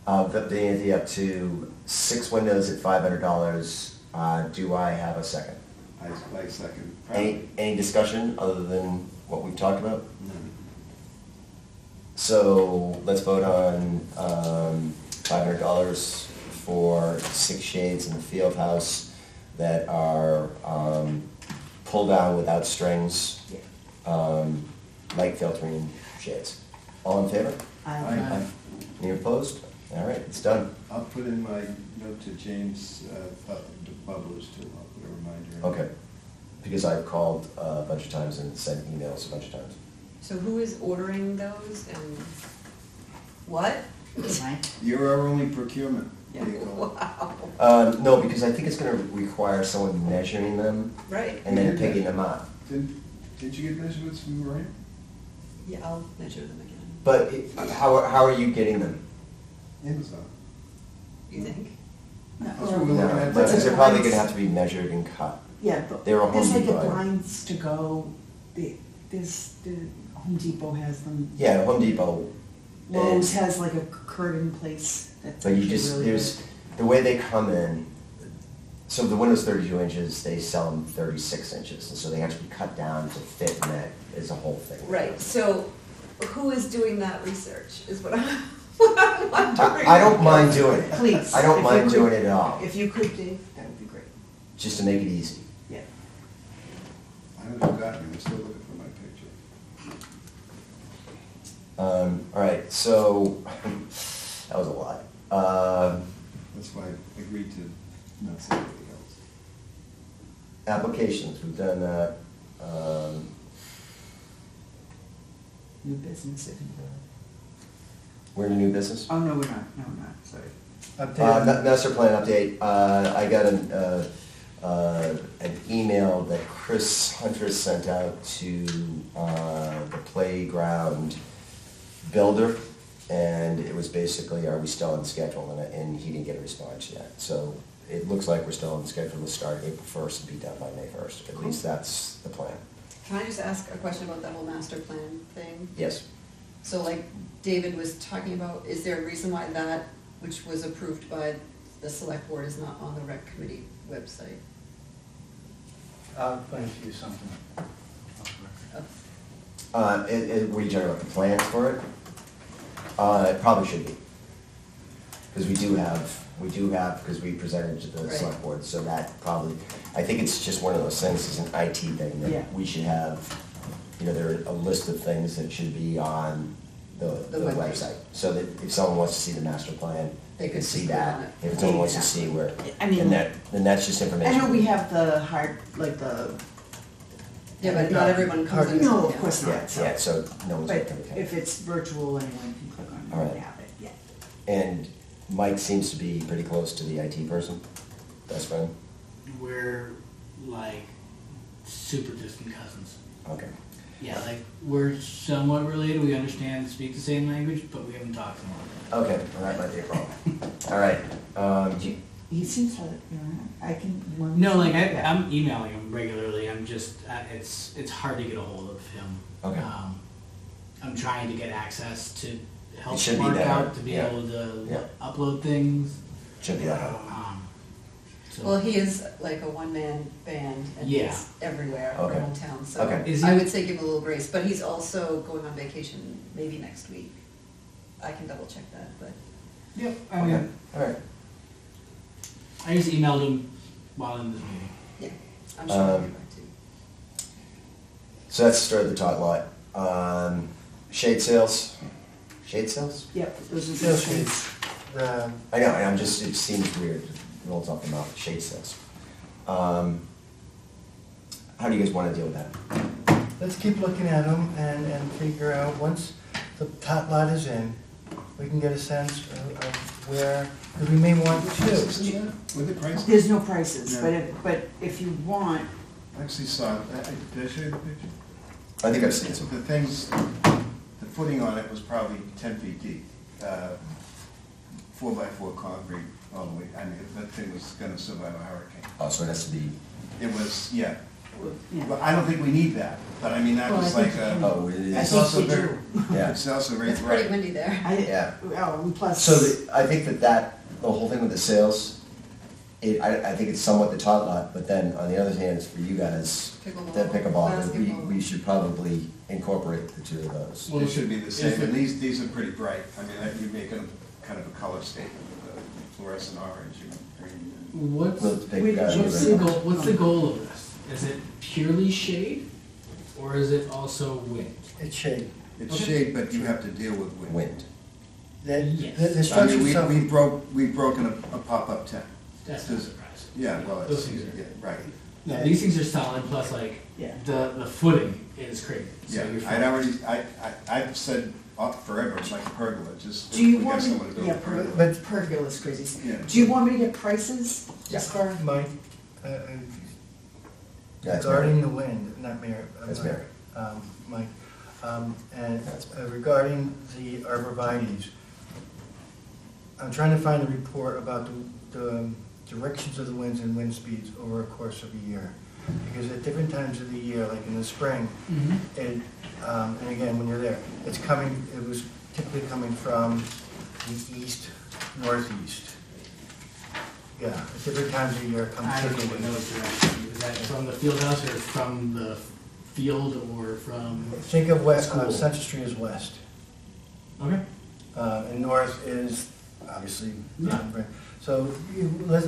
upped the ante up to 6 windows at $500, do I have a second? I second. Any discussion other than what we've talked about? So let's vote on $500 for 6 shades in the field house that are pull down without strings, light filtering shades. All in favor? I, Any opposed? All right, it's done. I'll put in my note to James, about the bubblers too, I'll put a reminder in. Okay. Because I've called a bunch of times and sent emails a bunch of times. So who is ordering those and what? Mike? You're our only procurement Yeah. vehicle. Wow, No, because I think it's gonna require someone measuring them right, and then picking them up. Didn't you get measurements from Maria? yeah, I'll measure them again, But how are you getting them? Amazon. you think? That's what we're looking at. No, because they're probably gonna have to be measured and cut. Yeah, but They were Home there's like Depot. the blinds to go, the Home Depot has them. Yeah, Home Depot. Lowe's is- has like a curtain place that's But you actually just, really there's, the way they come in, so the window's 32 inches, they sell them 36 inches. And so they have to be cut down to fit in that, is a whole thing. Right, so who is doing that research, is what I'm wondering. I don't mind doing good. it. Please. I don't if you mind could- doing it at all, If you could, Dave, that would be great. just to make it easy. Yeah. I haven't gotten it, I'm still looking for my picture. All right, so, that was a lot. That's why I agreed to not say anything else. Applications, we've done that. New business, if you We're in a new business. Oh, no, we're not, sorry. Master plan update, I got an email that Chris Hunter sent out to the playground builder, and it was basically, are we still on schedule, and he didn't get a response yet. So it looks like we're still on schedule to start April 1st and be done by May 1st, at least that's the plan. Can I just ask a question about that whole master plan thing? Yes. So like David was talking about, is there a reason why that, which was approved by the select board, is not on the rec committee website? I'll plan to do something. Were you talking about the plans for it? It probably should be. Because we do have, because we presented to the Right. select board, so that probably, I think it's just one of those things, it's an IT thing, Yeah. that we should have, there are a list of things that should be on the The webpage. website. So that if someone wants to see the master plan, They they can could see just click on that. it. If someone wants to Exactly. see where, I mean, then that's just information. I know we have the hard, like the. Yeah, but not everyone comes in. No, of course Yeah, not, so. yeah, so no one's But gonna come. if it's virtual, anyone can click on All it right. and have it, yeah. And Mike seems to be pretty close to the IT person, best friend. We're like super distant cousins. Okay. Yeah, like we're somewhat related. We understand and speak the same language, but we haven't talked in a long time. Okay, well, that might be a problem. All right, He seems like, I can. you want me No, to- like yeah. I'm emailing him regularly. I'm just it's hard to get a hold of him. Okay. I'm trying to get access to help It should be Mark that, out to be yeah. able to Yeah. upload things. should be that. So Well, he is like a one-man band and Yeah. he's everywhere Okay. around town, so Okay. Is I he- would say give him a little grace, but he's also going on vacation maybe next week. I can double check that, but. Yep. Okay, all right. I just emailed him while in this meeting. Yeah, I'm sure he'll Um, get back to you. So that's the story of the tot lot. Shade sales? Shade sales? Yep, those are the Sales things. sheets, the, I know, and it seems weird, it rolls off the mouth, shade sales. How do you guys wanna deal with that? let's keep looking at them and figure out, once the tot lot is in, we can get a sense of where, because we may want to. With the price? There's no prices, No. but if you want, I actually saw, did I show you the picture? I think I've seen So some. the things, the footing on it was probably 10 feet deep. 4x4 concrete all the way, I mean, that thing was gonna survive a hurricane. Oh, so it has to be, It was, yeah. yeah. Well, I don't think we need that, but I mean, that Well, I was think like you a, can- oh, it I is, it's also think we very, do. yeah. it's also very It's pretty bright. windy there. Yeah. And plus. So I think that the whole thing with the sales, I think it's somewhat the tot lot, but then on the other hand, it's for you guys, Pickleball, the pickleball, that basketball. we should probably incorporate the two of those. They should be the same, Is and it- these are pretty bright. I mean, you're making kind of a color statement with fluorescent orange or green. What's, Well, pick Wait, that what's either. what's the goal of this? Is it purely shade, or is it also wind? It's shade. It's shade, but you have to deal with wind. Wind. Yes. The I structure mean, itself. we've broken a pop-up tent. That's not surprising. Yeah, well, Those it's, things are- yeah, right. No, these things are solid, plus like, Yeah. the footing is crazy, so Yeah, you're I'd fine. already, I've said forever, it's like a pergola, just, Do you we want got me, someone to build yeah, a pergola. But pergola's crazy. Yeah. Do you want me to get prices? Just for, Mike, Yeah, it's regarding the wind, not Mary. That's Mary. Mike, and That's regarding the arborvitae's, I'm trying to find a report about the directions of the winds and wind speeds over a course of a year. Because at different times of the year, like in the spring, Mhm. it, and again, when you're there, it was typically coming from the east, northeast. Yeah, at different times of the year it comes. I don't know what those directions, is that from the field house or from the field or from, Think of west, School. Central Street is west, okay? and north is obviously. Yeah. So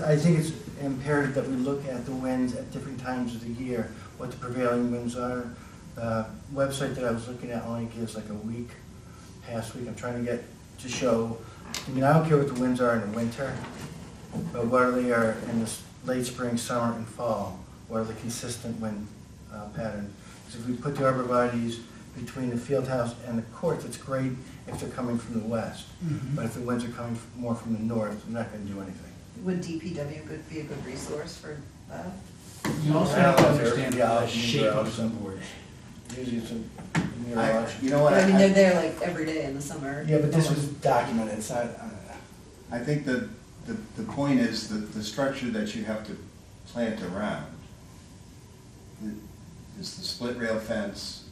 I think it's imperative that we look at the winds at different times of the year, what the prevailing winds are. The website that I was looking at only gives like a week, past week. I'm trying to get to show, I mean, I don't care what the winds are in the winter, but what they are in the late spring, summer, and fall. What are the consistent wind patterns? Because if we put the arborvitae's between the field house and the courts, it's great if they're coming from the west. But if the winds are coming more from the north, they're not gonna do anything. Would DPW be a good resource for that? You also have to Yeah, understand yeah, the shape of the some board. Usually it's a I, neurological. you know what, I mean, they're there like every day in the summer. Yeah, but this was documented, it's not, I think the point is that the structure that you have to plant around is the split rail fence,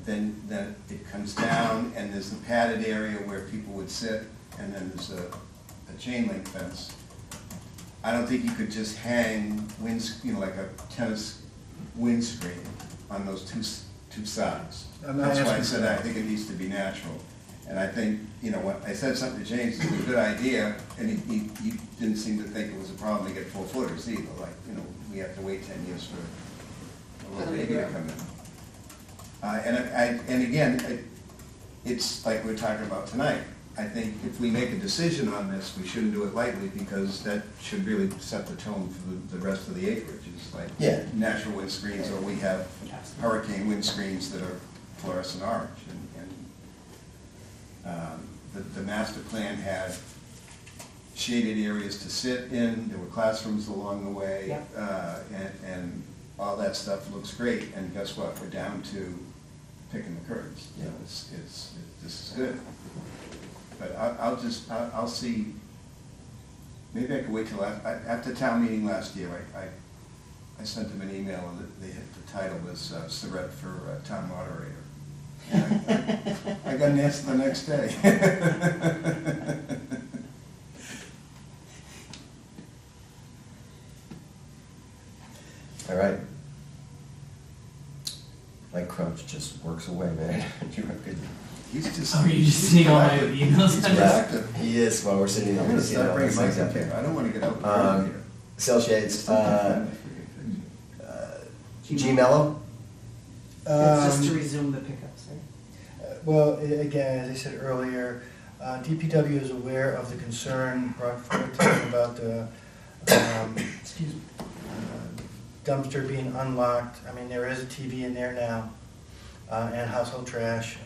then it comes down, and there's the padded area where people would sit, and then there's a chain link fence. I don't think you could just hang like a tennis windscreen on those two sides. I'm not That's why I asking said for that. I think it needs to be natural. And I think, when I said something to James, it was a good idea, and he didn't seem to think it was a problem to get 4 footers either, like, we have to wait 10 years for a little For them to baby to grow. come in. And again, it's like we're talking about tonight. I think if we make a decision on this, we shouldn't do it lightly, because that should really set the tone for the rest of the acreage. It's like Yeah. natural wind screens, or we have hurricane wind screens that are fluorescent orange. The master plan had shaded areas to sit in, there were classrooms along the way. Yep. And all that stuff looks great, and guess what, we're down to picking the curtains. This is good. But I'll see, maybe I could wait till after town meeting last year, I sent them an email, and the title was Surratt for town moderator. I got an answer the next day. All right. Mike Crouch just works away, man. You're a good. He's just. Oh, are you just seeing all my he's emails? proactive. He is, while we're sitting I'm here. gonna start bringing Mike up here, I don't wanna get out Um, here. Cell shades, G-Mello? that's just to resume the pickups, right? Well, again, as I said earlier, DPW is aware of the concern brought forward to them about the dumpster being unlocked. I mean, there is a TV in there now, and household trash.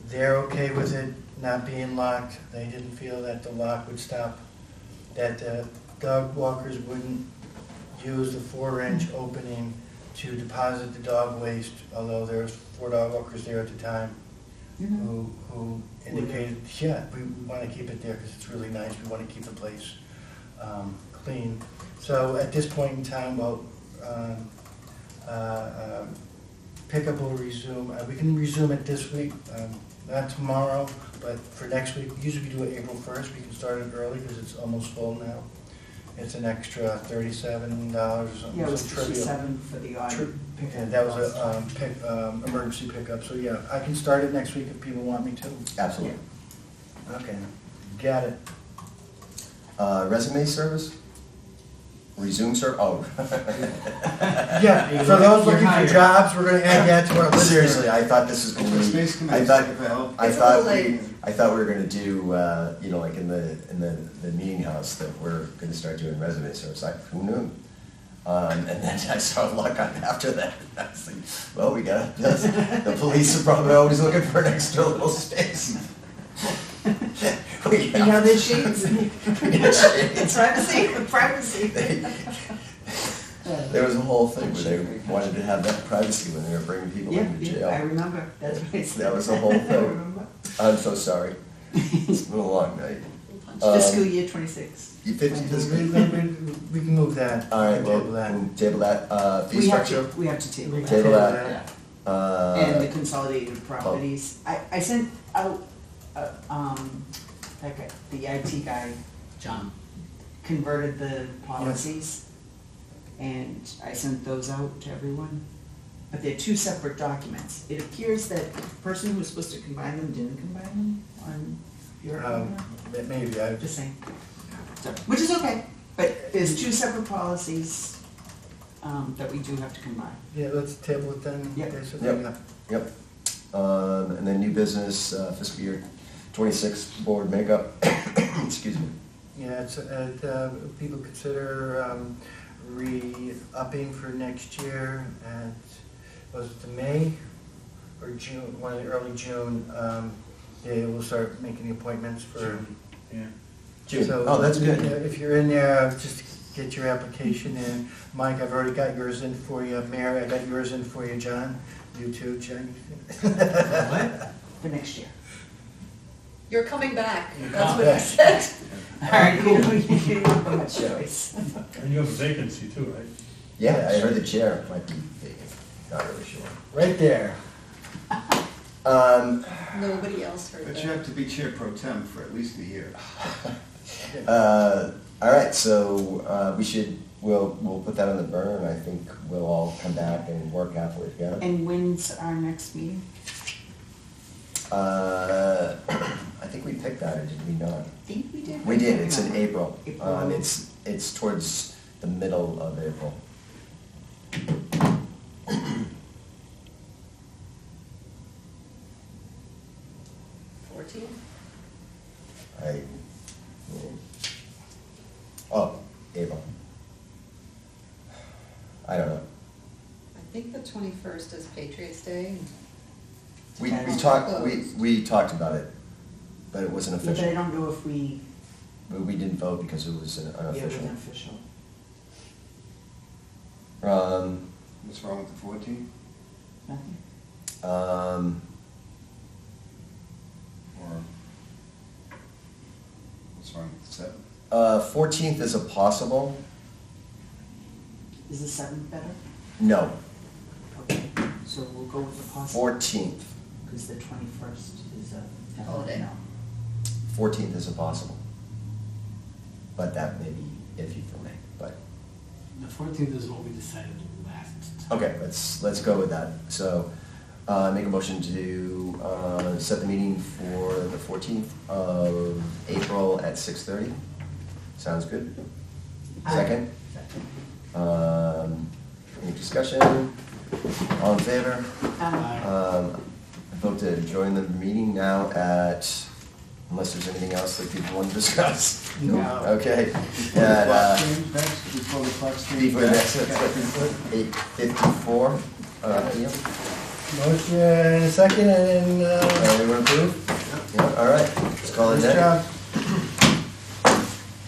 They're okay with it not being locked. They didn't feel that the lock would stop, that dog walkers wouldn't use the 4-inch opening to deposit the dog waste, although there's 4 dog walkers there at the time who indicated, yeah, we want to keep it there because it's really nice, we want to keep the place clean. So at this point in time, pickup will resume, we can resume it this week, not tomorrow, but for next week. Usually we do it April 1st, we can start it early because it's almost full now. It's an extra $37 or something. Yeah, it was so trivial. 57 for the odd pickup. And that was a emergency pickup, so yeah, I can start it next week if people want me to. Absolutely. Okay, got it. Resume service? Resume oh. Yeah, for those looking for hired. jobs, we're gonna add that to our list. Seriously, I thought this was gonna Open be, Space I Committee, thought, if it help. I It's a thought, little late. I thought we were gonna do, you know, like in the meeting house, that we're gonna start doing resume service. Who knew? And then I saw luck on after that. I was like, well, we got this. The police are probably always looking for an extra little space. You know, there's shades. We got shades. Privacy. There was a whole thing where they wanted to have that privacy when they were bringing people Yeah, into yeah, I jail. remember, that's what I said. That was the whole I thing. remember. I'm so sorry. It's been a long night. Fiscal year 26. You 50 this We week? we can move that. All right, well, Table that. we'll table that, fee We have structure. to, we have to table that. Table that. Yeah. And the Uh, consolidated properties. I sent out, that guy, the IT guy John, converted the policies, and I sent those out to everyone. But they're two separate documents. It appears that the person who was supposed to combine them didn't combine them on your, Maybe, I just saying. So, which is okay, but there's two separate policies, that we do have to combine. yeah, let's table it then. Yep. basically, Yep. yeah. Yep. And then new business, fiscal year 26 board makeup. Excuse me. Yeah, it's, people consider, re-upping for next year at, was it the May or June, one of the early June, yeah, we'll start making the appointments for. Yeah. June. So, Oh, that's good. yeah, if you're in there, just get your application in. Mike, I've already got yours in for you. Mary, I got yours in for you. John, you too, John. what? For next year. You're coming back, You're that's coming what he said. All right, you don't have much choice. And you have a vacancy too, right? Yeah, I heard the chair might be vacant. Not really sure. Right there. Nobody else heard But that. you have to be chair pro tem for at least a year. All right, so we'll put that on the burner, and I think we'll all come back and work halfway together. And when's our next meeting? I think we picked that, or did we not? I think we did. We did, it's in April. April. It's towards the middle of April. Oh, April. I don't know. I think the 21st is Patriots Day. We Depends. talked, we talked about it, but it wasn't Yeah, but I official. don't know if we, We didn't vote because it was yeah, it unofficial. wasn't official. What's wrong with the 14th? Nothing? Or what's wrong with the 7th? 14th is a possible, Is the 7th better? no, Okay, so we'll go with the possible, 14th. because the 21st is a Holiday. no. 14th is a possible. But that may be iffy for me, but, The 14th is what we decided last time. okay, let's go with that. So, make a motion to, set the meeting for the 14th of April at 6:30. Sounds good? Second? Any discussion? All in favor? I vote to join the meeting now at, unless there's anything else that people want to discuss. No. Okay. Before the At, clock change next, before the clock change before back. next, 8:54 PM. Motion and a second, and, Everyone approve? Yeah, all right, let's call it nice a day. job.